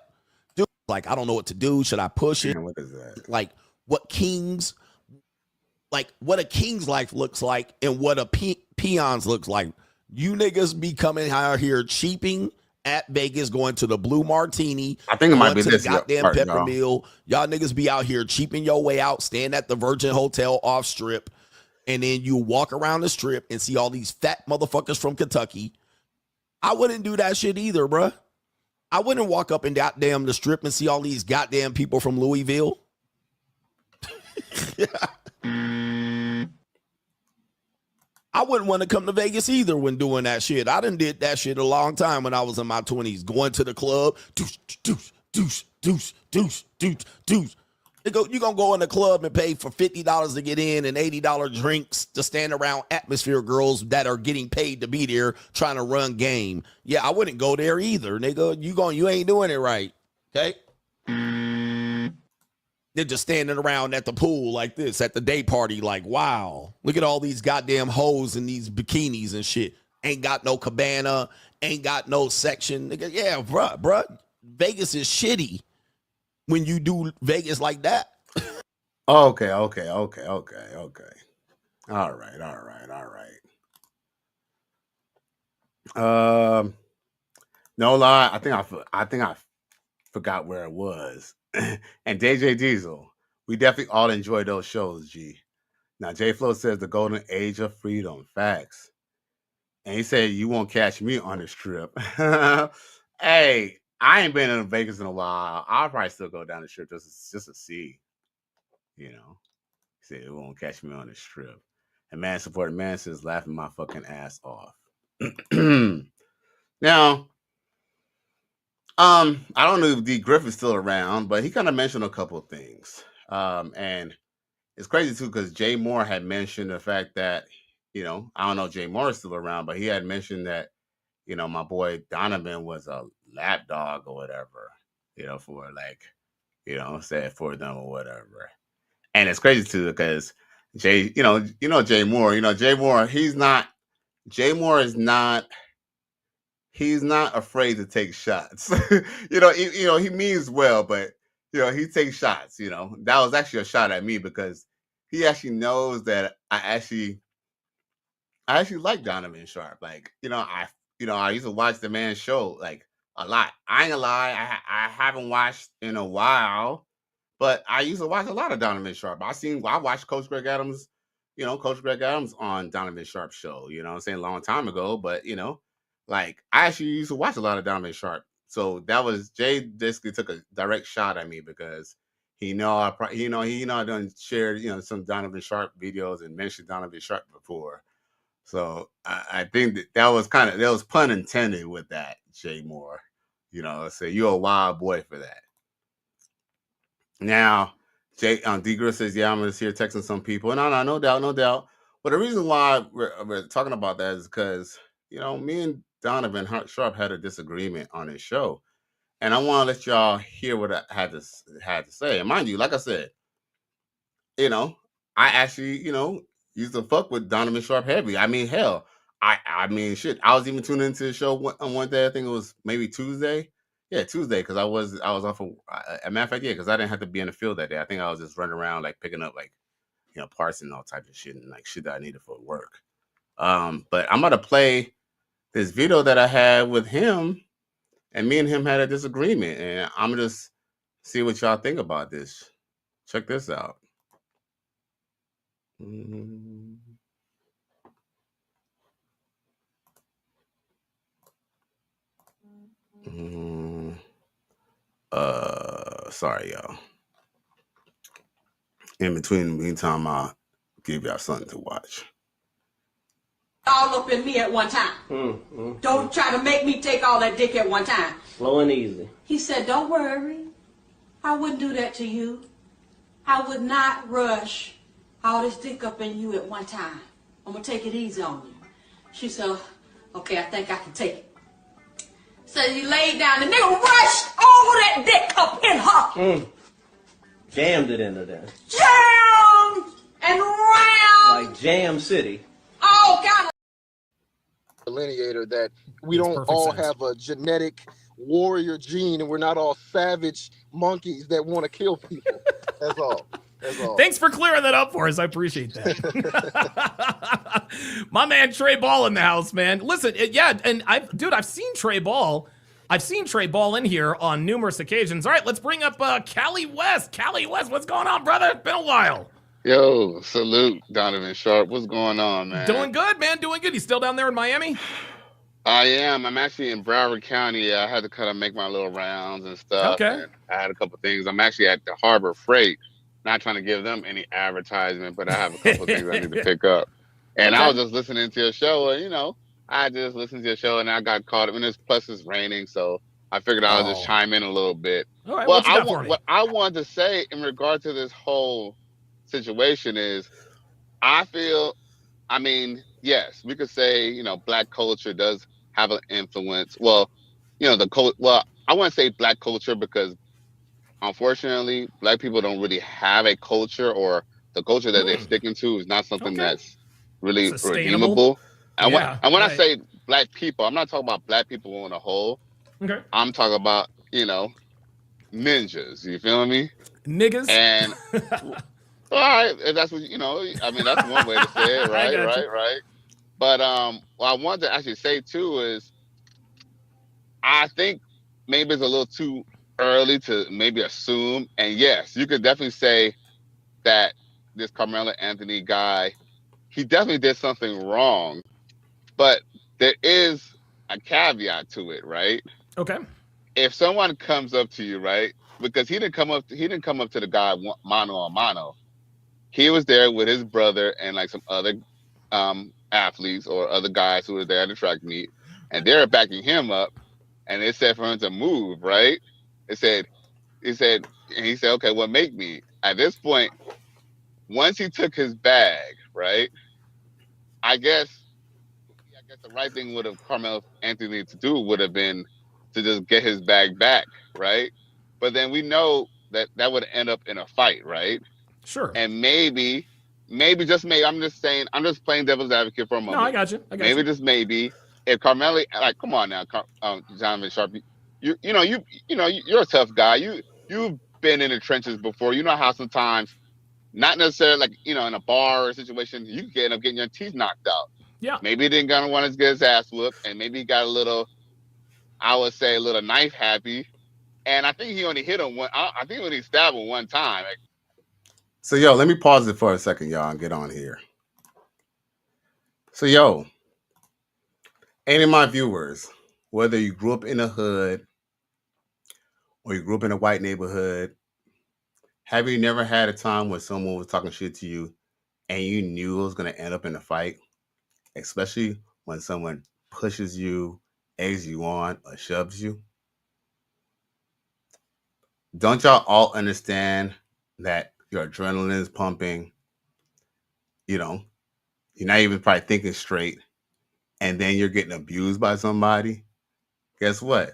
Dude, like, I don't know what to do. Should I push it? Man, what is that? Like, what a king's life looks like and what a peon's looks like. You niggas be coming out here cheaping at Vegas, going to the Blue Martini. I think it might be to this the goddamn part, pepper meal. Y'all niggas be out here cheaping your way out, staying at the Virgin Hotel off strip, and then you walk around the strip and see all these fat motherfuckers from Kentucky. I wouldn't do that shit either, bruh. I wouldn't walk up and goddamn the strip and see all these goddamn people from Louisville. I wouldn't want to come to Vegas either when doing that shit. I done did that shit a long time when I was in my 20s. Going to the club, deuce, deuce, deuce, deuce, deuce, deuce, deuce. You're going to go in the club and pay for $50 to get in and $80 drinks to stand around atmosphere girls that are getting paid to be there trying to run game. Yeah, I wouldn't go there either, nigga. You ain't doing it right, okay? They're just standing around at the pool like this, at the day party, like, wow, look at all these goddamn hoes in these bikinis and shit. Ain't got no cabana, ain't got no section. Nigga, yeah, bruh. Vegas is shitty when you do Vegas like that. Okay. All right. No lie, I think I forgot where it was. And DJ Diesel, we definitely all enjoy those shows, G. Now, J Flo says the golden age of freedom. Facts. And he said, you won't catch me on this trip. Hey, I ain't been in Vegas in a while. I'll probably still go down the strip just to see. You know. He said, it won't catch me on this trip. And man supported man says, laughing my fucking ass off. Now, I don't know if D Griffith's still around, but he kind of mentioned a couple of things. And it's crazy too, because Jay Moore had mentioned the fact that, you know, I don't know if Jay Moore is still around, but he had mentioned that, you know, my boy Donovan was a lapdog or whatever, you know, for like, you know, said for them or whatever. And it's crazy too, because Jay Moore, he's not afraid to take shots. He means well, but he takes shots. That was actually a shot at me because he actually knows that I actually like Donovan Sharpe. Like, I used to watch the man's show like a lot. I ain't gonna lie, I haven't watched in a while, but I used to watch a lot of Donovan Sharpe. I watched Coach Greg Adams, on Donovan Sharpe's show, a long time ago, but like, I actually used to watch a lot of Donovan Sharpe. So that was Jay basically took a direct shot at me because he I done shared, some Donovan Sharpe videos and mentioned Donovan Sharpe before. So I think that was pun intended with that, Jay Moore. So you're a wild boy for that. Now, Jay D. Grill says, yeah, I'm just here texting some people. No doubt. But the reason why we're talking about that is because, me and Donovan Sharpe had a disagreement on his show. And I want to let y'all hear what I had to say. And mind you, like I said, I actually, used to fuck with Donovan Sharpe heavy. I mean, hell, I mean, shit. I was even tuning into the show one day. I think it was maybe Tuesday. Yeah, Tuesday, because I was off of, a matter of fact, yeah, because I didn't have to be in the field that day. I think I was just running around, like, picking up, like, parts and all types of shit and, like, shit that I needed for work. But I'm going to play this video that I had with him, and me and him had a disagreement, and I'm going to just see what y'all think about this. Check this out. Sorry, y'all. In between the meantime, I'll give y'all something to watch. All up in me at one time. Don't try to make me take all that dick at one time. Slow and easy. He said, don't worry. I wouldn't do that to you. I would not rush all this dick up in you at one time. I'm going to take it easy on you. She said, okay, I think I can take it. So he laid down. The nigga rushed all that dick up in her. Jammed it into there. Jammed and round. Like Jam City. All kind of delineator that we don't all have a genetic warrior gene and we're not all savage monkeys that want to kill people. That's all. Thanks for clearing that up for us. I appreciate that. My man Trey Ball in the house, man. Listen, and I've seen Trey Ball. I've seen Trey Ball in here on numerous occasions. All right, let's bring up Cali West. Cali West, what's going on, brother? It's been a while. Yo, salute, Donovan Sharpe. What's going on, man? Doing good, man. Doing good. You still down there in Miami? I am. I'm actually in Broward County. I had to kind of make my little rounds and stuff. Okay. And I had a couple things. I'm actually at the Harbor Freight. Not trying to give them any advertisement, but I have a couple things I need to pick up. And I was just listening to your show, and I just listened to your show, and I got caught up. And plus it's raining, so I figured I'll just chime in a little bit. All right, Well, what you got for me? What I wanted to say in regard to this whole situation is, I feel, I mean, yes, we could say, Black culture does have an influence. Well, I wouldn't say Black culture because, unfortunately, Black people don't really have a culture, or the culture that they're sticking to is not something that's really redeemable. And when I say Black people, I'm not talking about Black people on a whole. Okay. I'm talking about, ninjas. You feel me? Niggas. And all right, if that's what I mean, that's one way to say it, right? Right. But what I wanted to actually say too is, I think maybe it's a little too early to maybe assume. And yes, you could definitely say that this Carmelo Anthony guy, he definitely did something wrong, but there is a caveat to it, right? Okay. If someone comes up to you, right? Because he didn't come up to the guy mano a mano. He was there with his brother and like some other athletes or other guys who were there at the track meet, and they were backing him up, and they said for him to move, right? He said, okay, well, make me. At this point, once he took his bag, right? I guess the right thing would have Carmelo Anthony to do would have been to just get his bag back, right? But then we know that would end up in a fight, right? Sure. And maybe just maybe, I'm just playing devil's advocate for a moment. No, I got you. Maybe just maybe, if Carmelo, like, come on now, Donovan Sharpe, you're a tough guy. You've been in the trenches before. You know how sometimes, not necessarily like in a bar or a situation, you can end up getting your teeth knocked out. Yeah. Maybe he didn't gonna want to get his ass whooped, and maybe he got a little, I would say, a little knife happy. And I think he only hit him I think he only stabbed him one time. So, let me pause it for a second, y'all, and get on here. So, any of my viewers, whether you grew up in a hood or you grew up in a white neighborhood, have you never had a time when someone was talking shit to you and you knew it was going to end up in a fight? Especially when someone pushes you, eggs you on, or shoves you? Don't y'all all understand that your adrenaline is pumping? You're not even probably thinking straight, and then you're getting abused by somebody. Guess what?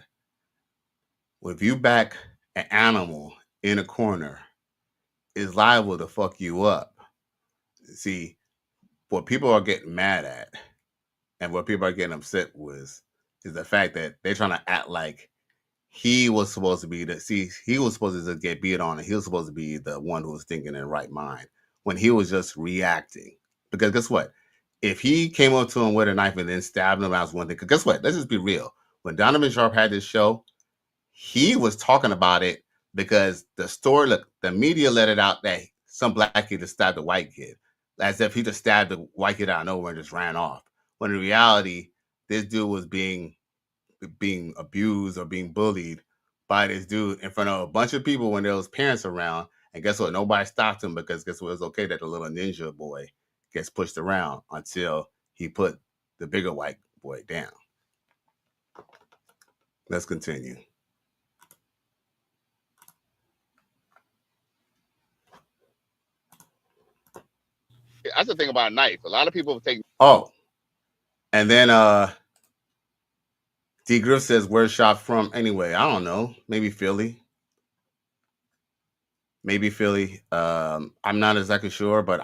If you back an animal in a corner, it's liable to fuck you up. See, what people are getting mad at and what people are getting upset with is the fact that they're trying to act like he was supposed to be he was supposed to just get beat on, and he was supposed to be the one who was thinking in the right mind when he was just reacting. Because guess what? If he came up to him with a knife and then stabbed him, that was one thing. Because guess what? Let's just be real. When Donovan Sharpe had this show, he was talking about it because the media let it out that some black kid just stabbed a white kid, as if he just stabbed the white kid out of nowhere and just ran off. When in reality, this dude was being abused or being bullied by this dude in front of a bunch of people when there was parents around. And guess what? Nobody stopped him because guess what? It was okay that the little ninja boy gets pushed around until he put the bigger white boy down. Let's continue. That's the thing about a knife. A lot of people take. Oh, and then D. Griff says, "Where's Sharpe from?" Anyway, I don't know. Maybe Philly. I'm not exactly sure, but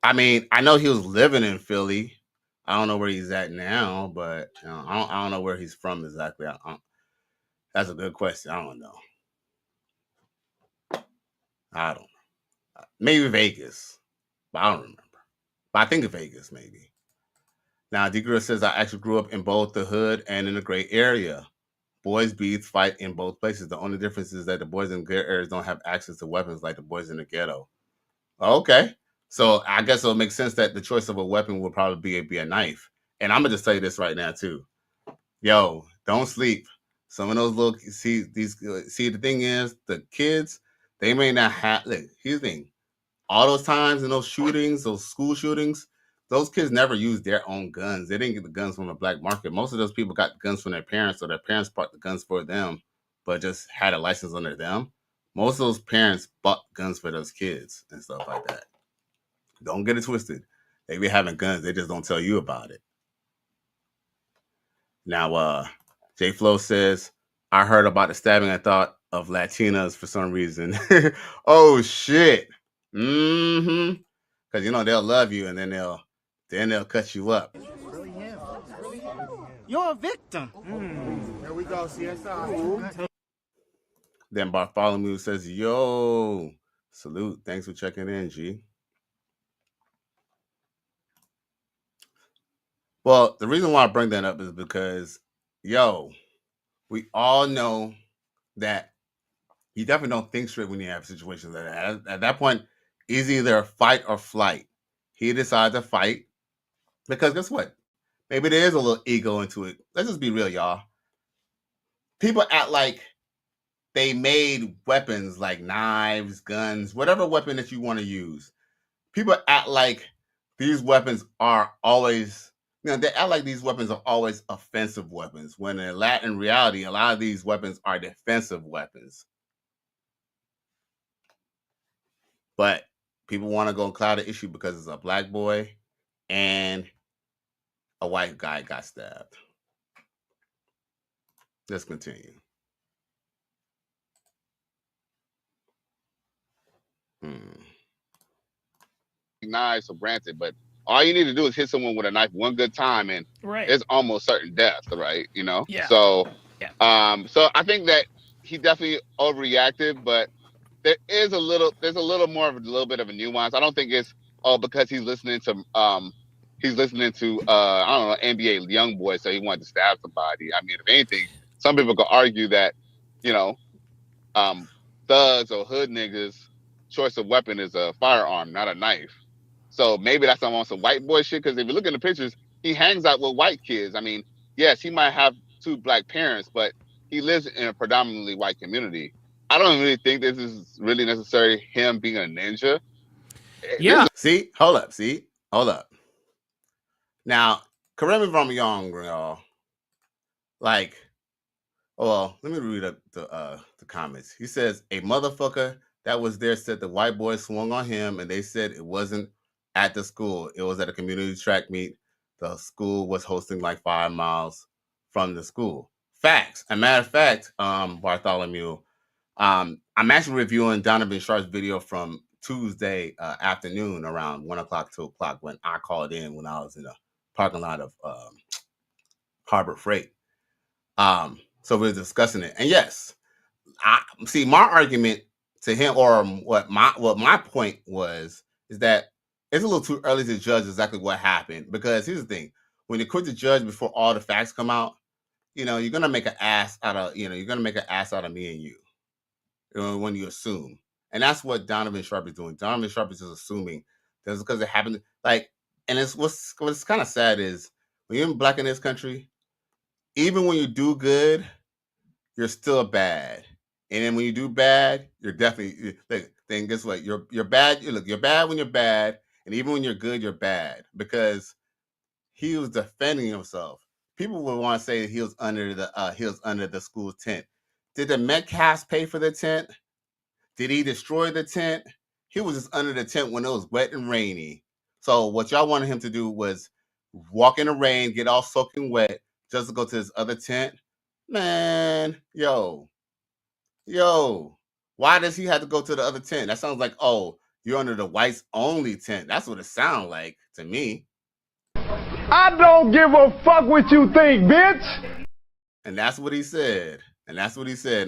I know he was living in Philly. I don't know where he's at now, but I don't know where he's from exactly. That's a good question. I don't know. Maybe Vegas, but I don't remember. But I think Vegas, maybe. Now, D. Griff says, I actually grew up in both the hood and in the gray area. Boys beats fight in both places. The only difference is that the boys in gray areas don't have access to weapons like the boys in the ghetto. Okay. So I guess it'll make sense that the choice of a weapon would probably be a knife. And I'm going to just tell you this right now, too. Yo, don't sleep. Some of those little, see, the thing is, the kids, they may not have, look, here's the thing. All those times in those shootings, those school shootings, those kids never used their own guns. They didn't get the guns from the black market. Most of those people got guns from their parents, or their parents bought the guns for them, but just had a license under them. Most of those parents bought guns for those kids and stuff like that. Don't get it twisted. They be having guns. They just don't tell you about it. Now, J Flow says, I heard about the stabbing. I thought of Latinas for some reason. Oh shit. Mm-hmm. Because they'll love you and then they'll cut you up. You're a victim. There we go, CSI. Then Bartholomew says, yo, salute. Thanks for checking in, G. Well, the reason why I bring that up is because, we all know that you definitely don't think straight when you have situations like that. At that point, it's either fight or flight. He decided to fight because guess what? Maybe there is a little ego into it. Let's just be real, y'all. People act like they made weapons like knives, guns, whatever weapon that you want to use. People act like these weapons are always, they act like these weapons are always offensive weapons, when in reality, a lot of these weapons are defensive weapons. But people want to go cloud the issue because it's a black boy and a white guy got stabbed. Let's continue. Knives for granted, but all you need to do is hit someone with a knife one good time, and it's almost certain death, right? Yeah. So, so I think that he definitely overreacted, but there's a little more of a little bit of a nuance. I don't think it's because he's listening to I don't know, NBA YoungBoy, so he wanted to stab somebody. I mean, if anything, some people could argue that thugs or hood niggas' choice of weapon is a firearm, not a knife. So maybe that's on some white boy shit, because if you look in the pictures, he hangs out with white kids. I mean, yes, he might have 2 black parents, but he lives in a predominantly white community. I don't really think this is really necessarily him being a ninja. Yeah. Hold up. Now, correct me if I'm wrong, y'all. Let me read up the comments. He says, a motherfucker that was there said the white boy swung on him, and they said it wasn't at the school. It was at a community track meet. The school was hosting like 5 miles from the school. Facts. As a matter of fact, Bartholomew, I'm actually reviewing Donovan Sharpe's video from Tuesday afternoon around 1 o'clock, 2 o'clock, when I called in when I was in the parking lot of Harbor Freight. So we're discussing it. And yes, I see my argument to him, or what my point was, is that it's a little too early to judge exactly what happened. Because here's the thing: when you quit the judge before all the facts come out, you're gonna make an ass out of me and you. When you assume, and that's what Donovan Sharpe is doing. Donovan Sharpe is just assuming that's because it happened. And it's what's kind of sad is when you're black in this country, even when you do good, you're still bad. And then when you do bad, you're definitely then guess what? You're bad. You're bad when you're bad, and even when you're good, you're bad, because he was defending himself. People would want to say he was under the school's tent. Did the Metcalfs pay for the tent? Did he destroy the tent? He was just under the tent when it was wet and rainy. So what y'all wanted him to do was walk in the rain, get all soaking wet, just to go to his other tent. Man, yo, why does he have to go to the other tent? That sounds like, oh, you're under the whites only tent. That's what it sounds like to me. I don't give a fuck what you think, bitch. And that's what he said. And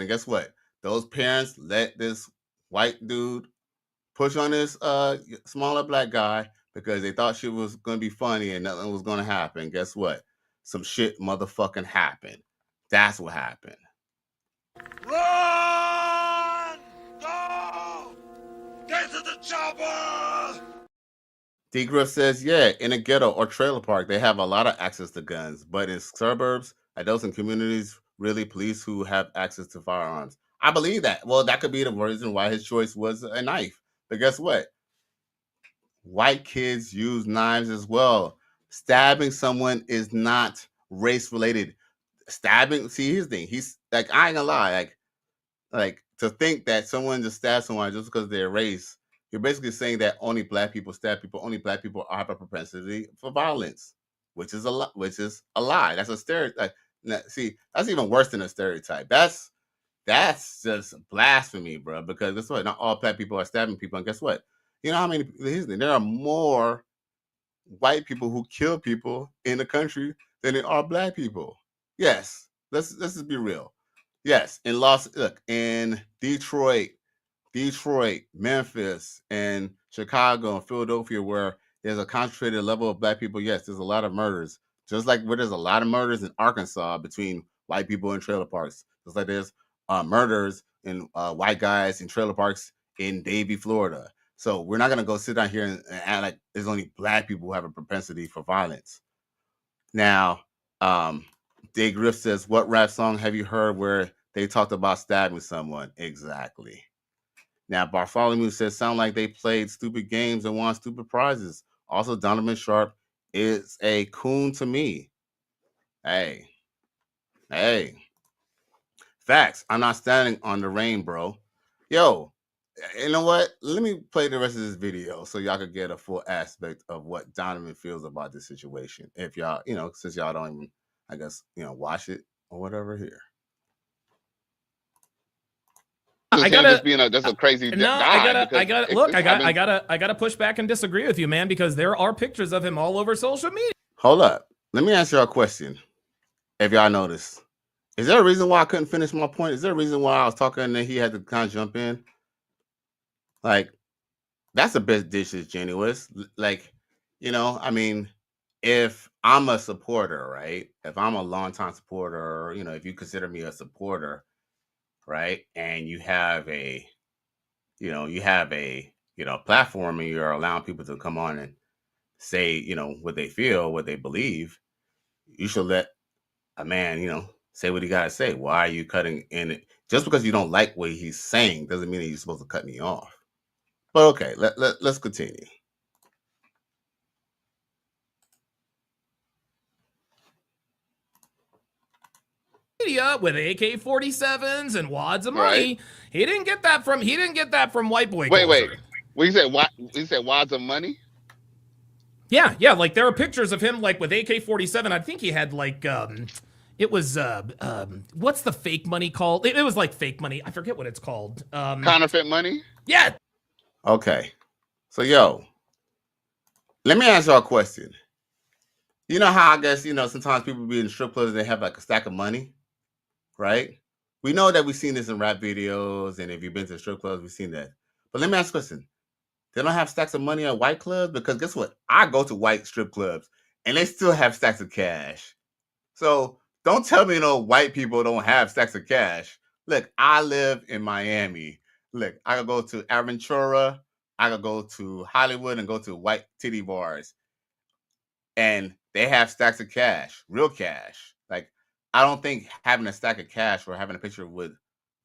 guess what? Those parents let this white dude push on this smaller black guy because they thought shit was going to be funny and nothing was going to happen. Guess what? Some shit motherfucking happened. That's what happened. Run! Go! Get to the chopper! D. Griff says, yeah, in a ghetto or trailer park, they have a lot of access to guns. But in suburbs, adults and communities, really police who have access to firearms. I believe that. Well, that could be the reason why his choice was a knife. But guess what? white kids use knives as well. Stabbing someone is not race related. Stabbing, see, here's the thing. He's like, I ain't gonna lie, like to think that someone just stabs someone just because of their race, you're basically saying that only black people stab people, only black people have a propensity for violence, which is a lie. That's a stereotype. See, that's even worse than a stereotype. That's just blasphemy, bro. Because guess what? Not all black people are stabbing people, and guess what? You know how many? There are more white people who kill people in the country than there are black people. Yes, let's just be real. Yes, in Detroit, Memphis, and Chicago and Philadelphia, where there's a concentrated level of black people, yes, there's a lot of murders. Just like where there's a lot of murders in Arkansas between white people in trailer parks. Just like there's murders in white guys in trailer parks in Davie, Florida. So we're not gonna go sit down here and act like there's only black people who have a propensity for violence. Now, Dave Griff says, what rap song have you heard where they talked about stabbing someone? Exactly. Now, Bartholomew says, sound like they played stupid games and won stupid prizes. Also, Donovan Sharpe is a coon to me. Hey. Facts. I'm not standing on the rain, bro. Yo, you know what? Let me play the rest of this video so y'all could get a full aspect of what Donovan feels about this situation. If y'all, since y'all don't even, I guess, watch it or whatever here. I gotta just being that's a crazy guy. I gotta push back and disagree with you, man, because there are pictures of him all over social media. Hold up. Let me ask y'all a question. If y'all notice, is there a reason why I couldn't finish my point? Is there a reason why I was talking and then he had to kind of jump in? Like, that's a bit disingenuous. Like, I mean, if I'm a supporter, right? If I'm a longtime supporter, if you consider me a supporter, right? And you have a platform and you're allowing people to come on and say, what they feel, what they believe, you should let a man, say what he got to say. Why are you cutting in it? Just because you don't like what he's saying doesn't mean that you're supposed to cut me off. But okay, let's continue. With AK-47s and wads of money, right. He didn't get that from white boy. Wait. What you said wads of money? Yeah. Like there are pictures of him like with AK-47. I think he had like it was what's the fake money called? It was like fake money. I forget what it's called. Counterfeit money? Yeah. Okay. So let me ask y'all a question. You know how I guess, sometimes people be in strip clubs and they have like a stack of money, right? We know that we've seen this in rap videos, and if you've been to strip clubs, we've seen that. But let me ask you a question. They don't have stacks of money at white clubs? Because guess what? I go to white strip clubs, and they still have stacks of cash. So don't tell me white people don't have stacks of cash. Look, I live in Miami. Look, I could go to Aventura, I could go to Hollywood and go to white titty bars. And they have stacks of cash, real cash. Like, I don't think having a stack of cash or having a picture with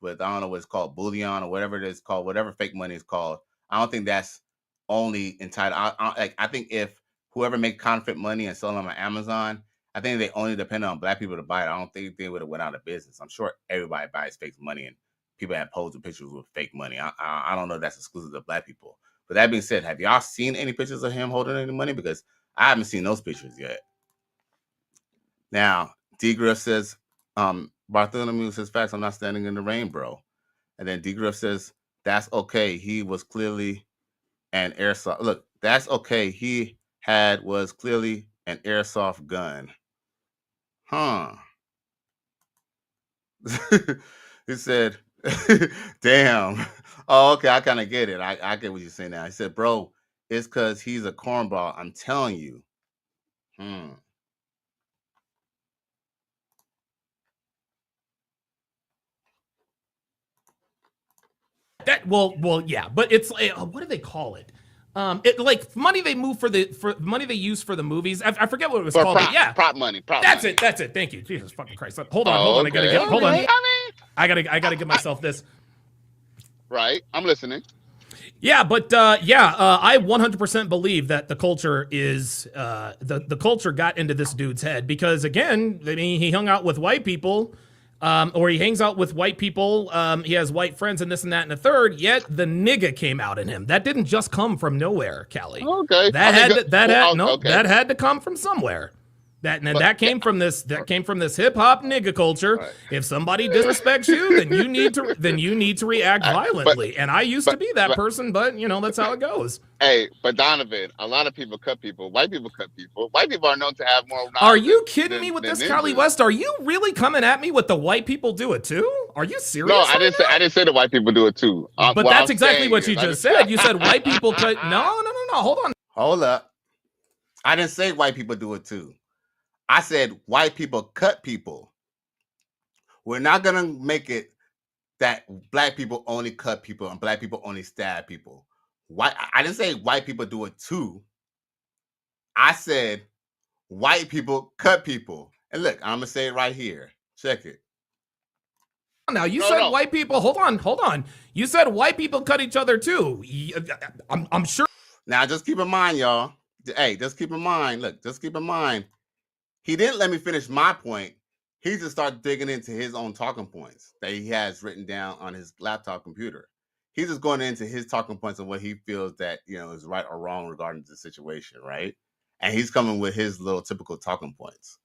I don't know what it's called, bullion or whatever it is called, whatever fake money is called. I don't think that's only entitled. I think if whoever make counterfeit money and sell them on Amazon, I think they only depend on black people to buy it. I don't think they would have went out of business. I'm sure everybody buys fake money, and people have posed with pictures with fake money. I don't know if that's exclusive to black people. But that being said, have y'all seen any pictures of him holding any money? Because I haven't seen those pictures yet. Now, D. Griff says, Bartholomew says, facts, I'm not standing in the rain, bro. And then D. Griff says, that's okay. He was clearly an airsoft. Look, that's okay. He was clearly an airsoft gun. Huh. He said, damn. Oh, okay. I kind of get it. I get what you're saying now. He said, bro, it's because he's a cornball. I'm telling you. Yeah, but it's what do they call it? It like money they move for money they use for the movies. I forget what it was called. Prop money. That's it. Thank you. Jesus fucking Christ. Hold on. Okay. Hold on. I gotta give myself this. Right. I'm listening. Yeah, but I 100% believe that the culture is the culture got into this dude's head because again, I mean, he hung out with white people, or he hangs out with white people. He has white friends and this and that and the third. Yet the nigga came out in him. That didn't just come from nowhere, Cali. Okay, that had to come from somewhere. That came from this hip hop nigga culture. Right. If somebody disrespects you, then you need to react violently. And I used to be that person, but that's how it goes. Hey, but Donovan, a lot of people cut people. White people cut people. White people are known to have more. Are you kidding me with this, Cali West? Are you really coming at me with the white people do it too? Are you serious? No, I didn't say the white people do it too. But that's exactly what you just said. You said white people cut. No. Hold on. Hold up. I didn't say white people do it too. I said white people cut people. We're not going to make it that black people only cut people and black people only stab people. I didn't say white people do it too. I said white people cut people. And look, I'm going to say it right here. Check it. Now, you said white people. Hold on. You said white people cut each other too. I'm sure. Now, just keep in mind, y'all. Hey, just keep in mind. Look, just keep in mind. He didn't let me finish my point. He just started digging into his own talking points that he has written down on his laptop computer. He's just going into his talking points of what he feels that, is right or wrong regarding the situation, right? And he's coming with his little typical talking points,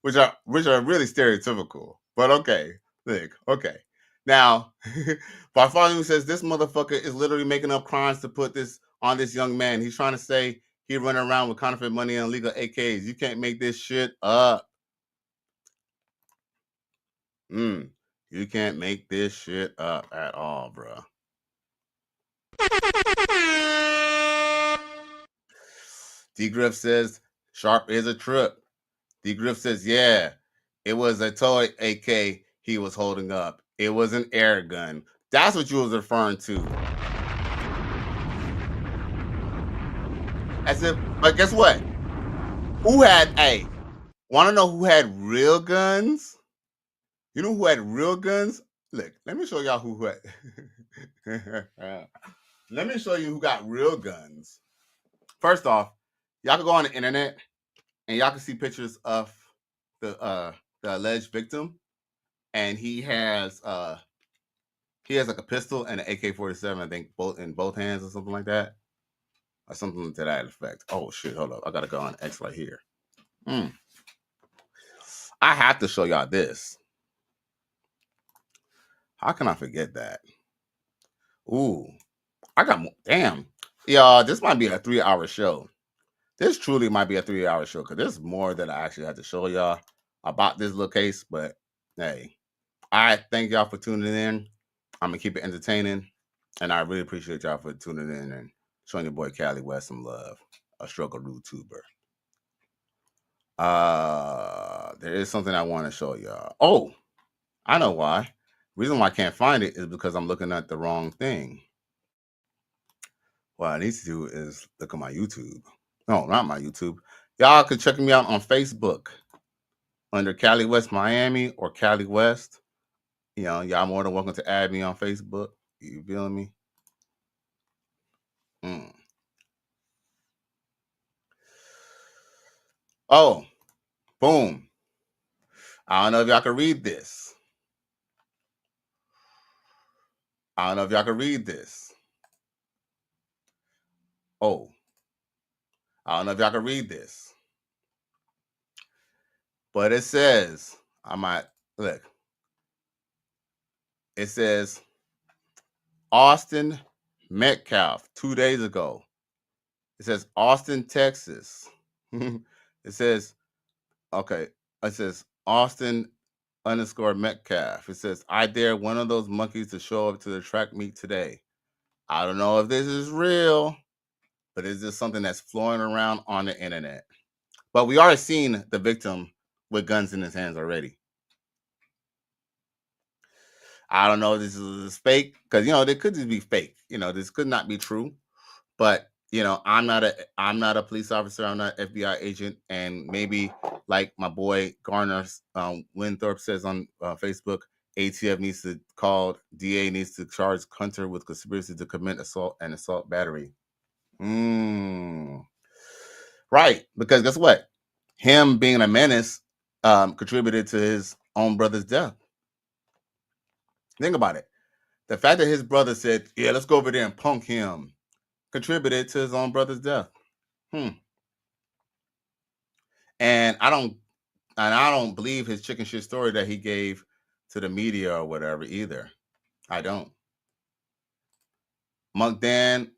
which are really stereotypical. But okay, look, okay. Now, Bartholomew says this motherfucker is literally making up crimes to put this on this young man. He's trying to say he running around with counterfeit money and illegal AKs. You can't make this shit up. You can't make this shit up at all, bro. D Griff says Sharpe is a trip. D Griff says, yeah, it was a toy AK he was holding up. It was an air gun. That's what you was referring to. But guess what? Want to know who had real guns? You know who had real guns? Look, let me show y'all who had. Let me show you who got real guns. First off, y'all can go on the internet and y'all can see pictures of the alleged victim, and he has like a pistol and an AK-47, I think, in both hands or something like that. Or something to that effect. Oh shit, hold up. I gotta go on X right here. I have to show y'all this. How can I forget that? Ooh, I got more. Damn. Y'all, this might be a 3-hour show. This truly might be a 3-hour show because there's more that I actually had to show y'all about this little case. But hey, I thank y'all for tuning in. I'm gonna keep it entertaining. And I really appreciate y'all for tuning in and showing your boy Cali West some love, a struggle YouTuber. There is something I want to show y'all. Oh, I know why. Reason why I can't find it is because I'm looking at the wrong thing. What I need to do is look at my YouTube. No, not my YouTube. Y'all can check me out on Facebook under Cali West Miami or Cali West. Y'all more than welcome to add me on Facebook. You feeling me? Oh, boom. I don't know if y'all can read this. Oh, I don't know if y'all can read this. But it says, it says Austin Metcalf 2 days ago. It says Austin, Texas. It says Austin _ Metcalf. It says, I dare one of those monkeys to show up to the track meet today. I don't know if this is real, but it's just something that's flowing around on the internet. But we already seen the victim with guns in his hands already. I don't know if this is fake, because they could just be fake. This could not be true. But I'm not a police officer. I'm not an FBI agent, and maybe like my boy Garner Winthorpe says on Facebook, ATF needs to call, DA needs to charge Hunter with conspiracy to commit assault and assault battery. Right, because guess what? Him being a menace contributed to his own brother's death. Think about it. The fact that his brother said, yeah, let's go over there and punk him, contributed to his own brother's death. And I don't believe his chicken shit story that he gave to the media or whatever either. I don't. Monk Dan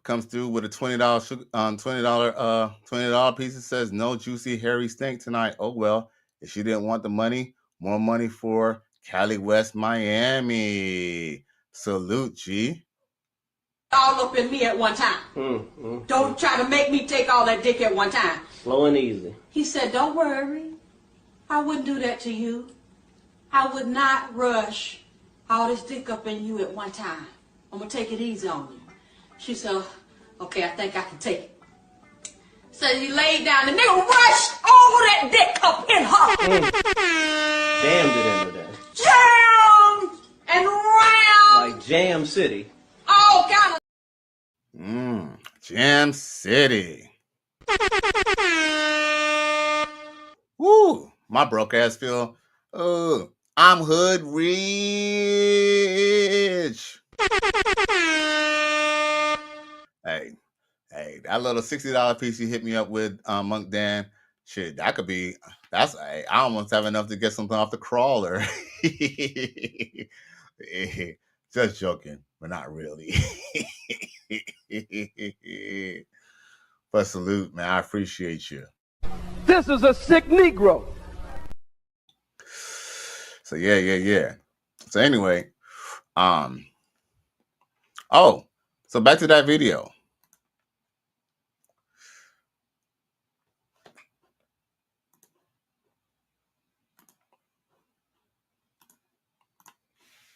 comes through with a $20 piece. It says no juicy hairy steak tonight. Oh well, if she didn't want the money, more money for Cali, West Miami. Salute, G. All up in me at one time. Don't try to make me take all that dick at one time. Slow and easy. He said, don't worry. I wouldn't do that to you. I would not rush all this dick up in you at one time. I'm going to take it easy on you. She said, okay, I think I can take it. So he laid down. The nigga rushed all that dick up in her. Jammed it into there. Jam and round. Like Jam City. All kind of. Jam City. Woo, my broke ass feel. Oh, I'm hood rich. Hey, that little $60 piece you hit me up with, Monk Dan. Shit, that could be. I almost have enough to get something off the crawler. Just joking, but not really. But salute, man. I appreciate you. This is a sick Negro. So yeah. So anyway, so back to that video.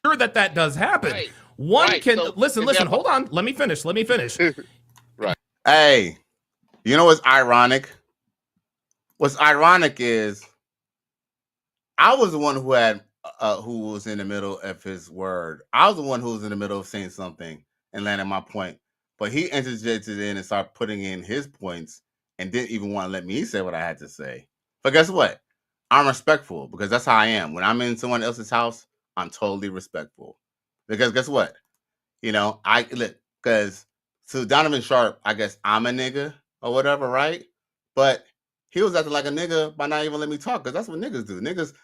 Sure that does happen. Right. One Right. can So, listen. Hold on. Let me finish. Right. Hey, you know what's ironic? What's ironic is I was the one who was in the middle of his word. I was the one who was in the middle of saying something and landing my point. But he interjected in and started putting in his points and didn't even want to let me say what I had to say. But guess what? I'm respectful because that's how I am. When I'm in someone else's house, I'm totally respectful. Because guess what? You know, because to Donovan Sharpe, I guess I'm a nigga or whatever, right? But he was acting like a nigga by not even letting me talk, because that's what niggas do. Niggas,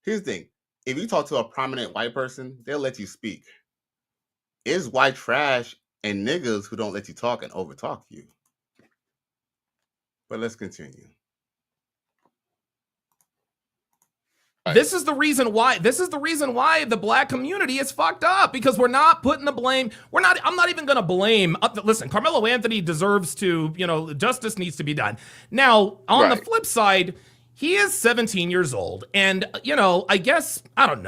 here's the thing. If you talk to a prominent white person, they'll let you speak. It's white trash and niggas who don't let you talk and overtalk you. But let's continue. This is the reason why the black community is fucked up, because we're not putting the blame. I'm not even going to blame. Listen, Carmelo Anthony deserves to, justice needs to be done. Now, on the flip side, he is 17 years old. And, I guess I'm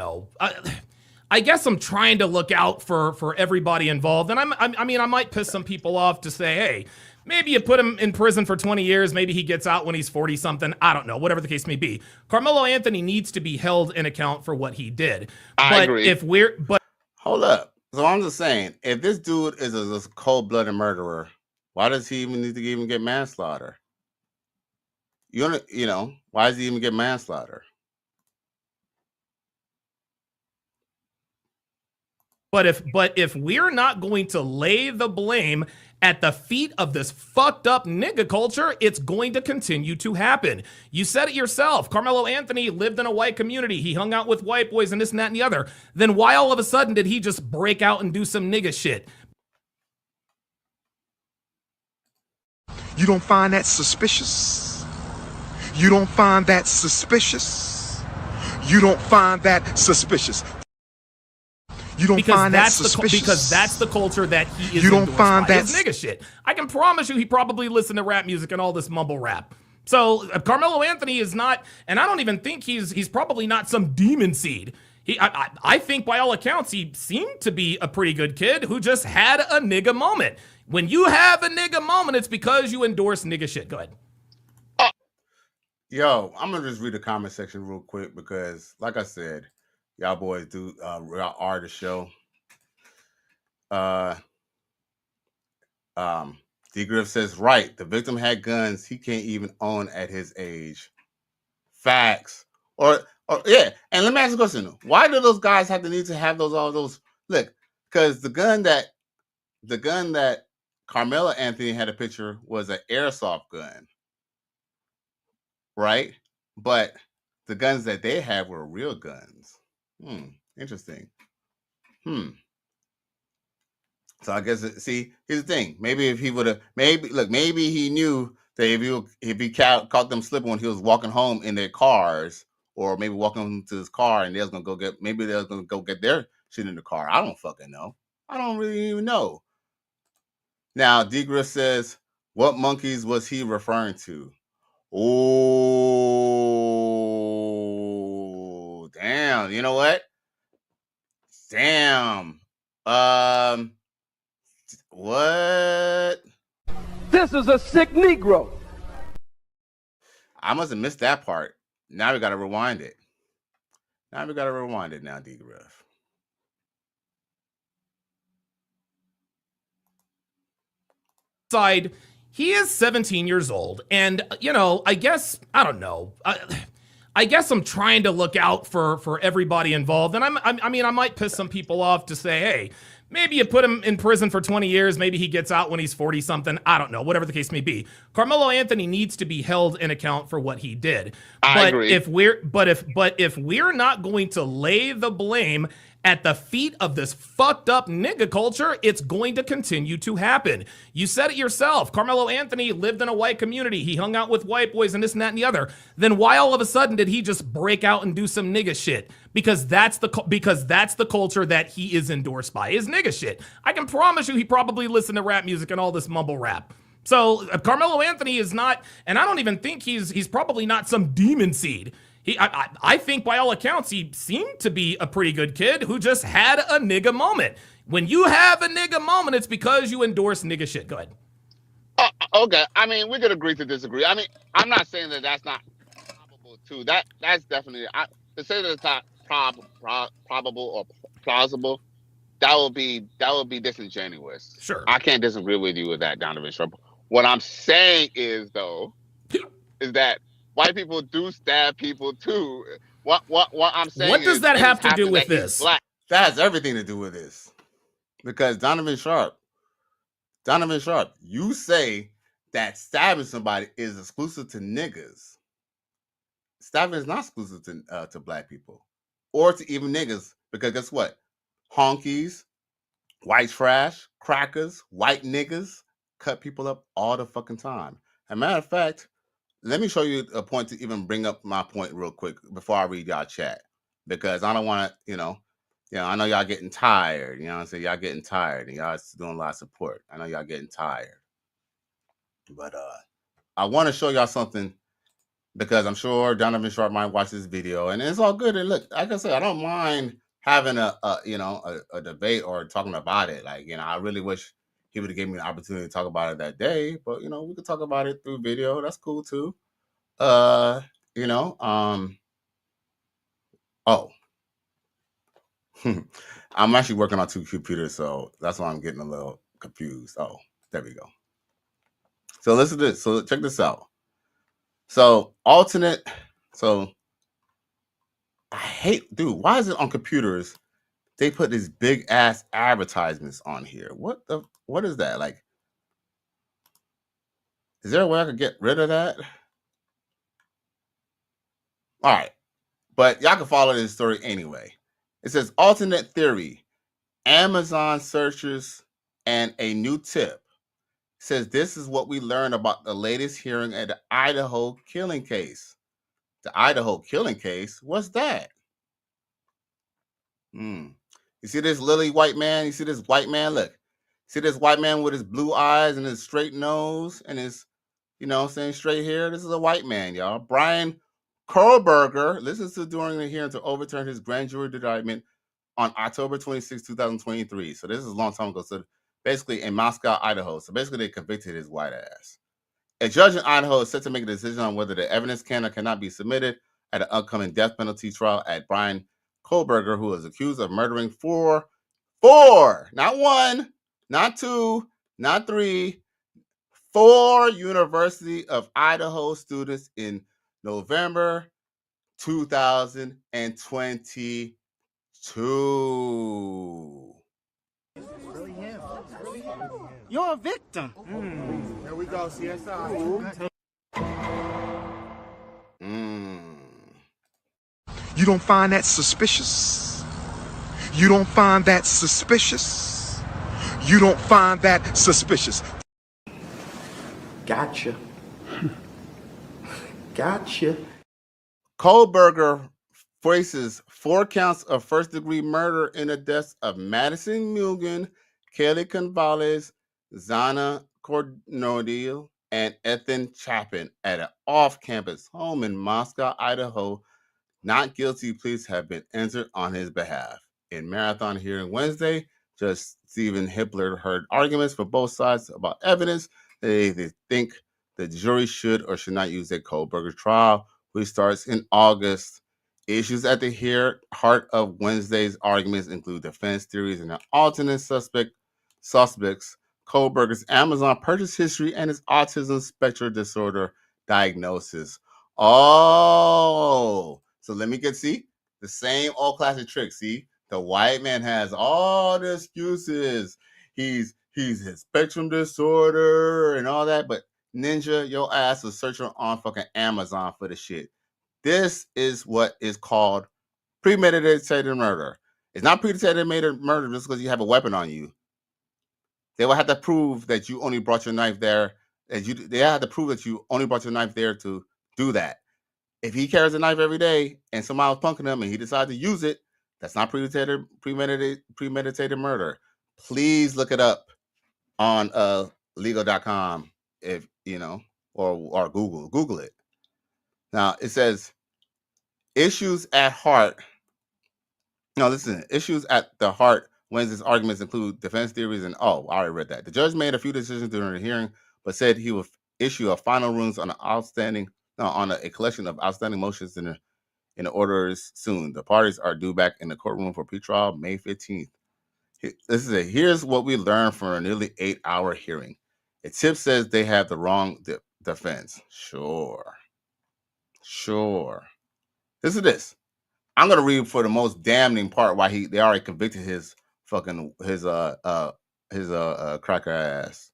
trying to look out for everybody involved. And I might piss some people off to say, hey, maybe you put him in prison for 20 years. Maybe he gets out when he's 40 something. I don't know, whatever the case may be. Carmelo Anthony needs to be held in account for what he did. I agree. Hold up. So I'm just saying, if this dude is a cold-blooded murderer, why does he even need to even get manslaughter? Why does he even get manslaughter? But if we're not going to lay the blame at the feet of this fucked up nigga culture, it's going to continue to happen. You said it yourself. Carmelo Anthony lived in a white community. He hung out with white boys and this and that and the other. Then why all of a sudden did he just break out and do some nigga shit? You don't find that suspicious? You don't find that suspicious? You don't find that suspicious? You don't find that suspicious? Because that's the culture that he is. You don't find that nigga shit. I can promise you, he probably listened to rap music and all this mumble rap. So Carmelo Anthony is not, and I don't even think he's probably not some demon seed. I think by all accounts he seemed to be a pretty good kid who just had a nigga moment. When you have a nigga moment, it's because you endorse nigga shit. Go ahead. Yo, I'm gonna just read the comment section real quick because, like I said, Y'all boys do real artist show. D Griff says, right, the victim had guns he can't even own at his age. Facts. Or yeah, and let me ask you a question. Why do those guys have the need to have all those? Look, because the gun that Carmelo Anthony had a picture was an airsoft gun, right? But the guns that they had were real guns. Interesting. So I guess see, here's the thing. Maybe if he would have, maybe he knew that if he caught them slipping when he was walking home in their cars, or maybe walking to his car, and they was gonna go get their shit in the car. I don't fucking know. I don't really even know. Now, D Griff says, what monkeys was he referring to? Oh, damn. You know what? Damn. What? This is a sick Negro. I must have missed that part. Now we got to rewind it. Now, D Griff. Side, he is 17 years old, and I guess I don't know. I guess I'm trying to look out for everybody involved, and I mean I might piss some people off to say, hey, maybe you put him in prison for 20 years, maybe he gets out when he's 40 something. I don't know, whatever the case may be. Carmelo Anthony needs to be held in account for what he did. I agree. If we're not going to lay the blame at the feet of this fucked up nigga culture, it's going to continue to happen. You said it yourself. Carmelo Anthony lived in a white community. He hung out with white boys and this and that and the other. Then why all of a sudden did he just break out and do some nigga shit? Because that's the culture that he is endorsed by, is nigga shit. I can promise you he probably listened to rap music and all this mumble rap. So Carmelo Anthony is not, and I don't even think he's probably not some demon seed. I think by all accounts, he seemed to be a pretty good kid who just had a nigga moment. When you have a nigga moment, it's because you endorse nigga shit. Go ahead. Okay. I mean, we could agree to disagree. I mean, I'm not saying that that's not probable too. That's definitely, to say that it's not probable or plausible, that would be disingenuous. Sure. I can't disagree with you with that, Donovan Sharpe. What I'm saying is, though, is that white people do stab people too. What I'm saying. What does that have to do with this? That has everything to do with this, because Donovan Sharpe, you say that stabbing somebody is exclusive to niggas. Stabbing is not exclusive to black people or to even niggas, because guess what? Honkies, white trash, crackers, white niggas cut people up all the fucking time. As a matter of fact, let me show you a point to even bring up my point real quick before I read y'all chat, because I don't want to, I know y'all getting tired. You know what I'm saying? Y'all getting tired and y'all doing a lot of support. I know y'all getting tired. But I want to show y'all something, because I'm sure Donovan Sharpe might watch this video, and it's all good. And look, like I said, I don't mind having a debate or talking about it. Like, I really wish he would have given me an opportunity to talk about it that day, but we could talk about it through video. That's cool too. I'm actually working on two computers, so that's why I'm getting a little confused. Oh, there we go. So listen to this. So check this out. So I hate, dude, why is it on computers they put these big ass advertisements on here? What is that? Like, is there a way I could get rid of that? All right. But y'all can follow this story anyway. It says alternate theory, Amazon searchers, and a new tip. It says this is what we learned about the latest hearing at the Idaho killing case. The Idaho killing case? What's that? You see this lily white man? You see this white man? Look. See this white man with his blue eyes and his straight nose and his, straight hair? This is a white man, y'all. Brian Kohlberger listens to during the hearing to overturn his grand jury indictment on October 26, 2023. So this is a long time ago. So basically in Moscow, Idaho. So basically they convicted his white ass. A judge in Idaho is set to make a decision on whether the evidence can or cannot be submitted at an upcoming death penalty trial at Brian Kohlberger, who is accused of murdering four, not one, not two, not three, 4 University of Idaho students in November 2022. You're a victim. There we go, CSI. You don't find that suspicious? You don't find that suspicious? You don't find that suspicious? Gotcha. Gotcha. Kohlberger faces 4 counts of first-degree murder in the deaths of Madison Mugen, Kelly Convales, Zana Cornodil, and Ethan Chapin at an off-campus home in Moscow, Idaho. Not guilty pleas have been entered on his behalf. In marathon hearing Wednesday, Judge Stephen Hippler heard arguments from both sides about evidence that they think the jury should or should not use a Kohlberger trial, which starts in August. Issues at the heart of Wednesday's arguments include defense theories and alternate suspects, Kohlberger's Amazon purchase history, and his autism spectrum disorder diagnosis. Oh, so let me see the same old classic trick. See, the white man has all the excuses. He's his spectrum disorder and all that, but Ninja, your ass was searching on fucking Amazon for the shit. This is what is called premeditated murder. It's not premeditated murder just because you have a weapon on you. They will have to prove that you only brought your knife there. They have to prove that you only brought your knife there to do that. If he carries a knife every day and somebody was punking him and he decided to use it, that's not premeditated murder. Please look it up on legal.com if you know, or Google it. Now it says issues at the heart Wednesday's arguments include defense theories and I already read that. The judge made a few decisions during the hearing, but said he will issue a final rulings on a collection of outstanding motions in the orders soon. The parties are due back in the courtroom for pretrial May 15th. Here's what we learned from a nearly 8-hour hearing. A tip says they have the wrong defense. Sure. Listen to this. I'm gonna read for the most damning part why they already convicted his cracker ass.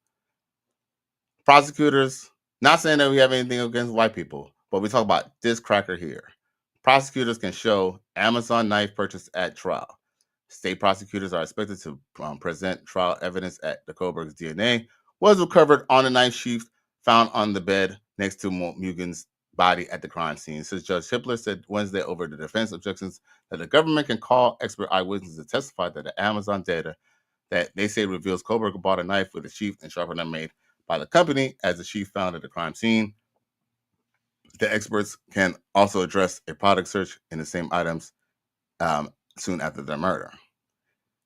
Prosecutors, not saying that we have anything against white people, but we talk about this cracker here. Prosecutors can show Amazon knife purchase at trial. State prosecutors are expected to present trial evidence at the Kohlberg's DNA was recovered on the knife sheath found on the bed next to Mugen's body at the crime scene. Since Judge Hippler said Wednesday over the defense objections that the government can call expert eyewitnesses to testify that the Amazon data that they say reveals Kohlberger bought a knife with a sheath and sharpener made by the company as the sheath found at the crime scene. The experts can also address a product search in the same items soon after the murder.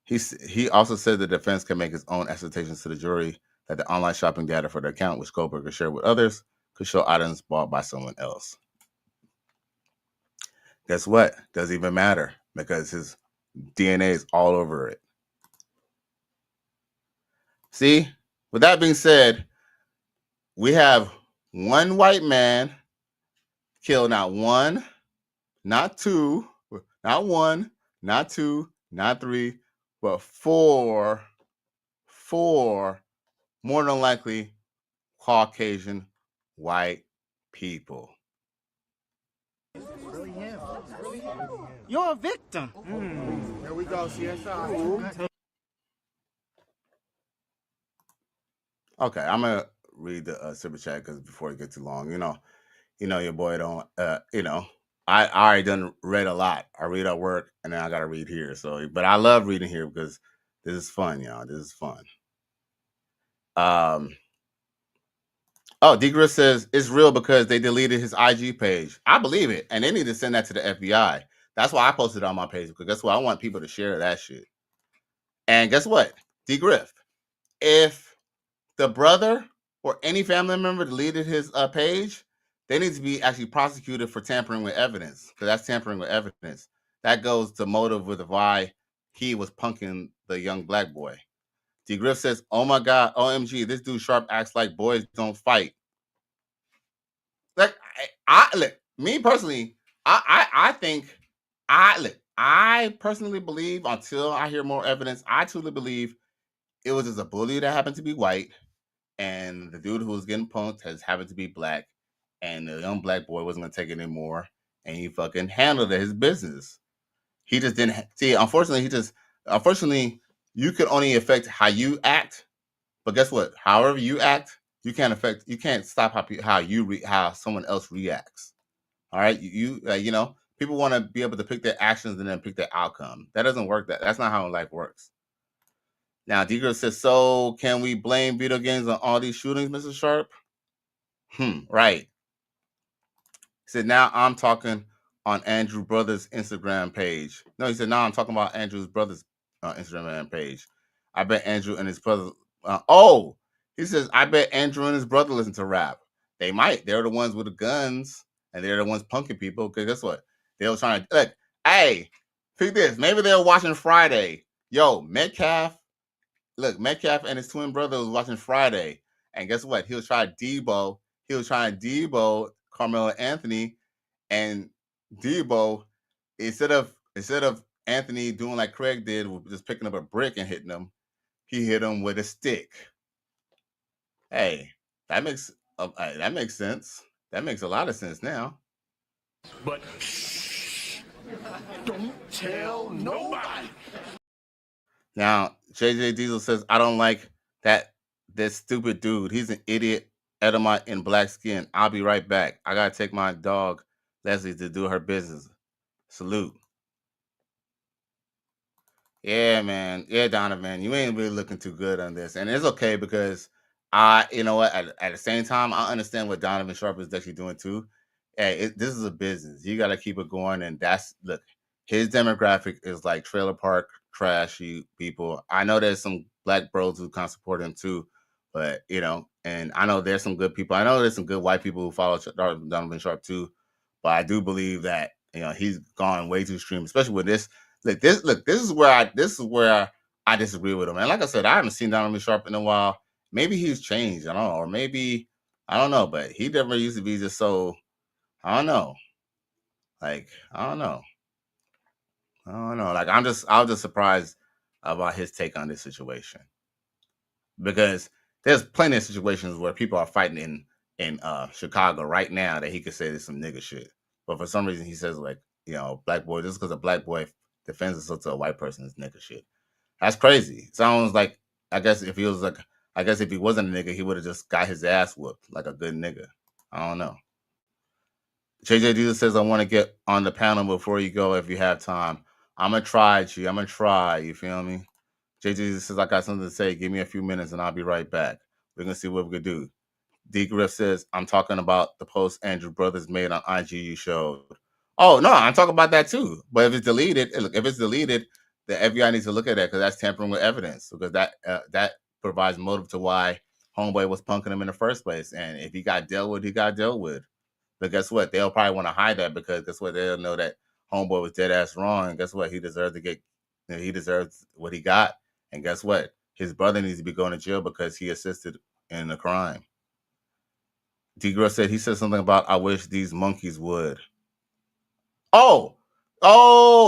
He also said the defense can make its own assertions to the jury that the online shopping data for the account, which Kohlberger shared with others, could show items bought by someone else. Guess what? Doesn't even matter because his DNA is all over it. See, with that being said, we have one white man kill not one, not two, not one, not two, not three, but four more than likely Caucasian white people. You're a victim. There we go, CSI. Okay, I'm gonna read the super chat because before it gets too long, you know, your boy don't, I already done read a lot. I read at work and then I gotta read here. So, but I love reading here because this is fun, y'all. This is fun. D. Griff says it's real because they deleted his IG page. I believe it, and they need to send that to the FBI. That's why I posted it on my page because guess what? I want people to share that shit. And guess what? D. Griff, if the brother or any family member deleted his page, they need to be actually prosecuted for tampering with evidence because that's tampering with evidence. that goes to motive with why he was punking the young black boy. D Griff says, "Oh my God, OMG, this dude Sharpe acts like boys don't fight." Like I look, me personally, I think I personally believe, until I hear more evidence, I truly believe it was just a bully that happened to be white, and the dude who was getting punked has happened to be black, and the young black boy wasn't gonna take it anymore, and he fucking handled his business. He just didn't see. Unfortunately, you can only affect how you act, but guess what? However you act, you can't stop how someone else reacts. All right, people want to be able to pick their actions and then pick their outcome. That doesn't work. That's not how life works. Now, Deagle says, "So can we blame video games on all these shootings, Mr. Sharpe?" Right. He said, "Now I'm talking on Andrew Brothers' Instagram page." No, he said, "Now I'm talking about Andrew's brother's Instagram page. I bet Andrew and his brother." He says, "I bet Andrew and his brother listen to rap. They might. They're the ones with the guns, and they're the ones punking people. Because guess what? They were trying to look. Hey, pick this. Maybe they were watching Friday. Yo, Metcalf and his twin brother was watching Friday, and guess what? He was trying to Debo Karmelo Anthony, and Debo, instead of Anthony doing like Craig did, just picking up a brick and hitting him, he hit him with a stick. Hey, that makes sense. That makes a lot of sense now. But don't tell nobody." Now, JJ Diesel says, "I don't like this stupid dude. He's an idiot, Edomite in black skin. I'll be right back. I gotta take my dog, Leslie, to do her business. Salute." Yeah, man. Yeah, Donovan, you ain't really looking too good on this. And it's okay, because you know what, at the same time, I understand what Donovan Sharpe is actually doing too. Hey, this is a business. You got to keep it going. And look, his demographic is like trailer park trashy people. I know there's some black bros who kind of support him too, but and I know there's some good people. I know there's some good white people who follow Donovan Sharpe too, but I do believe that he's gone way too extreme, especially with this. This is where I disagree with him. And like I said, I haven't seen Donovan Sharpe in a while. Maybe he's changed. I don't know, or maybe I don't know, but he never used to be just so. I don't know. Like I don't know. Like I was just surprised about his take on this situation, because there's plenty of situations where people are fighting in Chicago right now that he could say there's some nigga shit, but for some reason he says like black boy, just because a black boy defends himself to a white person is nigga shit. That's crazy. It sounds like I guess if he wasn't a nigga, he would have just got his ass whooped like a good nigga. I don't know. JJ Jesus says, "I want to get on the panel before you go if you have time." I'm gonna try, G. I'm gonna try. You feel me? JJ Jesus says, "I got something to say. Give me a few minutes and I'll be right back. We're gonna see what we can do." D Griff says, "I'm talking about the post Andrew Brothers made on IG you showed." Oh no, I'm talking about that too. But if it's deleted, the FBI needs to look at that, because that's tampering with evidence. Because that provides motive to why Homeboy was punking him in the first place. And if he got dealt with, he got dealt with. But guess what? They'll probably want to hide that, because guess what? They'll know that Homeboy was dead ass wrong. And guess what? He deserves he deserves what he got. And guess what? His brother needs to be going to jail because he assisted in the crime. D Girl said, he said something about, "I wish these monkeys would." Oh,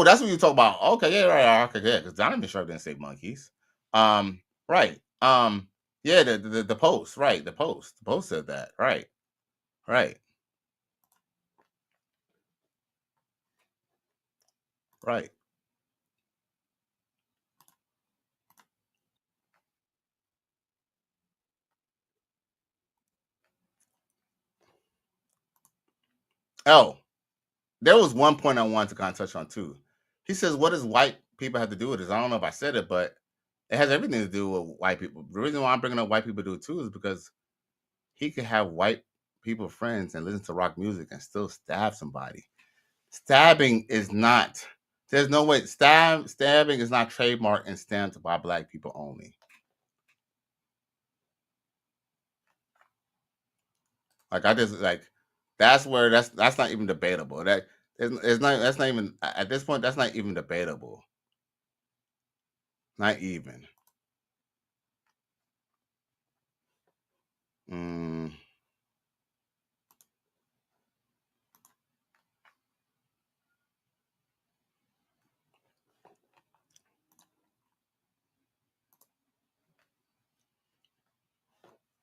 that's what you talk about. Okay, yeah, right. Okay, yeah, because Donovan Sharpe didn't say monkeys. Right. Yeah, the post, right? The post said that, right? Right. Right. Oh, there was one point I wanted to kind of touch on too. He says, "What does white people have to do with this?" I don't know if I said it, but it has everything to do with white people. The reason why I'm bringing up white people do it too is because he could have white people friends and listen to rock music and still stab somebody. Stabbing is not. There's no way. Stabbing is not trademarked and stamped by black people only. Like I just like that's where that's not even debatable. It's not. That's not even at this point. That's not even debatable. Not even.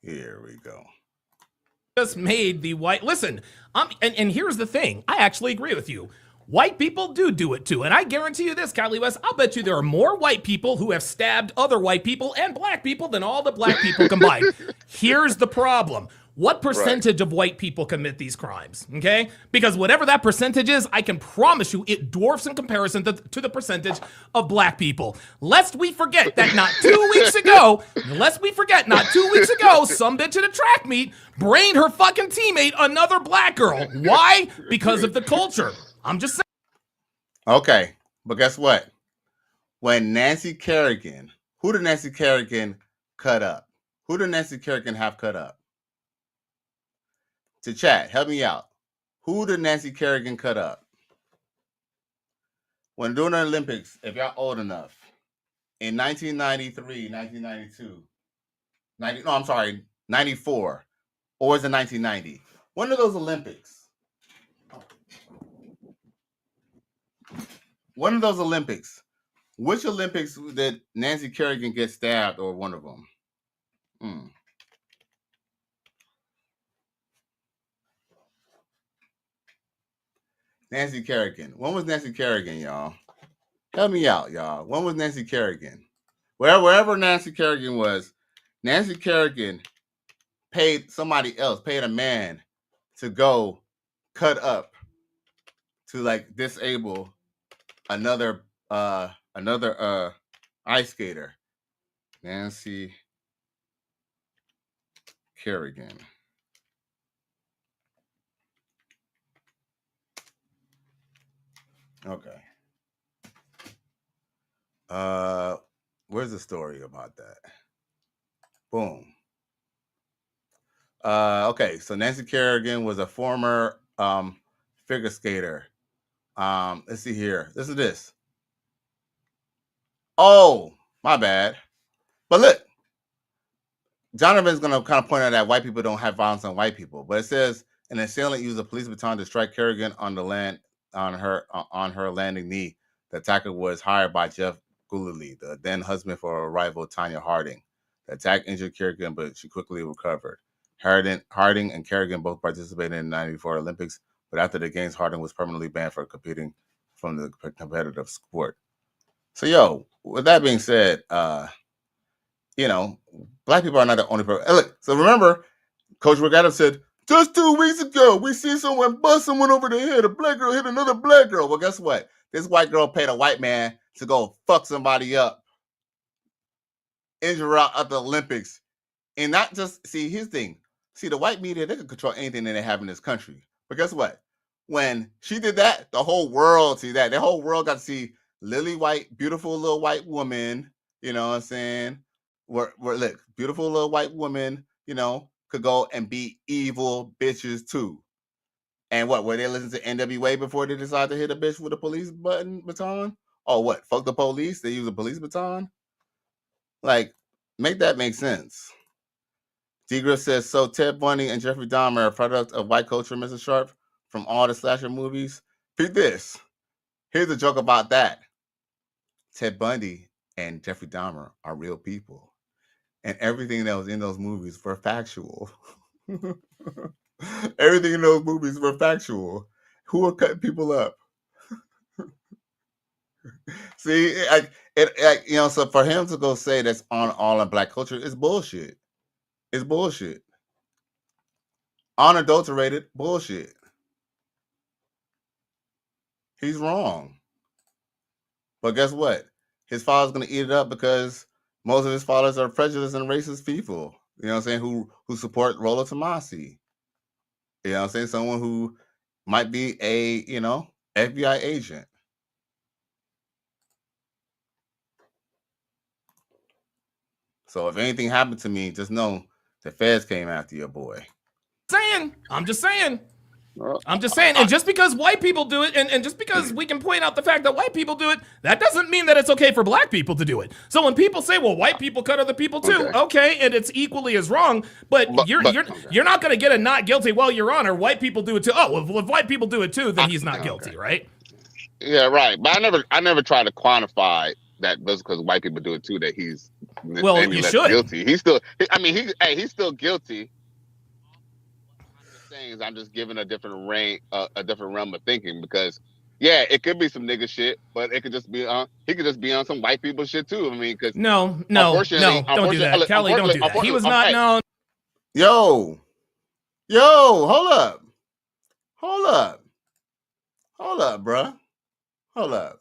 Here we go. Just made the white listen. And here's the thing. I actually agree with you. White people do it too. And I guarantee you this, Cali West, I'll bet you there are more white people who have stabbed other white people and black people than all the black people combined. Here's the problem. What percentage of white people commit these crimes? Okay? Because whatever that percentage is, I can promise you it dwarfs in comparison to the percentage of black people. Lest we forget that not 2 weeks ago, some bitch at a track meet brained her fucking teammate, another black girl. Why? Because of the culture. I'm just saying. Okay, but guess what? When Nancy Kerrigan, who did Nancy Kerrigan cut up? Who did Nancy Kerrigan have cut up? To chat, help me out. Who did Nancy Kerrigan cut up? When during the Olympics, if y'all old enough, in 1993, 1992, 94, or was it 1990? One of those Olympics. One of those Olympics. Which Olympics did Nancy Kerrigan get stabbed, or one of them? Nancy Kerrigan. When was Nancy Kerrigan, y'all? Help me out, y'all. When was Nancy Kerrigan? Wherever Nancy Kerrigan was, Nancy Kerrigan paid somebody else, paid a man to go cut up to like disable another ice skater. Nancy Kerrigan. Okay. Where's the story about that? Boom. Okay, so Nancy Kerrigan was a former figure skater. Let's see here. Listen to this. Oh, my bad. But look, Donovan's gonna kind of point out that white people don't have violence on white people, but it says an assailant used a police baton to strike Kerrigan on her landing knee. The attacker was hired by Jeff Gully, the then husband for her rival Tonya Harding. The attack injured Kerrigan, but she quickly recovered. Harding and Kerrigan both participated in the 94 Olympics, but after the games, Harding was permanently banned for competing from the competitive sport. So, yo, with that being said, black people are not the only person. Look, so remember, Coach Rick Adams said, just 2 weeks ago, we see someone bust someone over the head. A black girl hit another black girl. Well, guess what? This white girl paid a white man to go fuck somebody up, injure her at the Olympics. And not just, see, here's the thing. See, the white media, they can control anything that they have in this country. But guess what? When she did that, the whole world see that. The whole world got to see lily white, beautiful little white woman, you know what I'm saying? Look, beautiful little white woman, could go and be evil bitches too. And what, were they listening to NWA before they decided to hit a bitch with a police baton? Or what, fuck the police? They use a police baton? Like, make that make sense. Degra says, so Ted Bundy and Jeffrey Dahmer are a product of white culture, Mrs. Sharpe, from all the slasher movies? Read this. Here's a joke about that. Ted Bundy and Jeffrey Dahmer are real people. And everything that was in those movies were factual. Everything in those movies were factual. Who are cutting people up? See, so for him to go say that's on all in black culture is bullshit. It's bullshit. Unadulterated bullshit. He's wrong. But guess what? His father's going to eat it up because most of his fathers are prejudiced and racist people. You know what I'm saying? Who support Rollo Tomasi. You know what I'm saying? Someone who might be a, FBI agent. So if anything happened to me, just know the feds came after your boy. I'm just saying. I'm just saying, and just because white people do it, and just because we can point out the fact that white people do it, that doesn't mean that it's okay for black people to do it. So when people say, well, white people cut other people too, okay, and it's equally as wrong, but you're not going to get a not guilty, well, Your Honor, white people do it too. Oh, well, if white people do it too, then he's not guilty, right? Yeah, right. But I never try to quantify that just because white people do it too, that he's you should. Guilty. He's still, he's still guilty. Things I'm just giving a different realm of thinking, because yeah, it could be some nigga shit, but it could just be he could just be on some white people shit too. I mean, because no, don't do that, Cali, don't do that. He was not known. Yo, hold up, bruh. Hold up.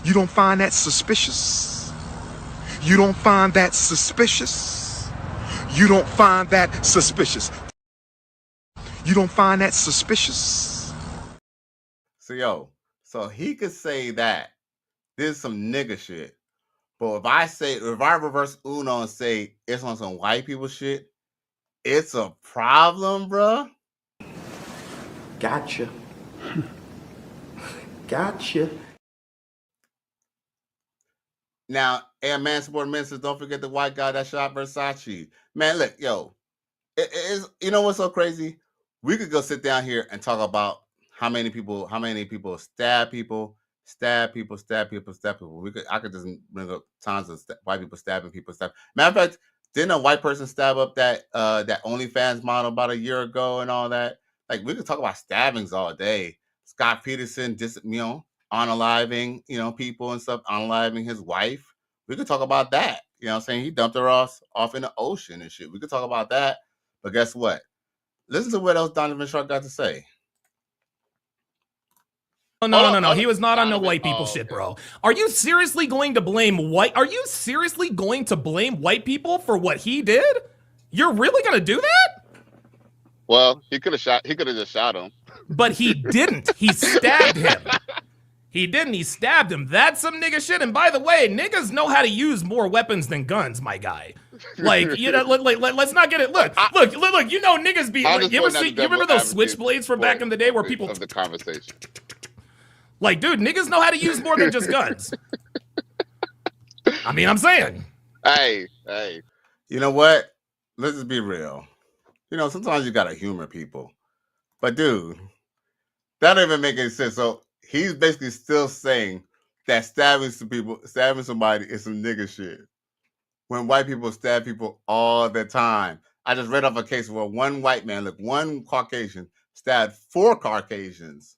You don't find that suspicious? You don't find that suspicious? You don't find that suspicious? You don't find that suspicious? So so he could say that this is some nigga shit, but if I reverse Uno and say it's on some white people shit, it's a problem, bruh. Gotcha. Gotcha. Now, and man, support ministers, don't forget the white guy that shot Versace. Man, look, yo, it is. You know what's so crazy? We could go sit down here and talk about how many people stab people. I could just bring up tons of white people stabbing people. Matter of fact, didn't a white person stab up that OnlyFans model about a year ago and all that? Like, we could talk about stabbings all day. Scott Peterson, unaliving, people and stuff, unaliving his wife. We could talk about that. You know what I'm saying? He dumped her off in the ocean and shit. We could talk about that. But guess what? Listen to what else Donovan Sharpe got to say. No. He was not on no white people shit, bro. Are you seriously going to blame white people for what he did? You're really going to do that? Well, he could have just shot him. But he didn't. He stabbed him. He didn't. He stabbed him. That's some nigga shit. And by the way, niggas know how to use more weapons than guns, my guy. Like, let's not get it. Look. You know, niggas be. Like, you remember those switchblades from back in the day where people of the conversation. Like, dude, niggas know how to use more than just guns. I mean, I'm saying. Hey. You know what? Let's just be real. Sometimes you gotta humor people. But dude, that don't even make any sense. So he's basically still saying that stabbing somebody is some nigga shit, when white people stab people all the time. I just read off a case where one Caucasian stabbed 4 Caucasians.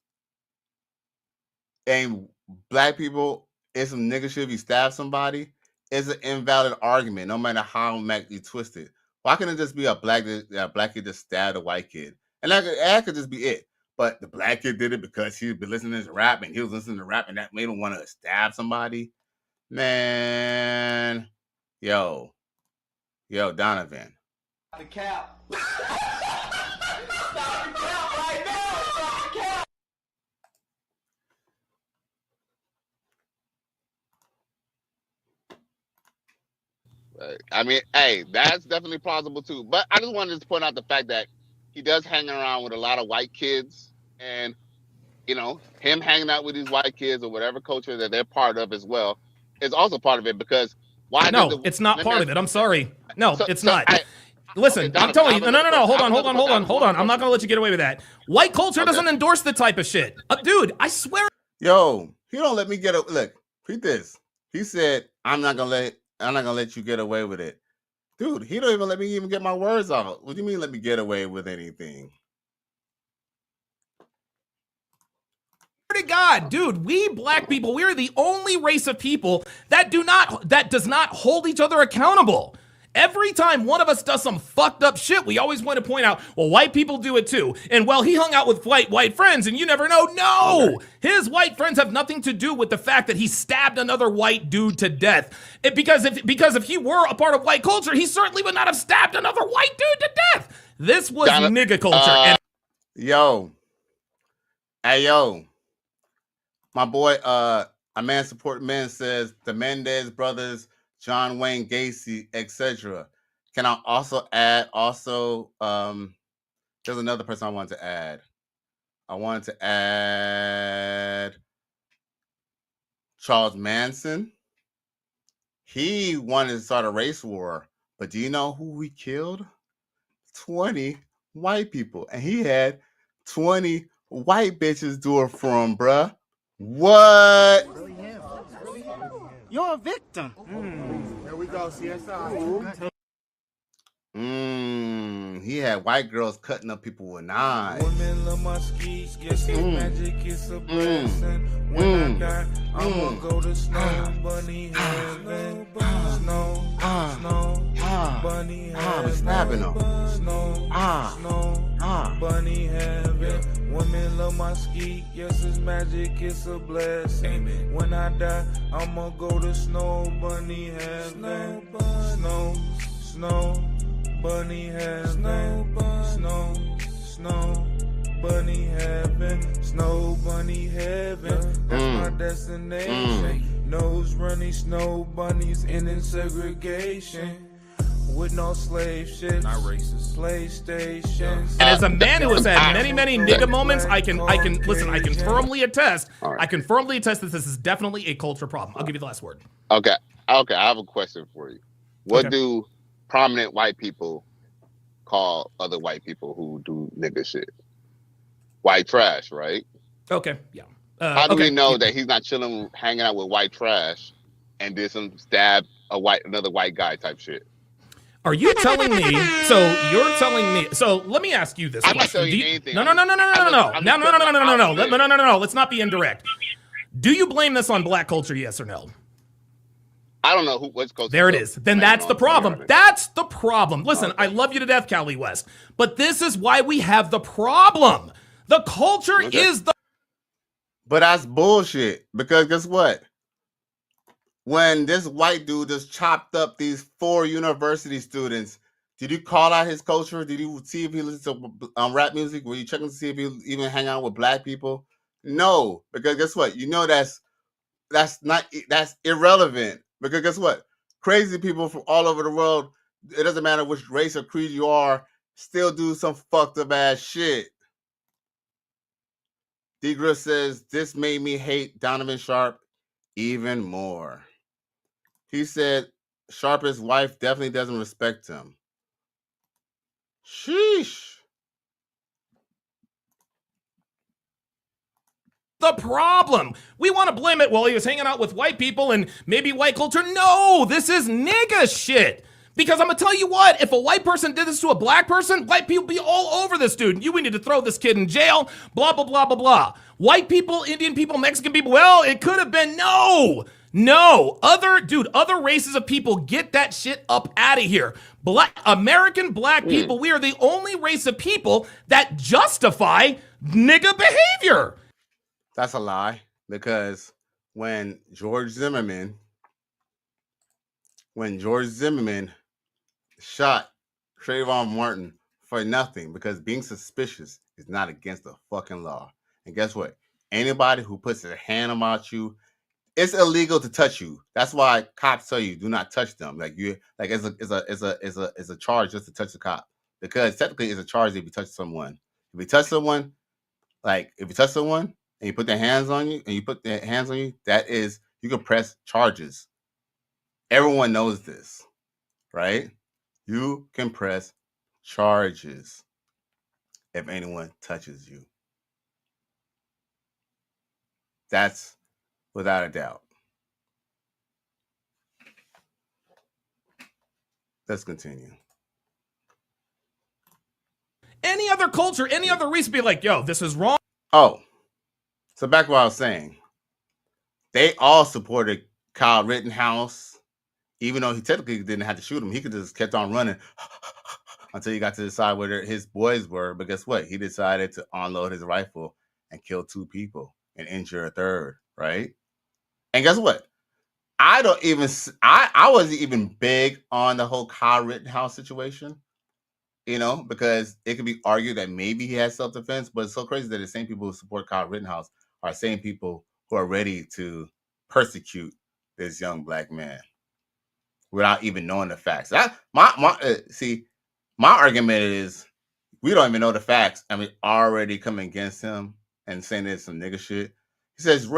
And black people, it's some nigga shit if you stab somebody. It's an invalid argument, no matter how you twist it. Why can't it just be a black kid just stabbed a white kid? And that could just be it. But the black kid did it because he'd been listening to rap, and he was listening to rap, and that made him want to stab somebody. Man, yo, Donovan. The cap. Stop the cap right now. Stop the cap. I mean, hey, that's definitely plausible too. But I just wanted to point out the fact that he does hang around with a lot of white kids, and him hanging out with these white kids or whatever culture that they're part of as well is also part of it. Because why? No, it's not part of it. I'm sorry. No, it's not. Listen, I'm telling you. No. Hold on. I'm not gonna let you get away with that. White culture doesn't endorse the type of shit, dude. I swear. Yo, he don't let me get a look. Read this. He said, I'm not gonna let you get away with it. Dude, he don't even let me even get my words out. What do you mean let me get away with anything? To God, dude, we black people, we are the only race of people that does not hold each other accountable. Every time one of us does some fucked up shit, we always want to point out, well, white people do it too. And well, he hung out with white friends and you never know. No, okay. His white friends have nothing to do with the fact that he stabbed another white dude to death. Because if he were a part of white culture, he certainly would not have stabbed another white dude to death. This was nigga culture. Hey, my boy, a man support men says the Mendez brothers, John Wayne Gacy, etc. Can I also add There's another person I wanted to add. I wanted to add Charles Manson. He wanted to start a race war, but do you know who he killed? 20 white people, and he had 20 white bitches do it for him, bruh. What? You're a victim. Here we go, CSI. He had white girls cutting up people with knives. Women love my skis, yes, it's magic, it's a blessing. When I die, I'ma go to Snow Bunny Heaven. Snow Bunny Heaven. Snapping them. Snow Bunny Heaven. Women love my ski, yes, it's magic, it's a blessing. When I die, I'ma go to Snow Bunny Heaven. Snow Bunny Heaven. Snow Bunny Heaven. Snow Bunny Heaven. That's my destination. Nose running snow bunnies in segregation. With no slave ships, not racist. Slave stations. And as a man who has had many nigga moments, I can listen. I can firmly attest. I can firmly attest that this is definitely a culture problem. I'll give you the last word. Okay. I have a question for you. What do prominent white people call other white people who do nigga shit? White trash, right? Okay. Yeah. How do we know that he's not chilling, hanging out with white trash, and did some stab another white guy type shit? Are you telling me? So you're telling me? So let me ask you this question. I'm not telling you anything. No. Let's not be indirect. Do you blame this on black culture? Yes or no? I don't know what's culture. There it is. Then that's the problem. That's the problem. Listen, I love you to death, Cali West, but this is why we have the problem. The culture is the. But that's bullshit. Because guess what? When this white dude just chopped up these 4 university students, did you call out his culture? Did you see if he listened to rap music? Were you checking to see if he even hang out with black people? No, because guess what? You know that's irrelevant. Because guess what? Crazy people from all over the world, it doesn't matter which race or creed you are, still do some fucked up ass shit. Degra says, this made me hate Donovan Sharpe even more. He said Sharpe's wife definitely doesn't respect him. Sheesh. The problem. We want to blame it. Well, he was hanging out with white people and maybe white culture. No, this is nigga shit. Because I'm going to tell you what, if a white person did this to a black person, white people be all over this dude. We need to throw this kid in jail, blah, blah, blah, blah, blah. White people, Indian people, Mexican people, well, it could have been no. Other races of people, get that shit up out of here. American black people, we are the only race of people that justify nigga behavior. That's a lie, because when George Zimmerman shot Trayvon Martin for nothing, because being suspicious is not against the fucking law. And guess what? Anybody who puts their hand about you, it's illegal to touch you. That's why cops tell you do not touch them. It's a charge just to touch the cop, because technically it's a charge if you touch someone. If you touch someone and you put their hands on you, that is, you can press charges. Everyone knows this, right? You can press charges if anyone touches you. That's without a doubt. Let's continue. Any other culture, any other reason, be like, yo, this is wrong. Oh, so back to what I was saying. They all supported Kyle Rittenhouse, even though he technically didn't have to shoot him. He could just kept on running until he got to decide where his boys were. But guess what? He decided to unload his rifle and kill 2 people and injure a third, right? And guess what? I wasn't even big on the whole Kyle Rittenhouse situation, because it could be argued that maybe he has self-defense, but it's so crazy that the same people who support Kyle Rittenhouse are the same people who are ready to persecute this young black man without even knowing the facts. My argument is, we don't even know the facts, and we already coming against him and saying it's some nigga shit. He says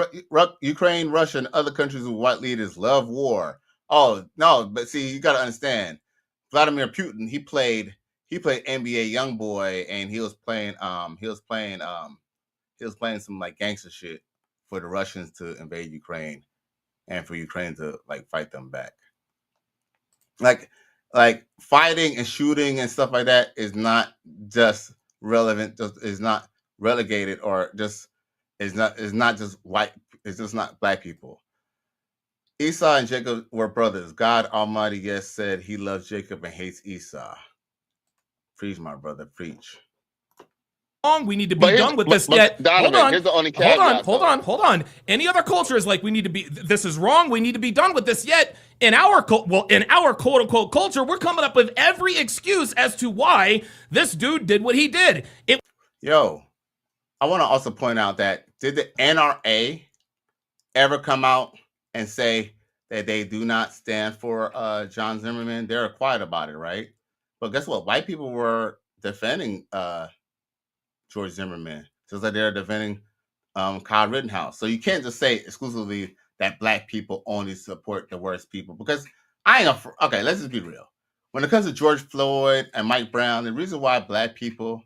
Ukraine, Russia, and other countries with white leaders love war. Oh no, but see, you got to understand, Vladimir Putin. He played NBA YoungBoy, and he was playing some like gangster shit for the Russians to invade Ukraine, and for Ukraine to like fight them back. Like fighting and shooting and stuff like that is not just relevant, is not relegated, or just is not just white, it's just not black people. Esau and Jacob were brothers. God Almighty, yes, said he loves Jacob and hates Esau. Preach, my brother, preach. We need to be done with this yet. Donovan, here's the only caveat, hold on. Any other culture is like, we need to be, this is wrong, we need to be done with this yet. In our quote-unquote culture, we're coming up with every excuse as to why this dude did what he did. Yo, I want to also point out that, did the NRA ever come out and say that they do not stand for John Zimmerman? They're quiet about it, right? But guess what? White people were defending George Zimmerman, just like they're defending Kyle Rittenhouse. So you can't just say exclusively that black people only support the worst people, because okay, let's just be real. When it comes to George Floyd and Mike Brown, the reason why black people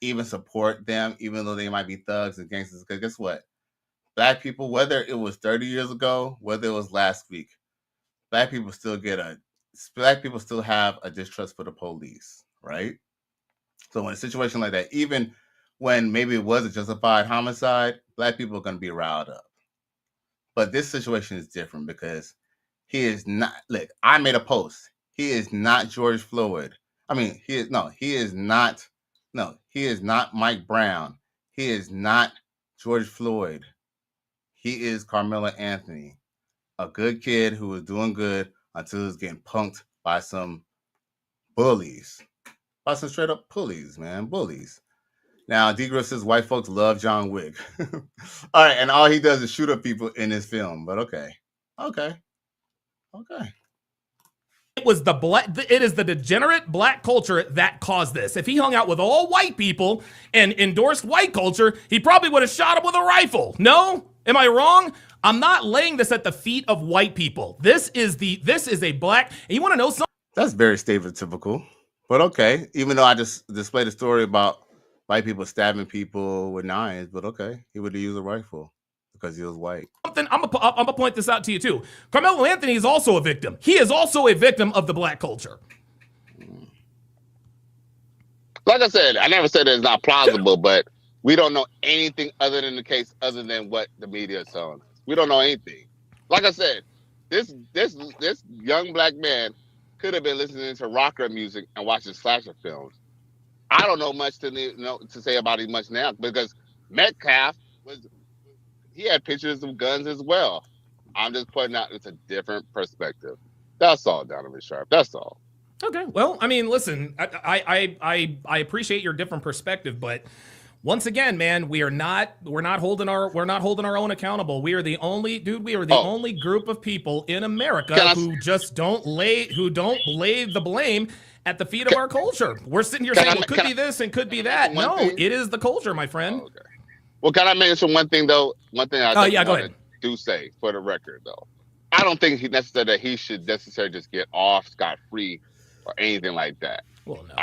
even support them, even though they might be thugs and gangsters, because guess what? Black people, whether it was 30 years ago, whether it was last week, black people still have a distrust for the police, right? So in a situation like that, even when maybe it was a justified homicide, black people are going to be riled up. But this situation is different because he is not, look, I made a post. He is not George Floyd. I mean, he is not Mike Brown. He is not George Floyd. He is Carmelo Anthony, a good kid who was doing good until he was getting punked by some bullies. By some straight up bullies. Now, D-Griff says white folks love John Wick. All right, and all he does is shoot up people in his film, but okay. It is the degenerate black culture that caused this. If he hung out with all white people and endorsed white culture, he probably would have shot him with a rifle. No? Am I wrong? I'm not laying this at the feet of white people. This is a black, and you want to know something? That's very stereotypical, but okay. Even though I just displayed a story about white people stabbing people with knives, but okay, he would have used a rifle because he was white. I'm gonna point this out to you too. Carmelo Anthony is also a victim. He is also a victim of the black culture. Like I said, I never said it's not plausible, but we don't know anything other than the case, other than what the media is telling us. We don't know anything. Like I said, this young black man could have been listening to rocker music and watching slasher films. I don't know much to say about him much now, because Metcalf he had pictures of guns as well. I'm just pointing out it's a different perspective. That's all, Donovan Sharpe. That's all. Okay. Well, I mean, listen, I appreciate your different perspective, but once again, man, we're not holding our own accountable. We are the only only group of people in America who don't lay the blame at the feet of our culture. We're sitting here saying it could be this and could be that. No, it is the culture, my friend. Oh, okay. Well, can I mention one thing though? One thing I do say for the record though. I don't think he should necessarily just get off scot-free or anything like that. Well, no.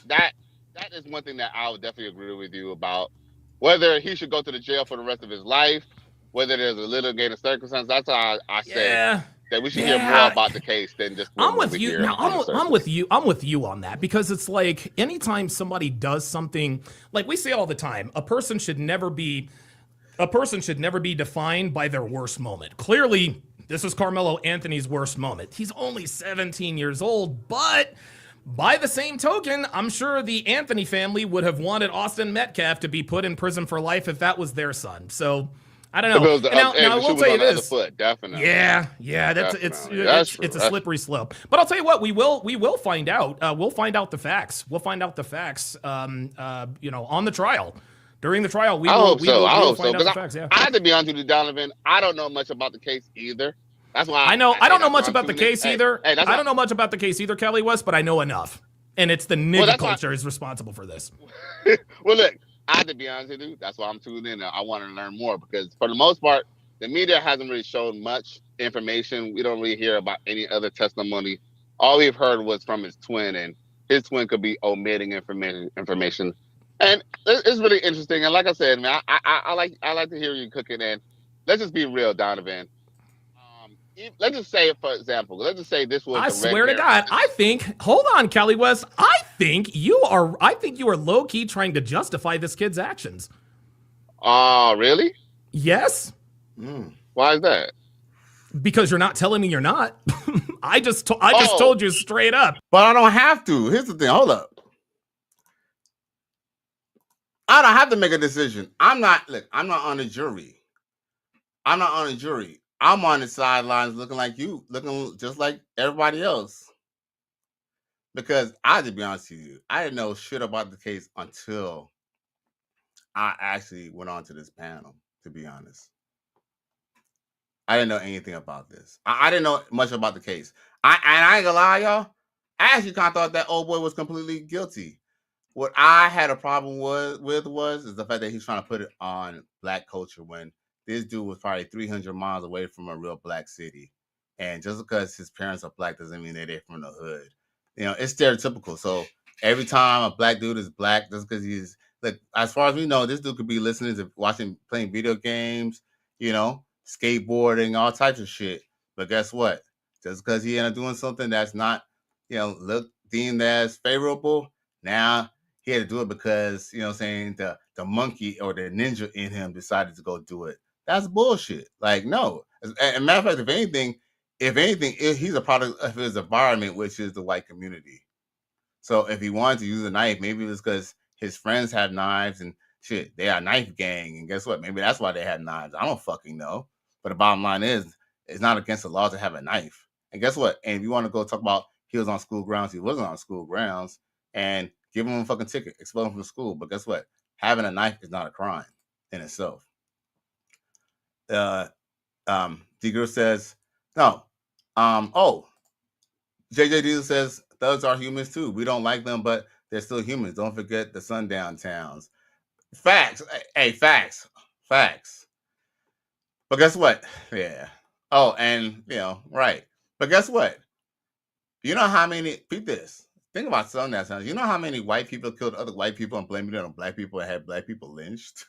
That is one thing that I would definitely agree with you about. Whether he should go to the jail for the rest of his life, whether there's a litigating circumstance, that's how I say that we should hear more about the case than just. I'm with you. Now, I'm with you on that, because it's like anytime somebody does something, like we say all the time, a person should never be defined by their worst moment. Clearly, this is Carmelo Anthony's worst moment. He's only 17 years old, but by the same token, I'm sure the Anthony family would have wanted Austin Metcalf to be put in prison for life if that was their son. So I don't know. Now I will tell you this. Definitely. Yeah. It's a slippery slope. But I'll tell you what, we will find out. We'll find out the facts. On the trial. During the trial, we will find out the facts. Yeah. I have to be honest with you, Donovan. I don't know much about the case either. That's why I don't know much about the case either. I don't know much about the case either, Kelly West, but I know enough. And it's the nigga culture is responsible for this. Well, look, I have to be honest with you. That's why I'm tuned in. I want to learn more because for the most part, the media hasn't really shown much information. We don't really hear about any other testimony. All we've heard was from his twin, and his twin could be omitting information. And it's really interesting. And like I said, man, I like to hear you cooking. And let's just be real, Donovan. Let's just say, for example, let's just say this was. I swear to God, I think. Hold on, Cali West. I think you are low key trying to justify this kid's actions. Oh, really? Yes. Why is that? Because you're not telling me you're not. I just told you straight up. But I don't have to. Here's the thing. Hold up. I don't have to make a decision. I'm not on the jury. I'm not on the jury. I'm on the sidelines looking like you, looking just like everybody else. Because I have to be honest with you, I didn't know shit about the case until I actually went on to this panel, to be honest. I didn't know anything about this. I didn't know much about the case. I ain't gonna lie, y'all. I actually kind of thought that old boy was completely guilty. What I had a problem was the fact that he's trying to put it on black culture when this dude was probably 300 miles away from a real black city. And just because his parents are black doesn't mean that they're from the hood. You know, it's stereotypical. So every time a black dude is black, just because he's, like, as far as we know, this dude could be listening to playing video games, you know, skateboarding, all types of shit. But guess what? Just because he ended up doing something that's not, you know, deemed as favorable, now he had to do it because, you know what I'm saying, the monkey or the ninja in him decided to go do it. That's bullshit. Like, no. As a matter of fact, if anything, he's a product of his environment, which is the white community. So if he wanted to use a knife, maybe it was because his friends have knives and shit. They are a knife gang. And guess what? Maybe that's why they have knives. I don't fucking know. But the bottom line is, it's not against the law to have a knife. And guess what? And if you want to go talk about he was on school grounds, he wasn't on school grounds. And give him a fucking ticket, expel him from school. But guess what? Having a knife is not a crime in itself. D-Girl says, no. JJ Diesel says, thugs are humans too. We don't like them, but they're still humans. Don't forget the sundown towns. Facts. Hey, facts. But guess what? Yeah. Oh, and, you know, right. But guess what? You know how many, think about sundown towns. You know how many white people killed other white people and blamed it on black people and had black people lynched?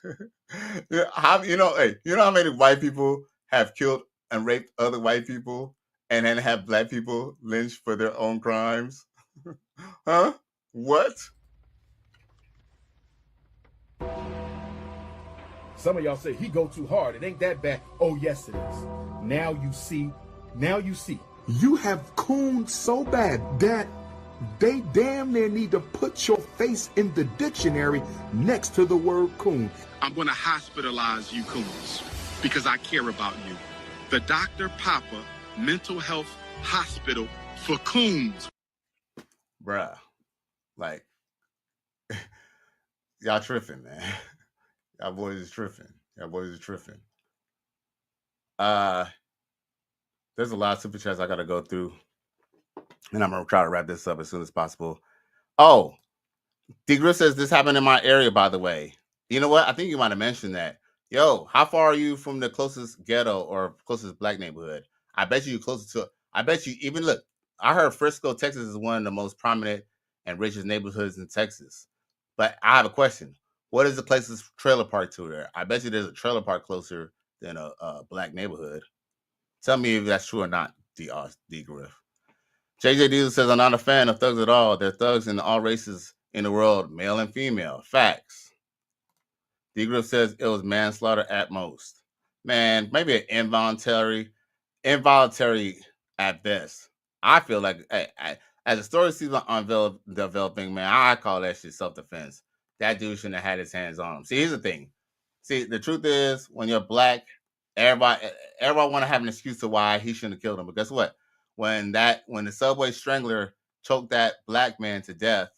You know how many white people have killed and raped other white people and then have black people lynched for their own crimes? Huh? What? Some of y'all say he go too hard. It ain't that bad. Oh, yes, it is. Now you see. You have cooned so bad that they damn near need to put your face in the dictionary next to the word coon. I'm going to hospitalize you coons because I care about you. The Dr. Papa Mental Health Hospital for Coons. Bruh, like, y'all tripping, man. Y'all boys is tripping. There's a lot of super chats I got to go through, and I'm going to try to wrap this up as soon as possible. Oh, D-Griff says this happened in my area, by the way. You know what? I think you might have mentioned that. Yo, how far are you from the closest ghetto or closest black neighborhood? I bet you closer to, look, I heard Frisco, Texas is one of the most prominent and richest neighborhoods in Texas. But I have a question. What is the closest trailer park to there? I bet you there's a trailer park closer than a black neighborhood. Tell me if that's true or not, D-Griff. JJ Diesel says, I'm not a fan of thugs at all. They're thugs in all races in the world, male and female. Facts. D-Griff says it was manslaughter at most. Man, maybe an involuntary at best. I feel like, as the story seems developing, man, I call that shit self-defense. That dude shouldn't have had his hands on him. See, here's the thing. See, the truth is, when you're black, everybody want to have an excuse to why he shouldn't have killed him. But guess what? When the subway strangler choked that black man to death,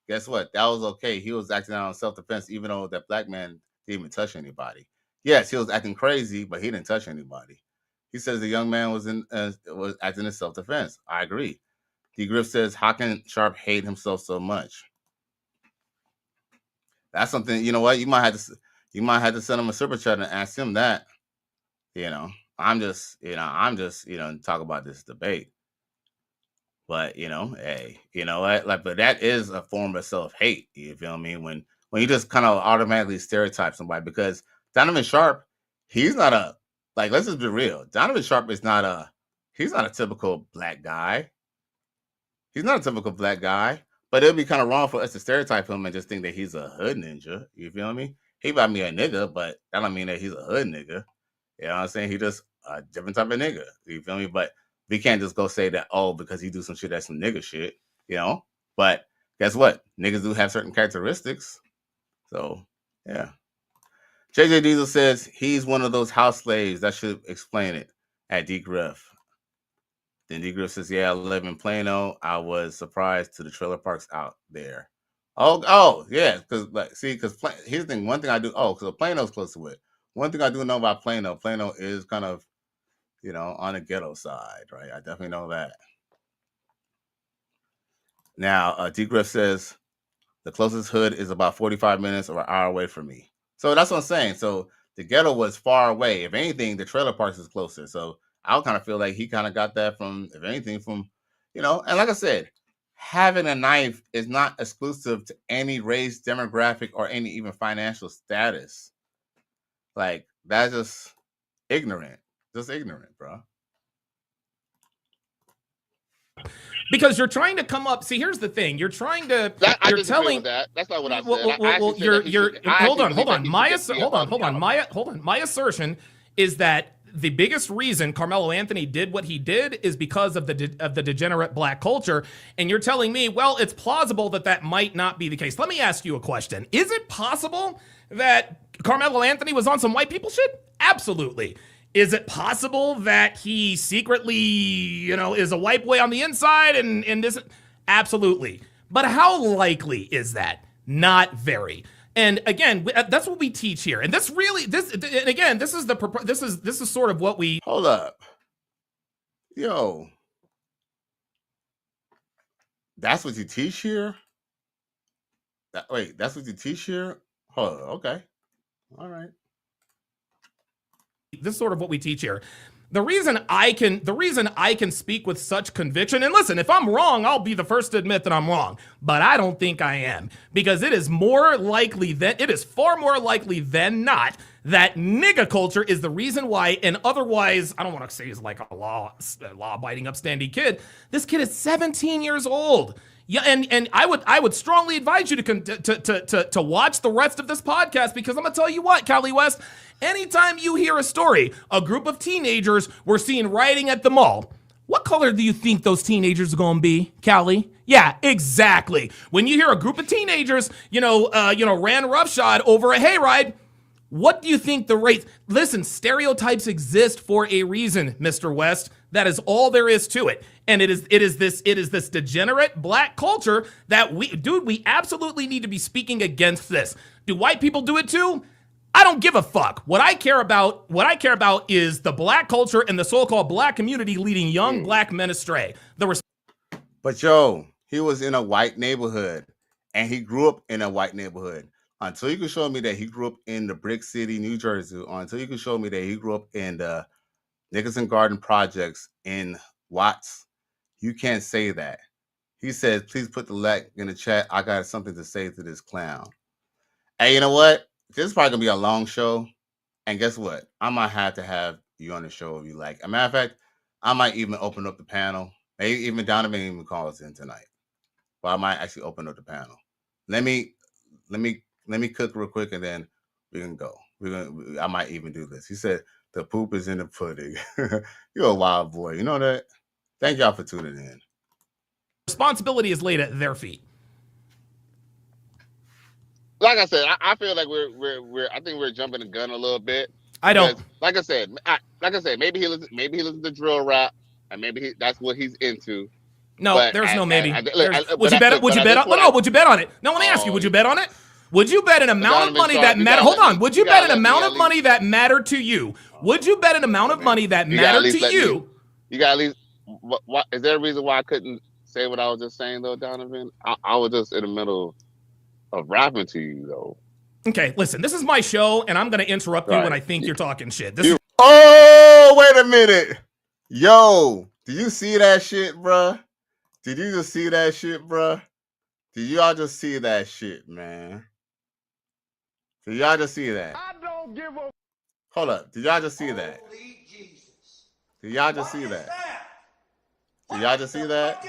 guess what? That was okay. He was acting out in self-defense, even though that black man didn't even touch anybody. Yes, he was acting crazy, but he didn't touch anybody. He says the young man was acting in self-defense. I agree. D Griff says, how can Sharpe hate himself so much? That's something, you know what? You might have to send him a super chat and ask him that. I'm just talk about this debate. But hey, you know what? Like, but that is a form of self-hate. You feel me? When you just kind of automatically stereotype somebody, because Donovan Sharpe, he's not a, like, let's just be real. Donovan Sharpe is he's not a typical black guy. He's not a typical black guy, but it'd be kind of wrong for us to stereotype him and just think that he's a hood ninja. You feel me? He might be a nigga, but that don't mean that he's a hood nigga. You know what I'm saying? He just a different type of nigga. You feel me? But we can't just go say that, oh, because he do some shit that's some nigga shit, But guess what? Niggas do have certain characteristics. So, yeah. JJ Diesel says he's one of those house slaves. That should explain it at D Griff. Then D Griff says, yeah, I live in Plano. I was surprised to the trailer parks out there. Oh, yeah. Because here's the thing. One thing I do, because Plano's close to it. One thing I do know about Plano is kind of, on the ghetto side, right? I definitely know that. Now, D Griff says the closest hood is about 45 minutes or an hour away from me. So that's what I'm saying. So the ghetto was far away. If anything, the trailer parks is closer. So I kind of feel like he kind of got that from, if anything, from, and like I said, having a knife is not exclusive to any race, demographic, or any even financial status. Like, that's just ignorant. Just ignorant, bro. Because you're trying to come up. See, here's the thing. You're trying to. You're telling that. That's not what I said. Hold on. My assertion is that the biggest reason Carmelo Anthony did what he did is because of the degenerate black culture. And you're telling me, well, it's plausible that might not be the case. Let me ask you a question. Is it possible that Carmelo Anthony was on some white people shit? Absolutely. Is it possible that he secretly, is a white boy on the inside and this? Absolutely. But how likely is that? Not very. And again, that's what we teach here. And this is sort of what we. Hold up. Yo. That's what you teach here? That's what you teach here? Hold on. Okay. All right. This is sort of what we teach here. The reason I can speak with such conviction, and listen, if I'm wrong, I'll be the first to admit that I'm wrong, but I don't think I am, because it is far more likely than not that nigga culture is the reason why. And otherwise, I don't want to say he's like a law-abiding, upstanding kid. This kid is 17 years old. Yeah, and I would strongly advise you to watch the rest of this podcast, because I'm gonna tell you what, Cali West, anytime you hear a story, a group of teenagers were seen rioting at the mall, what color do you think those teenagers are gonna be, Cali? Yeah, exactly. When you hear a group of teenagers, ran roughshod over a hayride, what do you think the race? Listen, stereotypes exist for a reason, Mr. West. That is all there is to it. And it is this degenerate black culture that we absolutely need to be speaking against this. Do white people do it too? I don't give a fuck. What I care about is the black culture and the so-called black community leading young black men astray. But yo, he was in a white neighborhood, and he grew up in a white neighborhood. Until you can show me that he grew up in the Brick City, New Jersey, or until you can show me that he grew up in the Nicholson Garden Projects in Watts, you can't say that. He says, please put the link in the chat. I got something to say to this clown. Hey, you know what? This is probably going to be a long show. And guess what? I might have to have you on the show if you like. As a matter of fact, I might even open up the panel. Maybe even Donovan even calls in tonight. But I might actually open up the panel. Let me cook real quick, and then we can go. I might even do this. He said, the poop is in the pudding. You're a wild boy. You know that? Thank y'all for tuning in. Responsibility is laid at their feet. Like I said, I feel like I think we're jumping the gun a little bit. I don't. Like I said, maybe he listens to drill rap, and maybe that's what he's into. No, but there's no maybe. Would you bet on it? No, let me ask you. Would you bet on it? Would you bet an amount of money that mattered? Hold on. Would you bet an amount of money that mattered to you? Would you bet an amount of money that mattered to you? You got at least. What is there a reason why I couldn't say what I was just saying though, Donovan? I was just in the middle of rapping to you though. Okay, listen, this is my show, and I'm going to interrupt you when I think you're talking shit. Oh, wait a minute. Yo, did you see that shit, bruh? Did you just see that shit, bruh? Did y'all just see that shit, man? Did y'all just see that? I don't give a... Hold up. Did y'all just see that? Did y'all just see that? Did y'all just see that?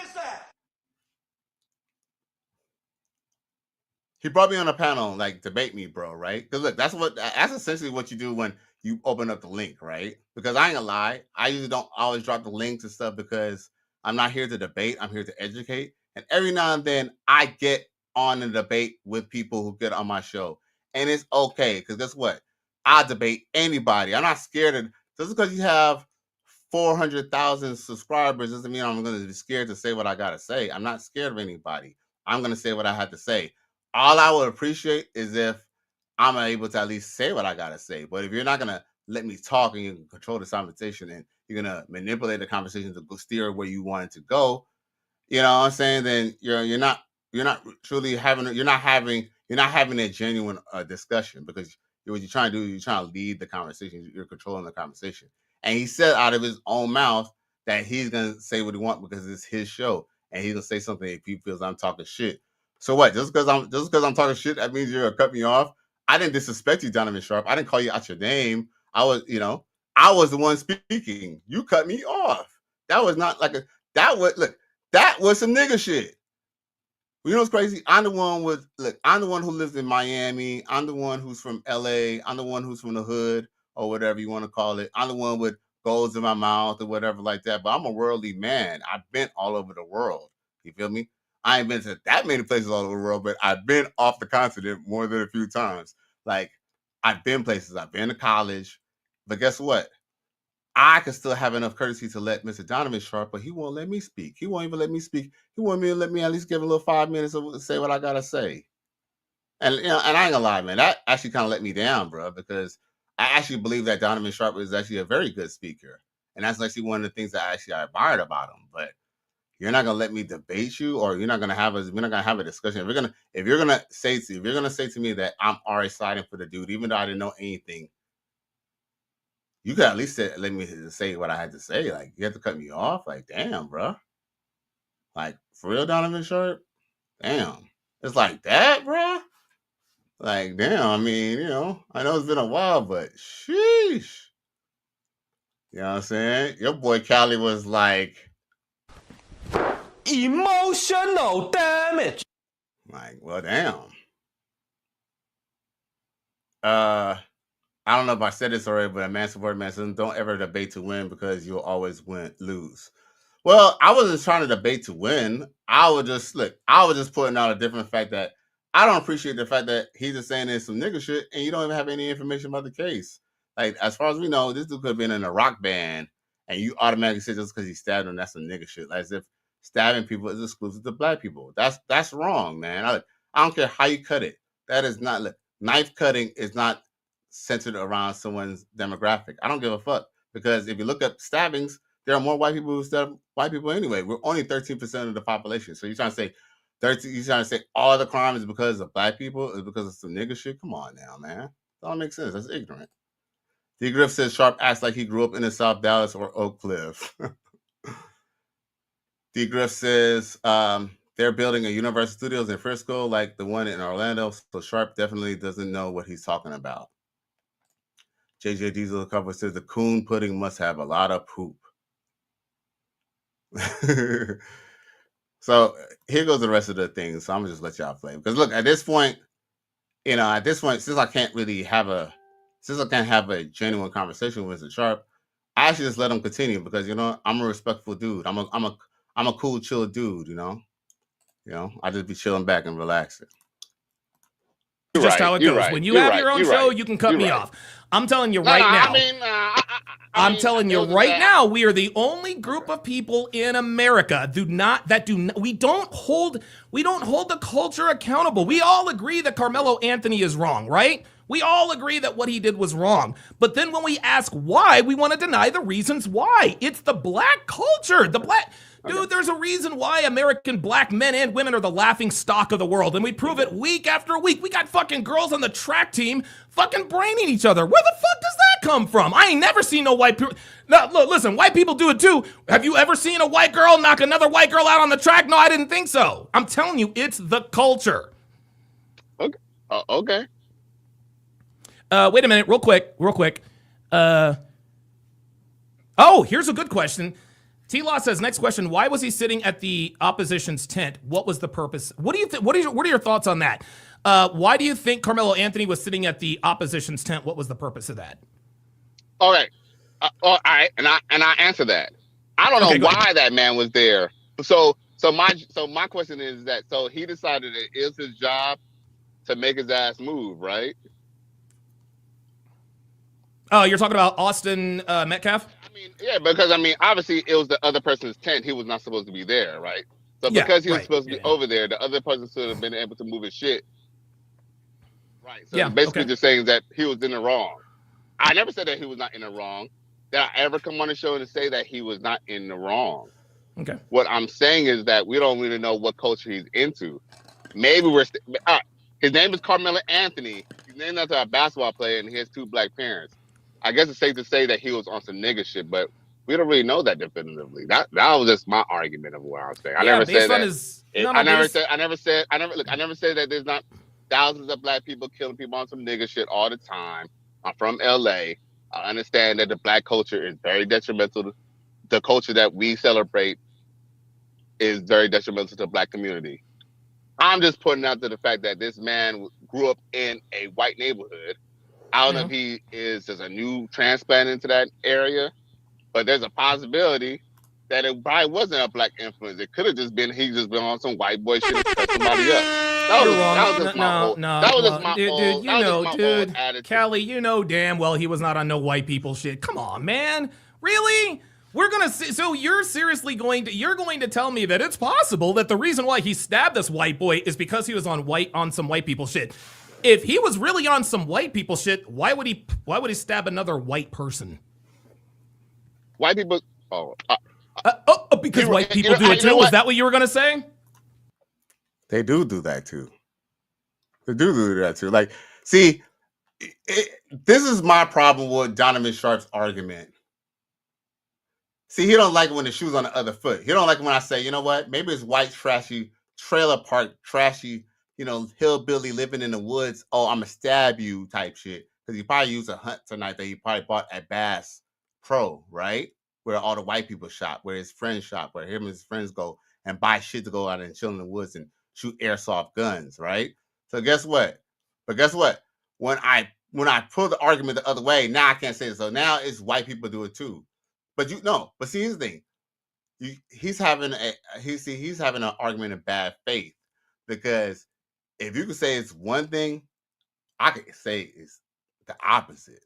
He brought me on a panel, like, debate me, bro, right? Because look, that's essentially what you do when you open up the link, right? Because I ain't gonna lie, I usually don't always drop the links and stuff because I'm not here to debate, I'm here to educate. And every now and then I get on a debate with people who get on my show. And it's okay, because guess what? I debate anybody. I'm not scared of, just because you have 400,000 subscribers doesn't mean I'm gonna be scared to say what I gotta say. I'm not scared of anybody. I'm gonna say what I have to say. All I would appreciate is if I'm able to at least say what I gotta say. But if you're not gonna let me talk and you can control this conversation and you're gonna manipulate the conversation to go steer where you want it to go, you know what I'm saying? Then you're not truly having you're not having a genuine discussion, because what you're trying to do is you're trying to lead the conversation. You're controlling the conversation. And he said out of his own mouth that he's gonna say what he wants because it's his show, and he's gonna say something if he feels I'm talking shit. So what? Just because I'm talking shit, that means you're gonna cut me off? I didn't disrespect you, Donovan Sharpe. I didn't call you out your name. I was the one speaking. You cut me off. That was not like that was some nigga shit. You know what's crazy? I'm the one who lives in Miami. I'm the one who's from LA. I'm the one who's from the hood, or whatever you want to call it. I'm the one with goals in my mouth or whatever like that. But I'm a worldly man. I've been all over the world. You feel me? I ain't been to that many places all over the world, but I've been off the continent more than a few times. Like, I've been places. I've been to college. But guess what? I can still have enough courtesy to let Mr. Donovan Sharpe, but he won't let me speak. He won't even let me speak. He won't even let me at least give a little 5 minutes to say what I gotta say. And and I ain't gonna lie, man, that actually kind of let me down, bro, because I actually believe that Donovan Sharpe is actually a very good speaker, and that's actually one of the things that I admired about him. But you're not gonna let me debate you, or we're not gonna have a discussion. If you're gonna say to me that I'm already siding for the dude, even though I didn't know anything, you could at least let me say what I had to say. Like, you have to cut me off. Like, damn, bro. Like, for real, Donovan Sharpe? Damn. It's like that, bro? Like, damn. I mean, I know it's been a while, but sheesh. You know what I'm saying? Your boy Cali was like, emotional damage. Like, well, damn. I don't know if I said this already, but a man support man says don't ever debate to win because you'll always lose. Well, I wasn't trying to debate to win. I was just putting out a different fact that I don't appreciate the fact that he's just saying there's some nigga shit and you don't even have any information about the case. Like, as far as we know, this dude could have been in a rock band and you automatically say just because he stabbed him, that's some nigga shit. Like, as if stabbing people is exclusive to black people. That's wrong, man. I don't care how you cut it. That is not, knife cutting is not centered around someone's demographic. I don't give a fuck, because if you look up stabbings, there are more white people who stab white people anyway. We're only 13% of the population. So you're trying to say all the crime is because of black people, is because of some nigga shit? Come on now, man. That don't make sense. That's ignorant. D. Griff says Sharpe acts like he grew up in the South Dallas or Oak Cliff. D. Griff says they're building a Universal Studios in Frisco like the one in Orlando, so Sharpe definitely doesn't know what he's talking about. JJ Diesel cover says the coon pudding must have a lot of poop. So here goes the rest of the things. So I'm gonna just let y'all play, because look, at this point, since I can't have a genuine conversation with Mr. Sharpe, I actually just let him continue, because I'm a respectful dude. I'm a cool, chill dude. I just be chilling back and relaxing. Just how it goes. When you have your own show, you can cut me off. I'm telling you right now. I'm telling you right now, we are the only group of people in America we don't hold the culture accountable. We all agree that Carmelo Anthony is wrong, right? We all agree that what he did was wrong. But then when we ask why, we want to deny the reasons why. It's the black culture. Dude, there's a reason why American black men and women are the laughing stock of the world. And we prove it week after week. We got fucking girls on the track team fucking braining each other. Where the fuck does that come from? I ain't never seen no white people. No, look, listen, white people do it too. Have you ever seen a white girl knock another white girl out on the track? No, I didn't think so. I'm telling you, it's the culture. Okay. Okay. Wait a minute, real quick. Here's a good question. T-Law says, next question, why was he sitting at the opposition's tent? What was the purpose? What do you think? What are your thoughts on that? Why do you think Carmelo Anthony was sitting at the opposition's tent? What was the purpose of that? All right. All right. And I answer that. I don't know why that man was there. So my question is that, so he decided it is his job to make his ass move, right? Oh, you're talking about Austin Metcalf? Yeah, because obviously it was the other person's tent. He was not supposed to be there, right? So because he was supposed to be over there, the other person should have been able to move his shit. Right. So basically just saying that he was in the wrong. I never said that he was not in the wrong. Did I ever come on the show and say that he was not in the wrong? Okay. What I'm saying is that we don't really know what culture he's into. Maybe his name is Carmelo Anthony. He's named after a basketball player and he has 2 black parents. I guess it's safe to say that he was on some nigga shit, but we don't really know that definitively. That was just my argument of what I was saying. I never said that. I never said that there's not thousands of black people killing people on some nigga shit all the time. I'm from LA. I understand that the black culture is very detrimental. The culture that we celebrate is very detrimental to the black community. I'm just pointing out to the fact that this man grew up in a white neighborhood. I don't know if he is just a new transplant into that area, but there's a possibility that it probably wasn't a black influence. It could have just been he just been on some white boy shit and cut somebody up. Dude, Cali, you know damn well he was not on no white people shit. Come on, man. Really? We're gonna see. So you're seriously going to tell me that it's possible that the reason why he stabbed this white boy is because he was on some white people shit? If he was really on some white people shit, why would he stab another white person? White people. Because white people do it too. Was that what you were gonna say? They do that too. They do that too. Like, see, this is my problem with Donovan Sharpe's argument. See, he don't like it when the shoe's on the other foot. He don't like it when I say, you know what? Maybe it's white, trashy, trailer park, trashy, hillbilly living in the woods. Oh, I'm gonna stab you type shit. Because he probably used a hunt tonight that he probably bought at Bass Pro, right? Where all the white people shop, where his friends shop, where him and his friends go and buy shit to go out and chill in the woods and shoot airsoft guns, right? So guess what? When I pull the argument the other way, now I can't say it. So now it's white people do it too. But see, here's the thing. He's having an argument in bad faith, because if you could say it's one thing, I could say it's the opposite.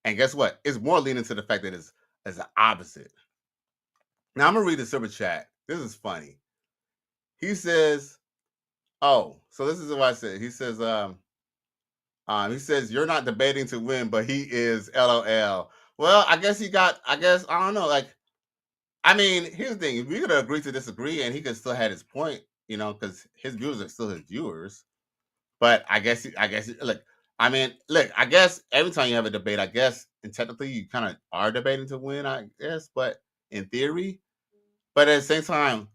And guess what? It's more leaning to the fact that it's the opposite. Now I'm gonna read the super chat. This is funny. He says, "Oh, so this is what I said." He says, "You're not debating to win, but he is." LOL. Well, I don't know. Like, here's the thing: we could agree to disagree, and he could still have his point, because his viewers are still his viewers. But I guess, look, I guess every time you have a debate, I guess, and technically you kind of are debating to win, I guess, but in theory, but at the same time,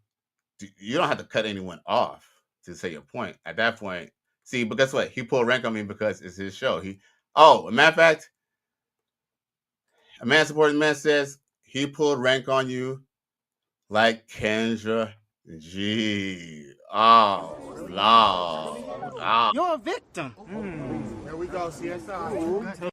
you don't have to cut anyone off to say your point. At that point, see, but guess what? He pulled rank on me because it's his show. A matter of fact, a man supporting man says he pulled rank on you like Kendra G. Oh, Lord. Oh. You're a victim. There we go, CSI.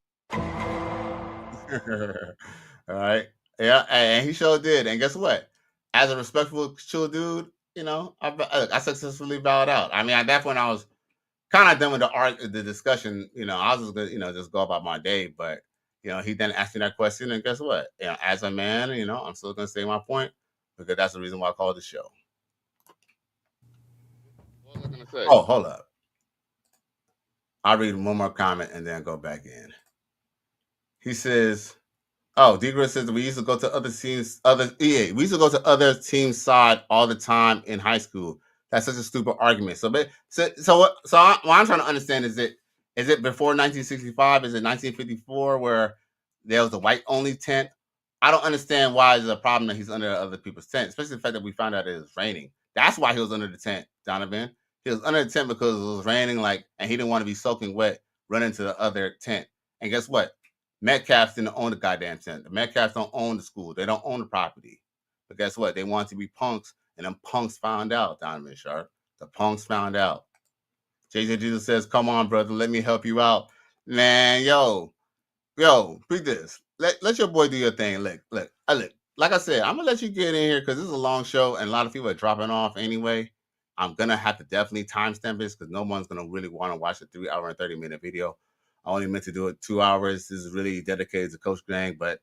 All right. Yeah, and he sure did. And guess what? As a respectful, chill dude, I successfully bowed out. At that point, I was kind of done with the discussion. I was just gonna, just go about my day. But he then asked me that question, and guess what? As a man, I'm still gonna say my point, because that's the reason why I called the show. What was I gonna say? Oh, hold up. I'll read one more comment and then go back in. He says, "Oh, D-Grid says we used to go to other teams, we used to go to other teams' side all the time in high school. That's such a stupid argument." So what I'm trying to understand is it before 1965? Is it 1954 where there was a white only tent? I don't understand why it's a problem that he's under other people's tent, especially the fact that we found out it was raining. That's why he was under the tent, Donovan. He was under the tent because it was raining, and he didn't want to be soaking wet, running to the other tent. And guess what? Metcalfs didn't own the goddamn tent. The Metcalfs don't own the school. They don't own the property. But guess what? They wanted to be punks, and them punks found out, Donovan Sharpe. The punks found out. JJ Jesus says, "Come on, brother. Let me help you out." Man, yo, read this. Let your boy do your thing. Look. Like I said, I'm going to let you get in here because this is a long show, and a lot of people are dropping off anyway. I'm going to have to definitely timestamp this because no one's going to really want to watch a 3 hour and 30-minute video. I only meant to do it 2 hours. This is really dedicated to Coach Gang, but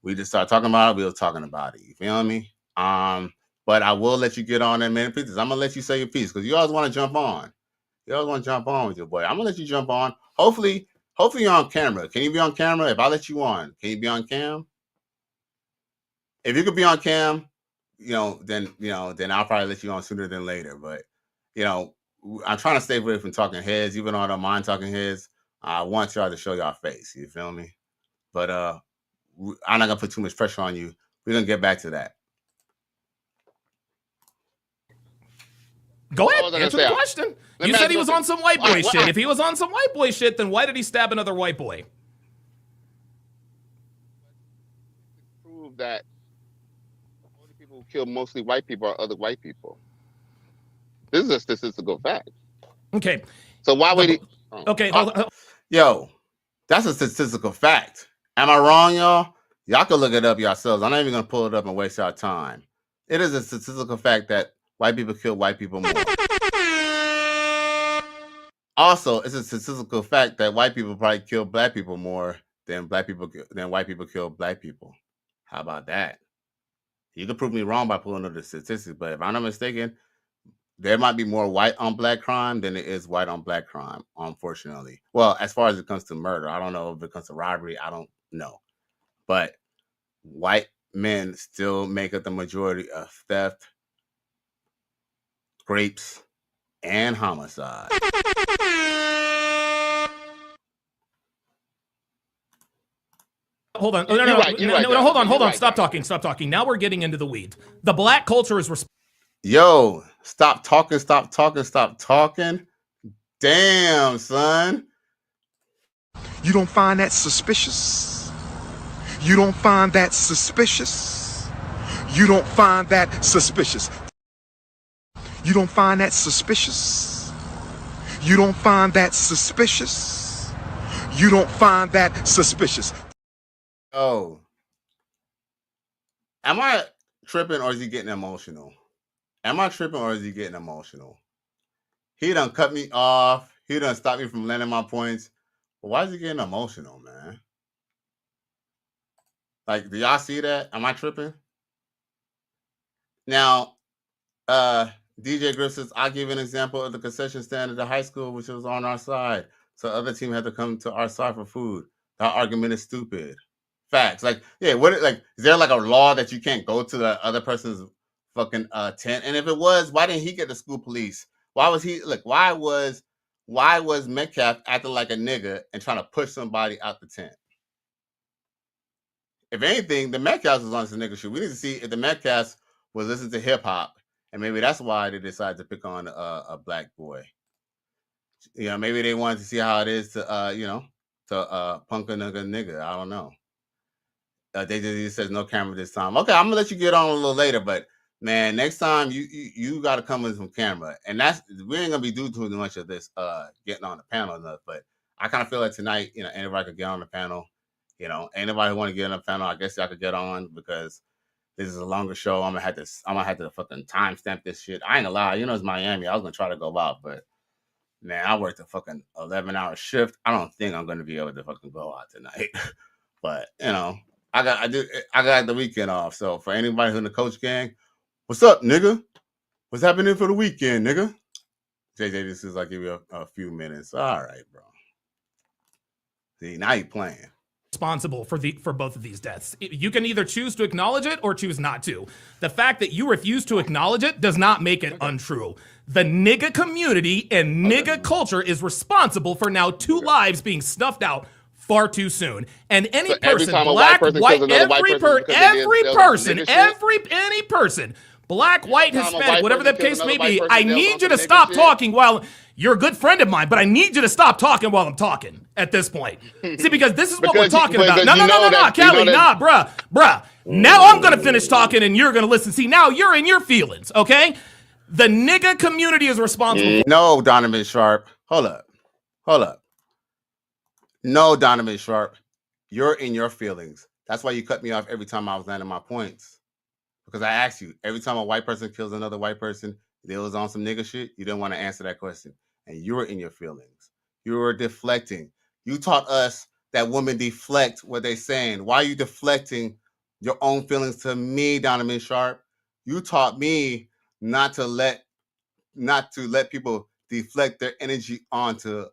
we just started talking about it. We were talking about it. You feel me? But I will let you get on in a minute, pieces. I'm gonna let you say your piece because you always want to jump on. You always want to jump on with your boy. I'm gonna let you jump on. Hopefully you're on camera. Can you be on camera? If I let you on, can you be on cam? If you could be on cam, then I'll probably let you on sooner than later. But I'm trying to stay away from talking heads, even though I don't mind talking heads. I want y'all to show y'all face. You feel me? But I'm not gonna put too much pressure on you. We're gonna get back to that. Go ahead, answer the question. You said he was on some white boy shit. If he was on some white boy shit, then why did he stab another white boy? Prove that only people who kill mostly white people are other white people. This is a statistical fact. Okay. So why would he? Okay. Yo, that's a statistical fact. Am I wrong, y'all? Y'all can look it up yourselves. I'm not even gonna pull it up and waste our time. It is a statistical fact that white people kill white people more. Also, it's a statistical fact that white people probably kill black people more than white people kill black people. How about that? You can prove me wrong by pulling up the statistics, but if I'm not mistaken, there might be more white on black crime than it is white on black crime, unfortunately. Well, as far as it comes to murder, I don't know if it comes to robbery, I don't know. But white men still make up the majority of theft, rapes, and homicide. Hold on. No, hold on. Stop talking. Now we're getting into the weeds. The black culture is Yo, stop talking. Damn, son. You don't find that suspicious? You don't find that suspicious? You don't find that suspicious? You don't find that suspicious? You don't find that suspicious? You don't find that suspicious? Oh. Am I tripping or is he getting emotional? He done cut me off. He done stopped me from landing my points. But why is he getting emotional, man? Like, do y'all see that? Am I tripping? Now, DJ Griff says, I'll give an example of the concession stand at the high school, which was on our side. So other team had to come to our side for food. That argument is stupid. Facts. Like, yeah, is there like a law that you can't go to the other person's fucking tent? And if it was, why didn't he get the school police? Why was Metcalf acting like a nigga and trying to push somebody out the tent? If anything, the Metcalfs was on some nigga shit. We need to see if the Metcalfs was listening to hip hop, and maybe that's why they decided to pick on a black boy. Maybe they wanted to see how it is to punk a nigga. I don't know. They just says no camera this time. Okay, I'm gonna let you get on a little later, but man, next time you got to come with some camera, and we ain't gonna be doing too much of this getting on the panel enough. But I kind of feel like tonight, anybody could get on the panel. Anybody who want to get on the panel, I guess y'all could get on because this is a longer show. I'm gonna have to fucking timestamp this shit. I ain't gonna lie, it's Miami. I was gonna try to go out, but man, I worked a fucking 11-hour shift. I don't think I'm gonna be able to fucking go out tonight. But I got the weekend off. So for anybody who's in the Coach Gang, what's up, nigga? What's happening for the weekend, nigga? JJ, this is like give you a few minutes. All right, bro. See, now you playing. Responsible for both of these deaths. You can either choose to acknowledge it or choose not to. The fact that you refuse to acknowledge it does not make it untrue. The nigga community and nigga culture is responsible for now 2 lives being snuffed out far too soon. And any person, black, white, any person, black, white, Hispanic, whatever that case may be, I need you to stop talking while you're a good friend of mine, but I need you to stop talking while I'm talking at this point. See, because this is what we're talking about. No, Kelly, nah, bruh. Now I'm gonna finish talking and you're gonna listen. See, now you're in your feelings, okay? The nigga community is responsible. No, Donovan Sharpe. Hold up. No, Donovan Sharpe. You're in your feelings. That's why you cut me off every time I was landing my points. Because I asked you, every time a white person kills another white person, they was on some nigga shit, you didn't want to answer that question. And you were in your feelings. You were deflecting. You taught us that women deflect what they're saying. Why are you deflecting your own feelings to me, Donovan Sharpe? You taught me not to let people deflect their energy onto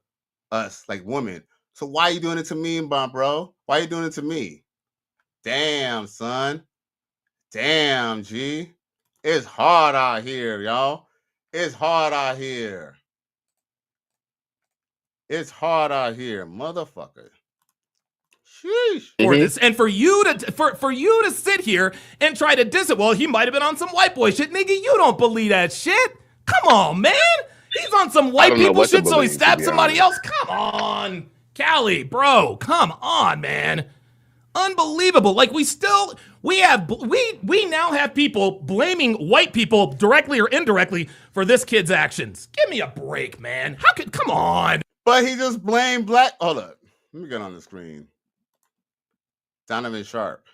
us like women. So why are you doing it to me, bro? Why are you doing it to me? Damn, son. Damn, G. It's hard out here, y'all. It's hard out here. It's hard out here, motherfucker. Sheesh. For this, and for you to sit here and try to diss it. Well, he might have been on some white boy shit, nigga. You don't believe that shit. Come on, man. He's on some white people shit, so he stabbed somebody else. Come on, Cali, bro. Come on, man. Unbelievable. Like we now have people blaming white people directly or indirectly for this kid's actions. Give me a break, man. Come on. But he just blamed black. Hold up. Let me get on the screen. Donovan Sharpe.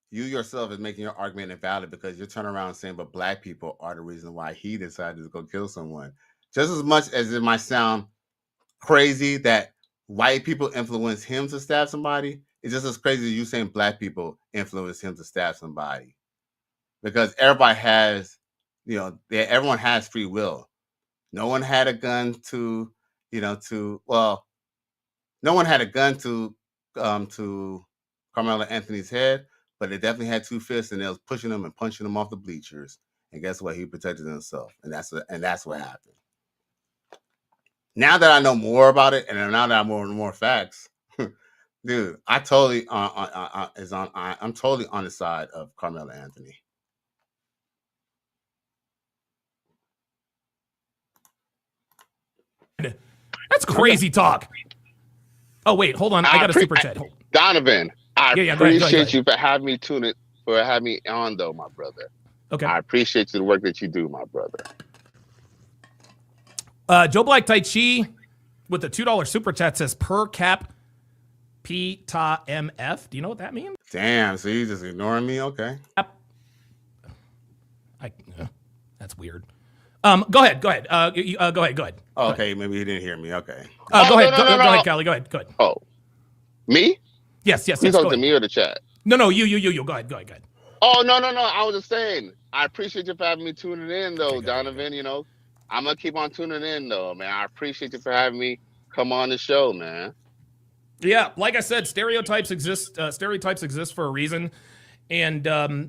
You yourself is making your argument invalid because you're turning around saying, but black people are the reason why he decided to go kill someone. Just as much as it might sound crazy that white people influence him to stab somebody, it's just as crazy as you saying black people influence him to stab somebody. Because everybody has, everyone has free will. No one had a gun to Karmelo Anthony's head, but they definitely had 2 fists and they was pushing him and punching him off the bleachers. And guess what? He protected himself. And that's what happened. Now that I know more about it, and now that I know more facts, dude, I'm totally on the side of Karmelo Anthony. That's crazy talk. Oh wait, hold on. I got a super chat. Donovan, I appreciate you for having me on though, my brother. Okay. I appreciate the work that you do, my brother. Joe Black Tai Chi with the $2 super chat says per cap P ta MF. Do you know what that means? Damn, so you just ignoring me? Okay. That's weird. Go ahead. Go ahead. Oh, okay, maybe he didn't hear me. Okay. Go ahead, Callie. Go ahead. Oh, me? Yes. You talking to me or the chat? No. You. Go ahead. Oh, no. I was just saying, I appreciate you for having me tuning in, though, okay, Donovan. I'm going to keep on tuning in, though, man. I appreciate you for having me come on the show, man. Yeah, like I said, stereotypes exist. Stereotypes exist for a reason. And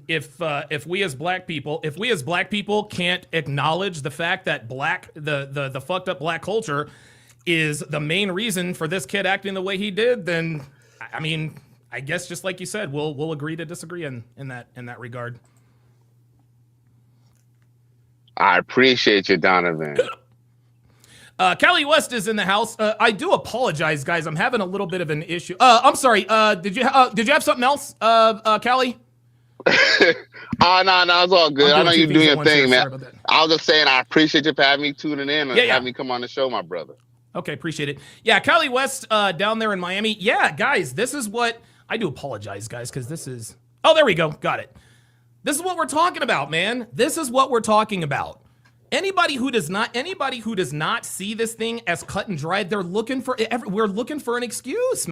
if we as black people can't acknowledge the fact that the fucked up black culture is the main reason for this kid acting the way he did, then I mean, I guess just like you said, we'll agree to disagree in that regard. I appreciate you, Donovan. Cali West is in the house. I do apologize, guys. I'm having a little bit of an issue. I'm sorry. Did you have something else, Cali? No, it's all good. I know you're doing your thing, man. I was just saying I appreciate you for having me tuning in and having me come on the show, my brother. Okay, appreciate it. Yeah, Cali West down there in Miami. Yeah, guys, this is what I do apologize, guys, because this is. Oh, there we go. Got it. This is what we're talking about, man. This is what we're talking about. Anybody who does not see this thing as cut and dried, we're looking for an excuse.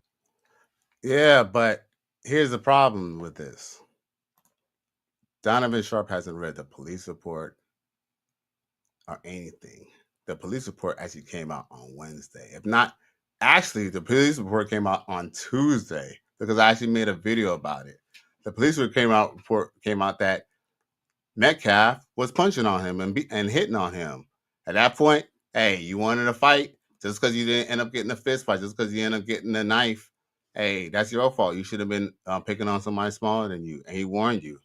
Yeah, but here's the problem with this. Donovan Sharpe hasn't read the police report or anything. the police report actually came out on Wednesday. If not, actually, the police report came out on Tuesday because I actually made a video about it. The police report came out that Metcalf was punching on him and hitting on him. At that point, hey, you wanted a fight just because you didn't end up getting a fist fight, just because you ended up getting a knife. Hey, that's your fault. You should have been picking on somebody smaller than you, and he warned you.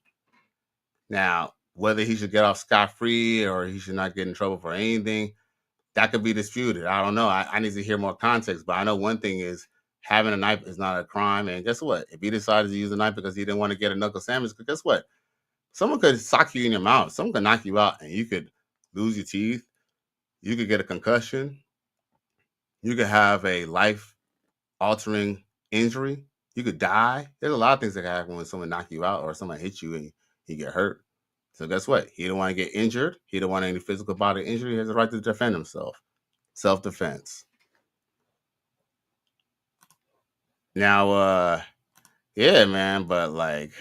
Now, whether he should get off scot-free or he should not get in trouble for anything, that could be disputed. I don't know. I need to hear more context, but I know one thing is having a knife is not a crime. And guess what? If he decided to use a knife because he didn't want to get a knuckle sandwich, guess what? Someone could sock you in your mouth. Someone could knock you out and you could lose your teeth. You could get a concussion. You could have a life-altering injury. You could die. There's a lot of things that can happen when someone knock you out or someone hits you and you get hurt. So guess what? He don't want to get injured. He don't want any physical body injury. He has the right to defend himself. Self-defense. Now, yeah, man, but like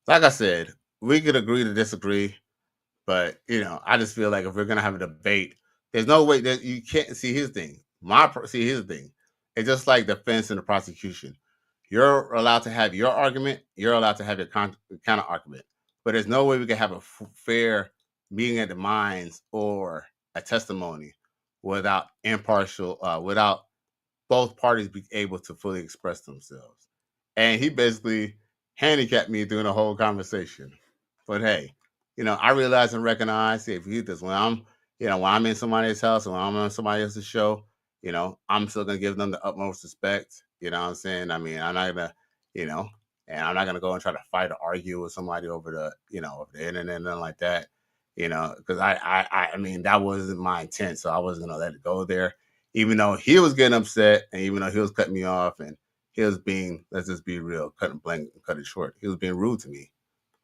I said, we could agree to disagree, but I just feel like if we're gonna have a debate, there's no way that you can't see his thing. His thing. It's just like defense and the prosecution. You're allowed to have your argument. You're allowed to have your counter argument. But there's no way we can have a fair meeting of the minds or a testimony without without both parties be able to fully express themselves. And he basically handicapped me during the whole conversation. But hey, I realize and recognize if you this when I'm in somebody's house or when I'm on somebody else's show, I'm still gonna give them the utmost respect. You know what I'm saying? I mean, I'm not gonna, and I'm not gonna go and try to fight or argue with somebody over over the internet and nothing like that. Because I mean that wasn't my intent, so I wasn't gonna let it go there. Even though he was getting upset, and even though he was cutting me off, and he was being, let's just be real, cut it short. He was being rude to me.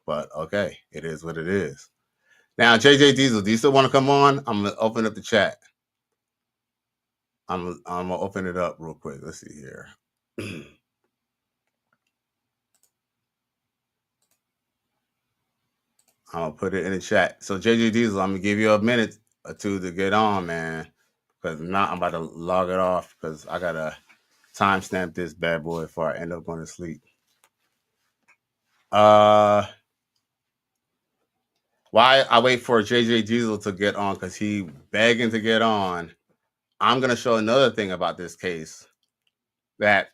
But okay, it is what it is. Now, JJ Diesel, do you still want to come on? I'm gonna open up the chat. I'm gonna open it up real quick. Let's see here. I'm gonna put it in the chat. So JJ Diesel, I'm gonna give you a minute or two to get on, man. Because now I'm about to log it off because I gotta timestamp this bad boy before I end up going to sleep. Why I wait for JJ Diesel to get on because he begging to get on. I'm gonna show another thing about this case that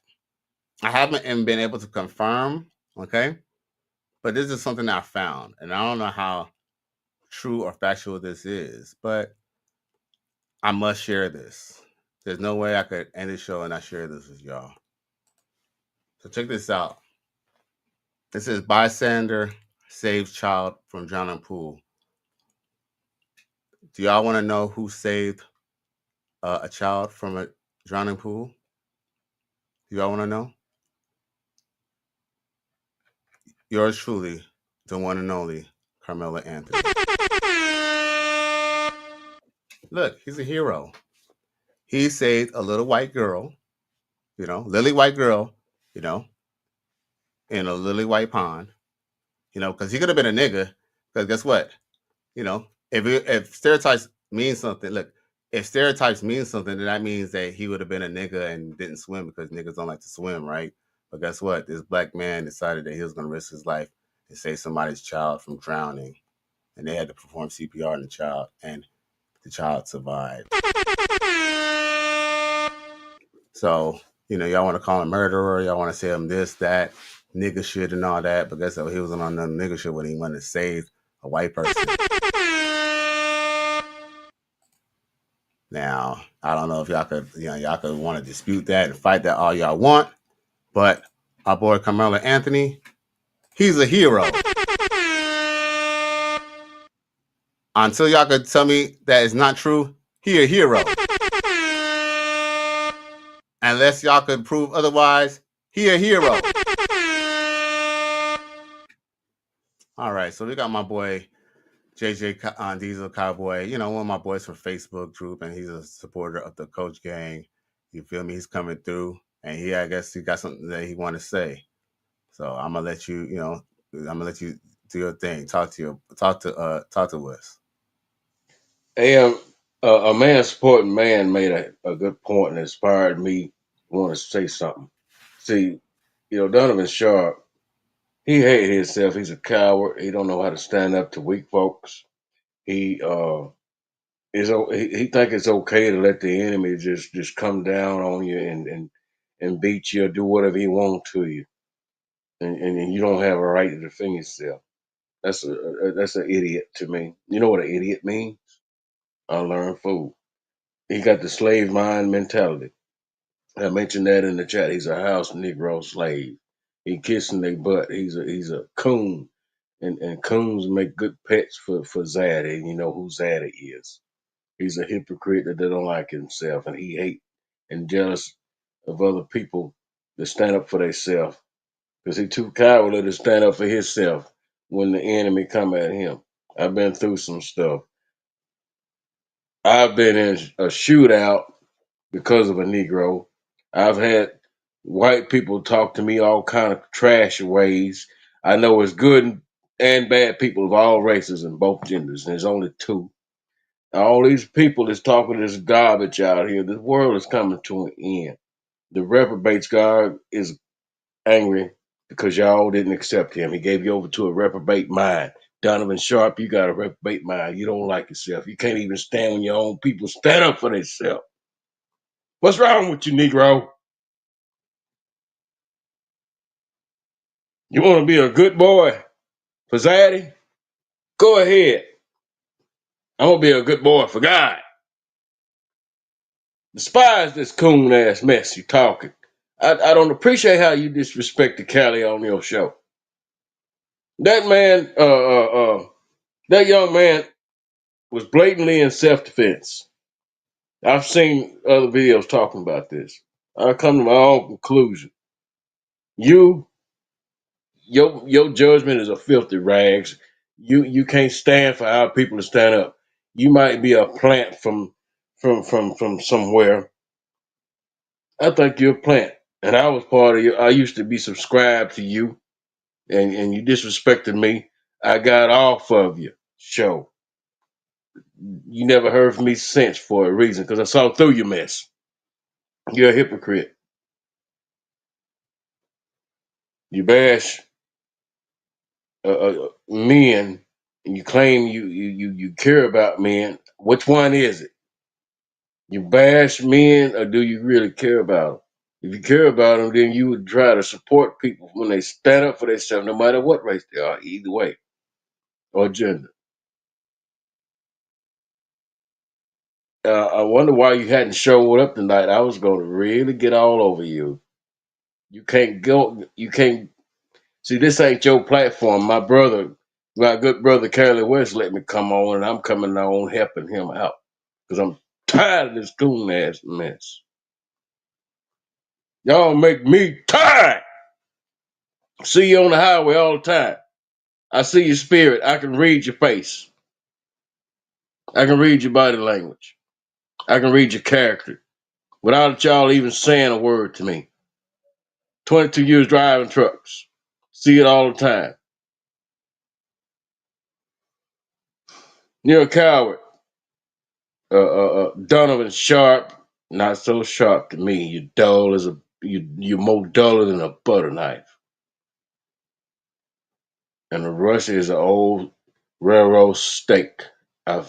I haven't even been able to confirm. Okay, but this is something I found, and I don't know how true or factual this is, but I must share this. There's no way I could end the show and not share this with y'all. So check this out. This is bystander saves child from drowning pool. Do y'all want to know who saved a child from a drowning pool? Do y'all want to know? Yours truly, the one and only Karmelo Anthony. Look, he's a hero. He saved a little white girl, lily white girl, in a lily white pond, because he could have been a nigga. Because guess what? If stereotypes mean something, look, if stereotypes mean something, then that means that he would have been a nigga and didn't swim because niggas don't like to swim, right? But guess what? This black man decided that he was going to risk his life and save somebody's child from drowning. And they had to perform CPR on the child, and the child survived. So, y'all want to call him murderer, y'all want to say him this, that, nigga shit and all that, but guess what? He wasn't on none nigga shit when he wanted to save a white person. Now, I don't know if y'all could want to dispute that and fight that all y'all want, but our boy Karmelo Anthony, he's a hero. Until y'all could tell me that it's not true, he a hero. Unless y'all could prove otherwise, he a hero. All right, so we got my boy JJ Diesel Cowboy, one of my boys from Facebook group, and he's a supporter of the Coach Gang. You feel me? He's coming through, and I guess he got something that he want to say. So I'm gonna let you, do your thing. Talk to us. Hey, A man supporting man made a good point and inspired me to want to say something. See, Donovan Sharpe, he hated himself. He's a coward. He don't know how to stand up to weak folks. He he think it's okay to let the enemy just come down on you and beat you or do whatever he want to you, and you don't have a right to defend yourself. That's an idiot to me. You know what an idiot means? Unlearned fool. He got the slave mind mentality. I mentioned that in the chat. He's a house Negro slave. He kissing their butt. He's a coon, and coons make good pets for Zaddy. You know who Zaddy is. He's a hypocrite that don't like himself, and he hate and jealous of other people that stand up for themselves. Because he too cowardly to stand up for himself when the enemy come at him. I've been through some stuff. I've been in a shootout because of a Negro. I've had white people talk to me all kind of trash ways. I know it's good and bad people of all races and both genders, and there's only two. All these people that's talking this garbage out here, this world is coming to an end. The reprobates God is angry because y'all didn't accept him. He gave you over to a reprobate mind. Donovan Sharpe, you got a reprobate mind. You don't like yourself. You can't even stand when your own people stand up for themselves. What's wrong with you, Negro? You want to be a good boy for Zaddy? Go ahead. I'm going to be a good boy for God. Despise this coon ass mess you talking. I don't appreciate how you disrespected Cali on your show. That man, that young man was blatantly in self-defense. I've seen other videos talking about this. I come to my own conclusion. Your judgment is a filthy rags. You can't stand for our people to stand up. You might be a plant from somewhere. I think you're a plant. And I was part of you. I used to be subscribed to you, and you disrespected me. I got off of you. Show. You never heard from me since for a reason, because I saw through your mess. You're a hypocrite. You bash men, and you claim you care about men. Which one is it? You bash men, or do you really care about them? If you care about them, then you would try to support people when they stand up for themselves, no matter what race they are, either way, or gender. I wonder why you hadn't showed up tonight. I was going to really get all over you. You can't go. You can't see. This ain't your platform. My good brother, Cali West, let me come on, and I'm coming on helping him out because I'm tired of this coon ass mess. Y'all make me tired. See you on the highway all the time. I see your spirit. I can read your face. I can read your body language. I can read your character without y'all even saying a word to me. 22 years driving trucks. See it all the time. You're a coward. Donovan Sharpe, not so sharp to me. You're dull as you're more duller than a butter knife. And the Russia is an old railroad steak. I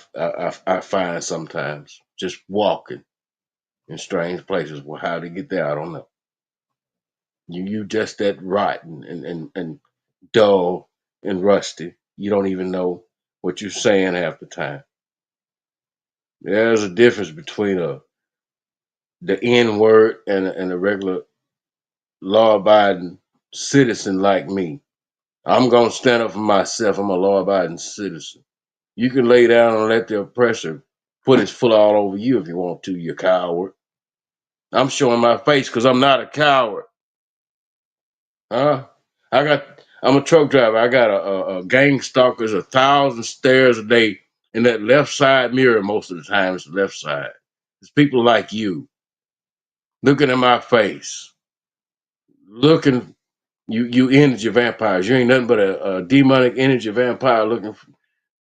find sometimes just walking in strange places. Well, how to get there, I don't know. You just that rotten and dull and rusty. You don't even know what you're saying half the time. There's a difference between the N word and a regular law-abiding citizen like me. I'm gonna stand up for myself. I'm a law-abiding citizen. You can lay down and let the oppressor put his foot all over you if you want to, you coward. I'm showing my face because I'm not a coward. Huh? I'm a truck driver. I got a gang stalkers 1,000 stares a day in that left side mirror. Most of the time, it's the left side. It's people like you looking at my face, looking. You energy vampires. You ain't nothing but a demonic energy vampire looking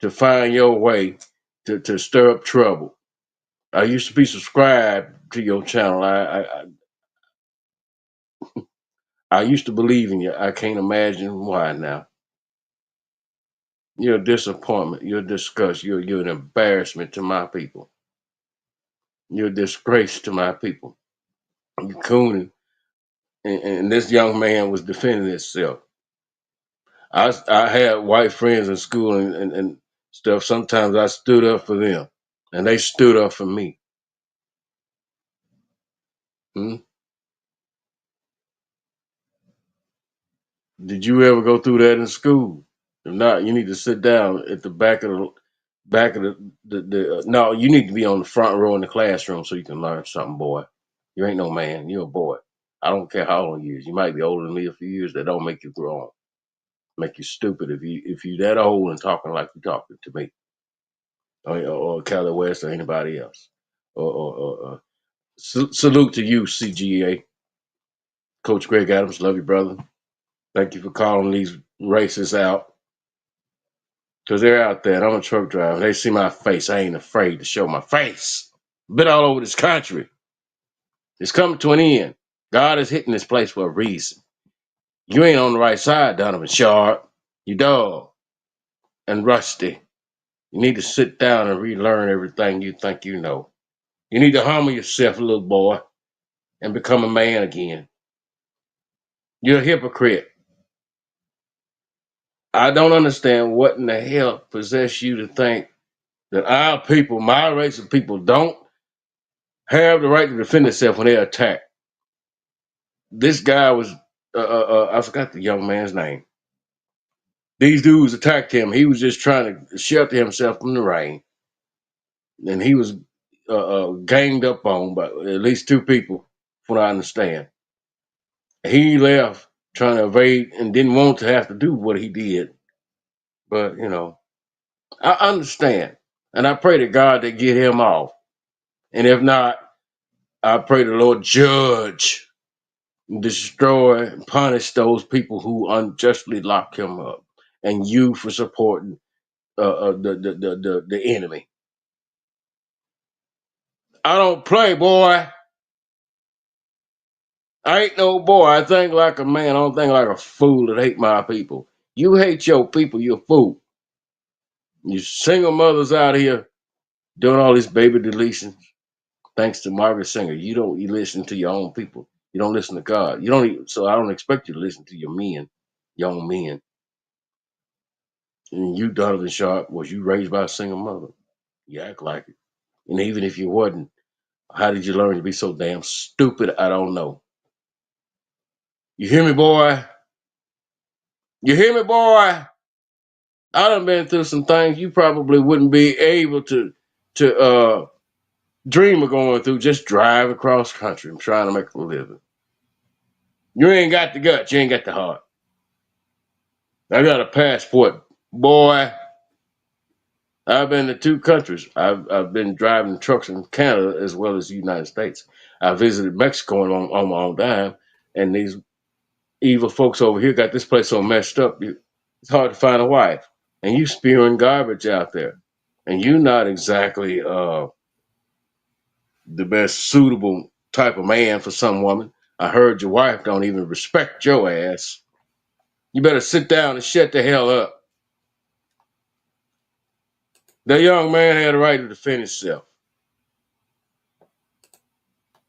to find your way to stir up trouble. I used to be subscribed to your channel. I used to believe in you. I can't imagine why now. You're a disappointment. You're a disgust. You're an embarrassment to my people. You're a disgrace to my people. You cooning. And this young man was defending himself. I had white friends in school and stuff. Sometimes I stood up for them, and they stood up for me. Hmm? Did you ever go through that in school? If not, you need to sit down at the back of the no, you need to be on the front row in the classroom so you can learn something, boy. You ain't no man. You're a boy. I don't care how old you is. You might be older than me a few years. That don't make you grown. Make you stupid if you that old and talking like you talking to me, or Cali West or anybody else. Salute to you, CGA. Coach Greg Adams. Love you, brother. Thank you for calling these racists out. Because they're out there. I'm a truck driver. They see my face. I ain't afraid to show my face. Been all over this country. It's coming to an end. God is hitting this place for a reason. You ain't on the right side, Donovan. Sharpe, you dog, and Rusty. You need to sit down and relearn everything you think you know. You need to humble yourself, little boy, and become a man again. You're a hypocrite. I don't understand what in the hell possessed you to think that our people, my race of people, don't have the right to defend themselves when they're attacked. This guy was, I forgot the young man's name. These dudes attacked him. He was just trying to shelter himself from the rain. And he was ganged up on by at least two people, from what I understand. He left trying to evade and didn't want to have to do what he did. But, I understand. And I pray to God to get him off. And if not, I pray the Lord judge, destroy, and punish those people who unjustly lock him up. And you for supporting the enemy. I don't play, boy. I ain't no boy. I think like a man. I don't think like a fool that hate my people. You hate your people, you're a fool. You single mothers out here doing all these baby deletions. Thanks to Margaret Singer. You listen to your own people. You don't listen to God. So I don't expect you to listen to your men, young men. And you, Donovan Sharpe, was you raised by a single mother? You act like it. And even if you wasn't, how did you learn to be so damn stupid? I don't know. You hear me, boy? You hear me, boy? I done been through some things you probably wouldn't be able to dream of going through. Just drive across country and trying to make a living. You ain't got the guts. You ain't got the heart. I got a passport, boy. I've been to two countries. I've been driving trucks in Canada as well as the United States. I visited Mexico on my own dime, and these evil folks over here got this place so messed up. It's hard to find a wife, and you spewing garbage out there, and you not exactly the best suitable type of man for some woman. I heard your wife don't even respect your ass. You better sit down and shut the hell up. That young man had a right to defend himself.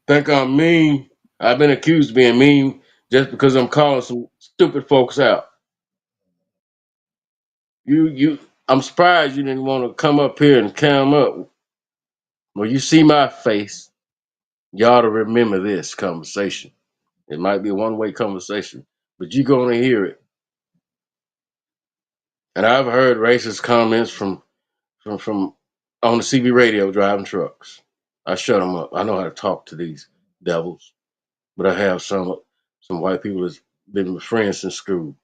Think I'm mean? I've been accused of being mean just because I'm calling some stupid folks out. I'm surprised you didn't want to come up here and cam up. When you see my face, you ought to remember this conversation. It might be a one-way conversation, but you're going to hear it. And I've heard racist comments from on the CB radio driving trucks. I shut them up. I know how to talk to these devils, but I have some white people that's been my friends since school.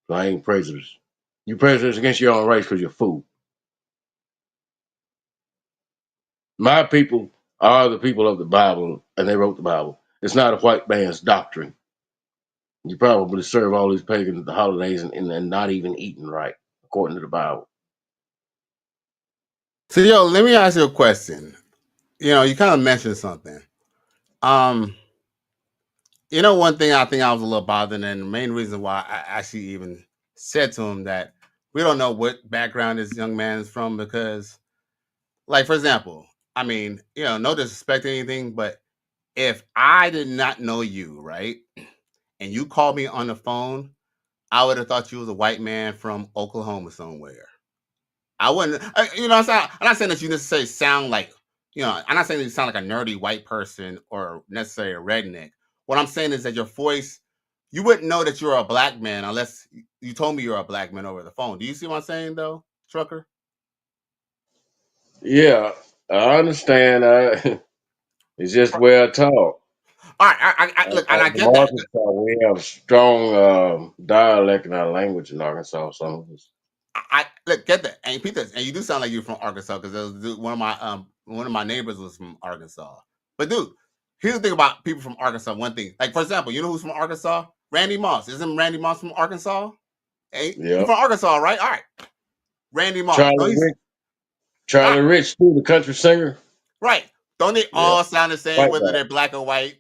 So I ain't prejudiced. You prejudiced against your own race because you're a fool. My people are the people of the Bible, and they wrote the Bible. It's not a white man's doctrine. You probably serve all these pagans at the holidays and not even eating right, according to the Bible. So, yo, let me ask you a question. you kind of mentioned something. One thing I think I was a little bothered, and the main reason why I actually even said to him that we don't know what background this young man is from, because, like, for example, I mean, no disrespect or anything, but if I did not know you, right, and you called me on the phone, I would have thought you was a white man from Oklahoma somewhere. I wouldn't, I'm not saying that you necessarily sound like, I'm not saying that you sound like a nerdy white person or necessarily a redneck. What I'm saying is that your voice, you wouldn't know that you're a black man unless you told me you're a black man over the phone. Do you see what I'm saying, though, Trucker? Yeah, I understand. It's just where I talk. All right, look, and I From get that. Arkansas, we have strong dialect in our language in Arkansas. Some of us. I look, get that, and Peter, and you do sound like you're from Arkansas, because one of my neighbors was from Arkansas. But dude, here's the thing about people from Arkansas. One thing, like, for example, you know who's from Arkansas? Randy Moss. Isn't Randy Moss from Arkansas? Hey, Yeah. He's from Arkansas, right? All right. Randy Moss. Charlie Rich too, the country singer. Right. Don't they all sound the same, White whether guy. they're black or white?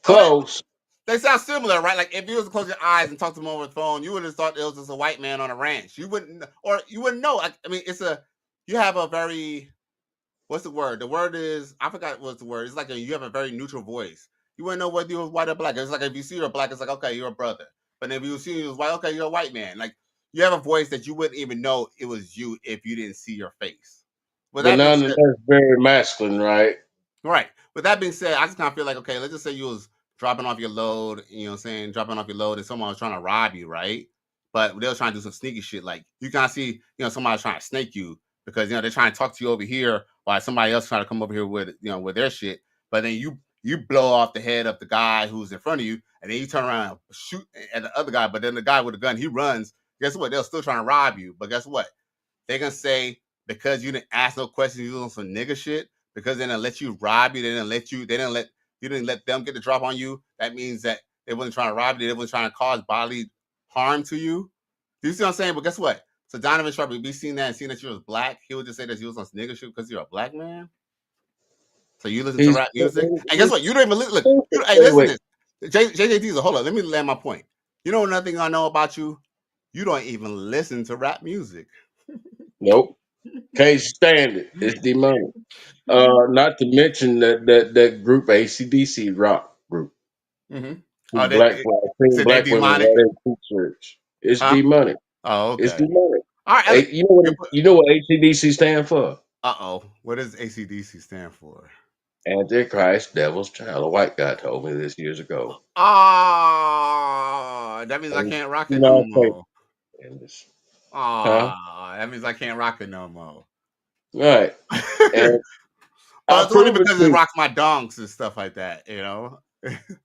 Close. They sound similar, right? Like, if you was to close your eyes and talk to them over the phone, you would have thought it was just a white man on a ranch. You wouldn't know. I mean, you have a very, what's the word? The word is, I forgot what's the word. It's like you have a very neutral voice. You wouldn't know whether you was white or black. It's like if you see you're black, it's like, okay, you're a brother. But if you see you was white, okay, you're a white man. Like, you have a voice that you wouldn't even know it was you if you didn't see your face. But nonetheless, very masculine, right? Right. With that being said, I just kind of feel like, okay, let's just say you was dropping off your load, dropping off your load, and someone was trying to rob you, right? But they were trying to do some sneaky shit. Like, you kind of see, somebody trying to snake you because, they're trying to talk to you over here while somebody else trying to come over here with, with their shit. But then you blow off the head of the guy who's in front of you, and then you turn around and shoot at the other guy. But then the guy with the gun, he runs. Guess what? They're still trying to rob you. But guess what? They're going to say, because you didn't ask no questions, you doing some nigga shit, because they didn't let you rob you, you didn't let them get the drop on you. That means that they wasn't trying to rob you, they wasn't trying to cause bodily harm to you. Do you see what I'm saying? But guess what? So Donovan Sharpe, if we seen that and seen that you was black, he would just say that you was on nigga shit because you're a black man. So you listen to rap music, and guess what? You don't even listen. Look, hey, listen to this. JJ Diesel, hold on, let me land my point. You know another thing I know about you? You don't even listen to rap music. Nope. Can't stand it. It's demonic. Not to mention that group, AC/DC rock group. Mm-hmm. Black women wear their t-shirts. It's demonic. Oh, okay. It's demonic. All right. You know what AC/DC stand for? What does AC/DC stand for? Antichrist, Devil's Child. A white guy told me this years ago. That means I can't rock it no more. That means I can't rock it no more. Right. And well, it's only because it rocks my donks and stuff like that,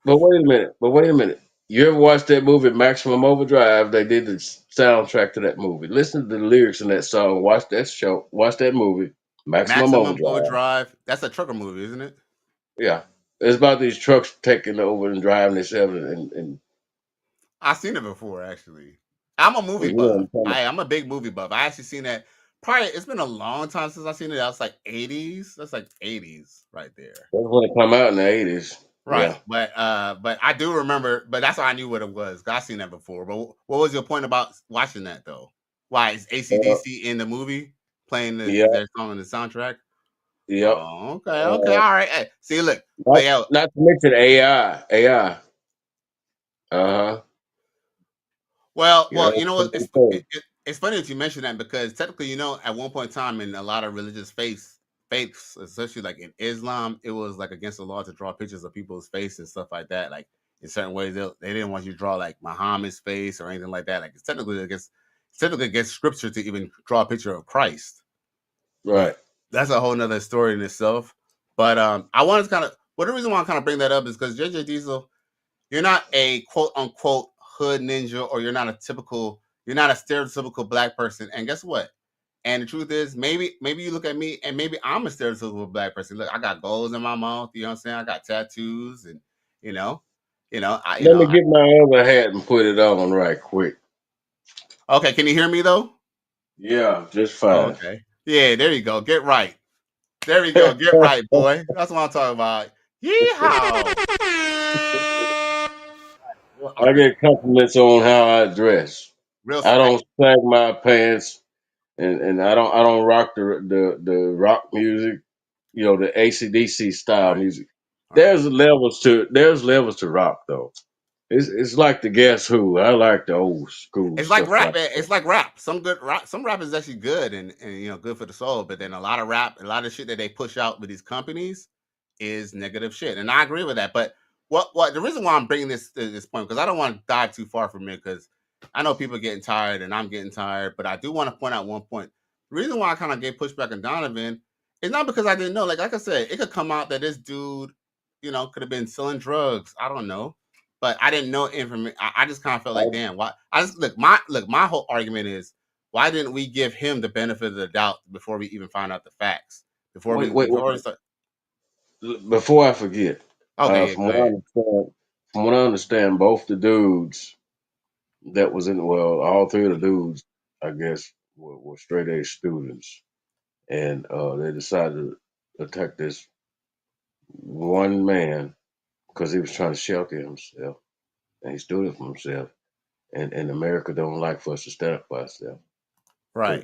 But wait a minute. You ever watched that movie Maximum Overdrive? They did the soundtrack to that movie. Listen to the lyrics in that song. Watch that show. Watch that movie. Maximum Overdrive. That's a trucker movie, isn't it? Yeah. It's about these trucks taking over and driving themselves and I've seen it before, actually. I'm a movie buff. I'm a big movie buff. I actually seen that. Probably, it's been a long time since I've seen it. That's like 80s. That's like 80s right there. That's when it come out in the 80s. Right. Yeah. But I do remember, but that's how I knew what it was. I've seen that before. But what was your point about watching that, though? Why is AC/DC in the movie playing their song on the soundtrack? Yep. Oh, okay. All right. Hey, see, look. Not to mention AI. Uh-huh. Well, you know what? It's funny that you mentioned that, because technically, at one point in time in a lot of religious faiths, especially like in Islam, it was like against the law to draw pictures of people's face and stuff like that. Like, in certain ways, they didn't want you to draw like Muhammad's face or anything like that. Like, it's technically against scripture to even draw a picture of Christ. Right. But that's a whole nother story in itself. But I wanted to the reason why I kind of bring that up is because JJ Diesel, you're not a quote unquote hood ninja, or you're not a stereotypical black person. And guess what? And the truth is, maybe you look at me and maybe I'm a stereotypical black person. Look, I got goals in my mouth. You know what I'm saying? I got tattoos, and let me get my other hat and put it on right quick. Okay, can you hear me though? Yeah, just fine. Okay. Yeah, there you go. Get right. There we go. Get right, boy. That's what I'm talking about. Yeehaw. I get compliments on how I dress. Real. I don't sag my pants, and I don't rock the rock music. You know, the AC/DC style music. There's levels to rock though. It's like the Guess Who. I like the old school It's like stuff rap. like that. It's like rap. Some good rap. Some rap is actually good and good for the soul. But then a lot of rap, a lot of shit that they push out with these companies is negative shit. And I agree with that. But what the reason why I'm bringing this to this point, because I don't want to dive too far from it, because I know people are getting tired and I'm getting tired. But I do want to point out one point. The reason why I kind of gave pushback on Donovan is not because I didn't know. Like I said, it could come out that this dude, could have been selling drugs. I don't know. But I didn't know information. I just kind of felt like, damn, why? I just my whole argument is, why didn't we give him the benefit of the doubt before we even find out the facts? Before Before I forget, okay, from what I understand, both the dudes that was all three of the dudes, I guess, were straight A students, and they decided to attack this one man because he was trying to shelter himself, and he stood up for himself. And America don't like for us to stand up for ourselves. Right.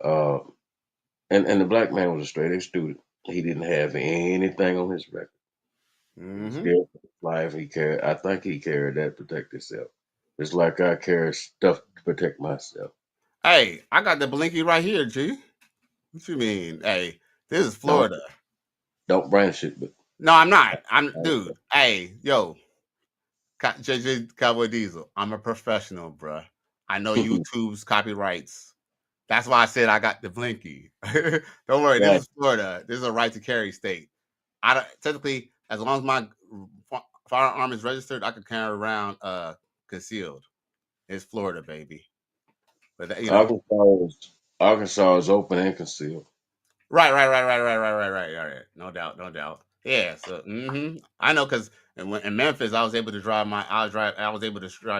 And the black man was a straight A student. He didn't have anything on his record. He was scared for his life. I think he carried that to protect himself. It's like I carry stuff to protect myself. Hey, I got the blinky right here, G. What you mean? Hey, this is Florida. Don't branch it, but no, I'm not. Dude. Hey, yo, JJ Cowboy Diesel. I'm a professional, bruh. I know YouTube's copyrights. That's why I said I got the blinky. Don't worry, this is Florida. This is a right to carry state. Technically, as long as my firearm is registered, I can carry around concealed. It's Florida, baby. But Arkansas is open and concealed. Right. No doubt. Yeah. So I know, because in Memphis, I was able to drive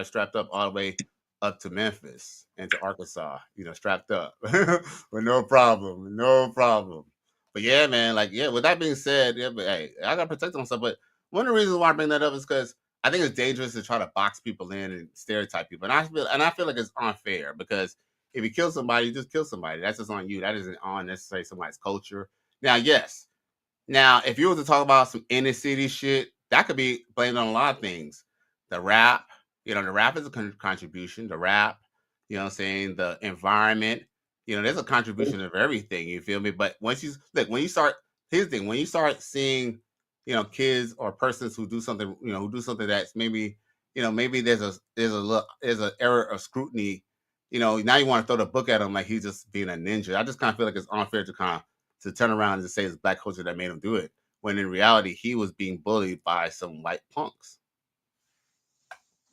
strapped up all the way up to Memphis and to Arkansas, strapped up with no problem. But yeah, man, with that being said, but hey, I gotta protect myself. But one of the reasons why I bring that up is because I think it's dangerous to try to box people in and stereotype people. And I feel like it's unfair, because if you kill somebody, you just kill somebody. That's just on you. That isn't on necessarily somebody's culture. Now, yes. Now, if you were to talk about some inner city shit, that could be blamed on a lot of things. The rap, the rap is a contribution. The rap, the environment, there's a contribution of everything. You feel me? But when you start seeing, kids or persons who do something, that's maybe, maybe there's an error of scrutiny. Now you want to throw the book at him like he's just being a ninja. I just kind of feel like it's unfair to turn around and say it's black culture that made him do it, when in reality he was being bullied by some white punks.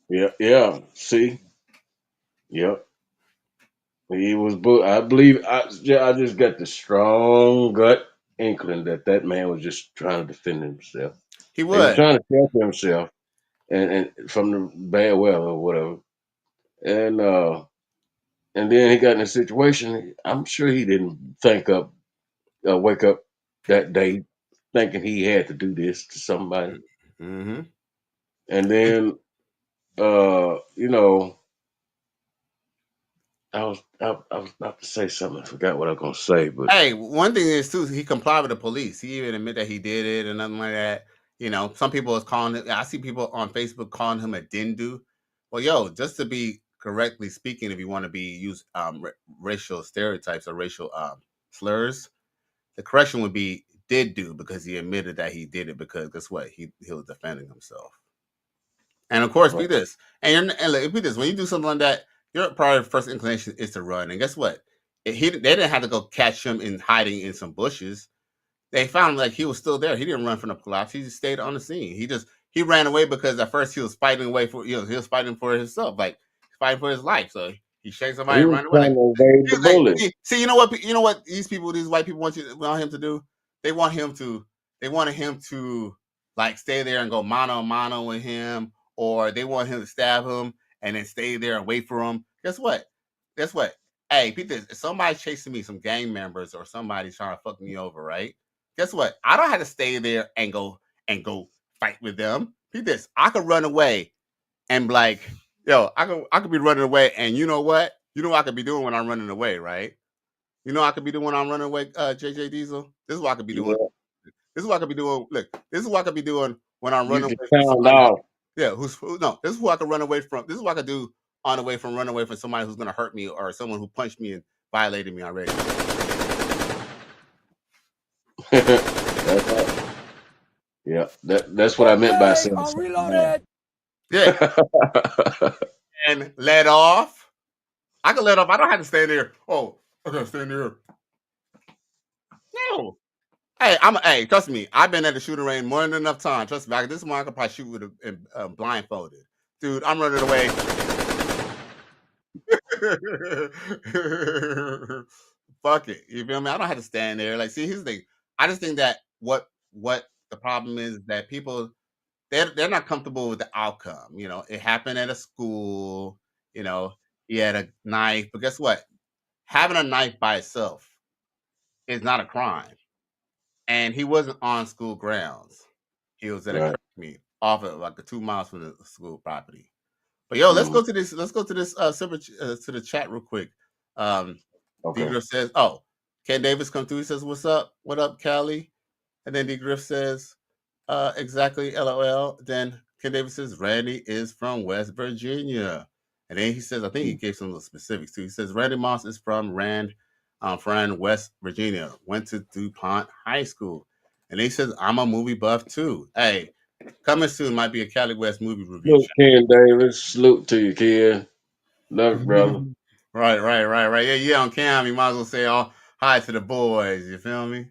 Yeah. See? Yep. He was I believe I just got the strong gut inkling that man was just trying to defend himself. He was trying to shelter himself and from the bad weather or whatever. And then he got in a situation. I'm sure he didn't wake up that day thinking he had to do this to somebody. Mm-hmm. And then, I was about to say something. I forgot what I was gonna say, but hey, one thing is too, he complied with the police. He even admitted that he did it and nothing like that. Some people is calling him. I see people on Facebook calling him a dindu. Well, yo, just to be correctly speaking, if you want to use racial stereotypes or racial slurs, the correction would be did do, because he admitted that he did it, because guess what? He was defending himself. And of course, be this. And be this. When you do something like that, your probably first inclination is to run. And guess what? They didn't have to go catch him in hiding in some bushes. They found him like he was still there. He didn't run from the collapse. He just stayed on the scene. He ran away because at first he was fighting away for he was fighting for himself, like fighting for his life. So he shakes somebody and ran away. See, you know what these white people want him to do? They wanted him to like stay there and go mano a mano with him, or they want him to stab him and then stay there and wait for him. Guess what? hey, Pete, if somebody's chasing me, some gang members or somebody's trying to fuck me over, right? Guess what? I don't have to stay there and go fight with them. Pete, this I could run away and be like, yo, I could be running away, and you know what? You know what I could be doing when I'm running away, right? You know what I could be doing when I'm running away, JJ Diesel? This is what I could be doing. This is what I could be doing. Look, this is what I could be doing when I'm running away from somebody. Yeah, this is what I could run away from. This is what I could do on the way from running away from somebody who's gonna hurt me or someone who punched me and violated me already. Yeah, that's what I meant by saying. Yeah. And let off. I can let off. I don't have to stay there. Oh, I gotta stay there. No. Hey, trust me. I've been at the shooting range more than enough time. Trust me. This one I could probably shoot with a blindfolded. Dude, I'm running away. Fuck it. You feel me? I don't have to stand there. Like, see, here's the thing. I just think that what the problem is that people they're not comfortable with the outcome. You know, it happened at a school. You know, he had a knife, but guess what? Having a knife by itself is not a crime. And he wasn't on school grounds. He was at a meet off of like 2 miles from the school property. But yo, let's go to this. Let's go to this to the chat real quick. D-Griff says, "Oh, Ken Davis come through." He says, "What's up? What up, Cali?" And then D-Griff says, "Exactly, LOL." Then Ken Davis says, "Randy is from West Virginia." And then he says, I think he gave some specifics too. He says, "Randy Moss is from West Virginia. Went to DuPont High School." And he says, "I'm a movie buff too." Hey, coming soon might be a Cali West movie review. Salute, Ken Davis. Salute to you, kid. Love it, brother. Right. Yeah, on cam, you might as well say hi to the boys. You feel me?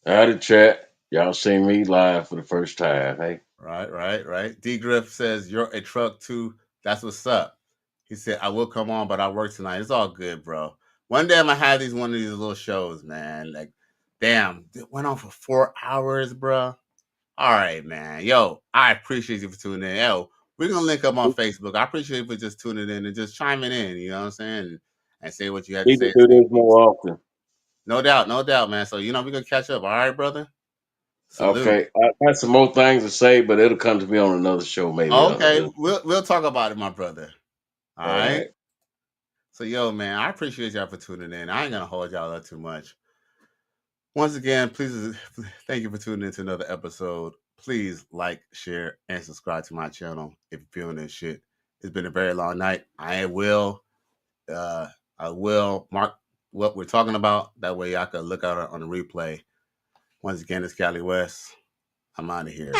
Out of chat. Y'all see me live for the first time. Hey. Right. D Griff says, "You're a truck too. That's what's up." He said, "I will come on, but I work tonight." It's all good, bro. One day I'm gonna have one of these little shows, man. Like, damn, it went on for 4 hours, bro. All right, man. Yo, I appreciate you for tuning in. Yo, we're gonna link up on Facebook. I appreciate you for just tuning in and just chiming in. You know what I'm saying? And say what you had to Need say. to do this more often. No doubt, man. So we're gonna catch up. All right, brother. Salute. Okay, I got some more things to say, but it'll come to me on another show, maybe. Okay, we'll talk about it, my brother. All right. So, yo, man, I appreciate y'all for tuning in. I ain't gonna hold y'all up too much. Once again, please thank you for tuning in to another episode. Please like, share, and subscribe to my channel if you're feeling this shit. It's been a very long night. I will mark what we're talking about. That way y'all can look out on the replay. Once again, it's Cali West. I'm out of here.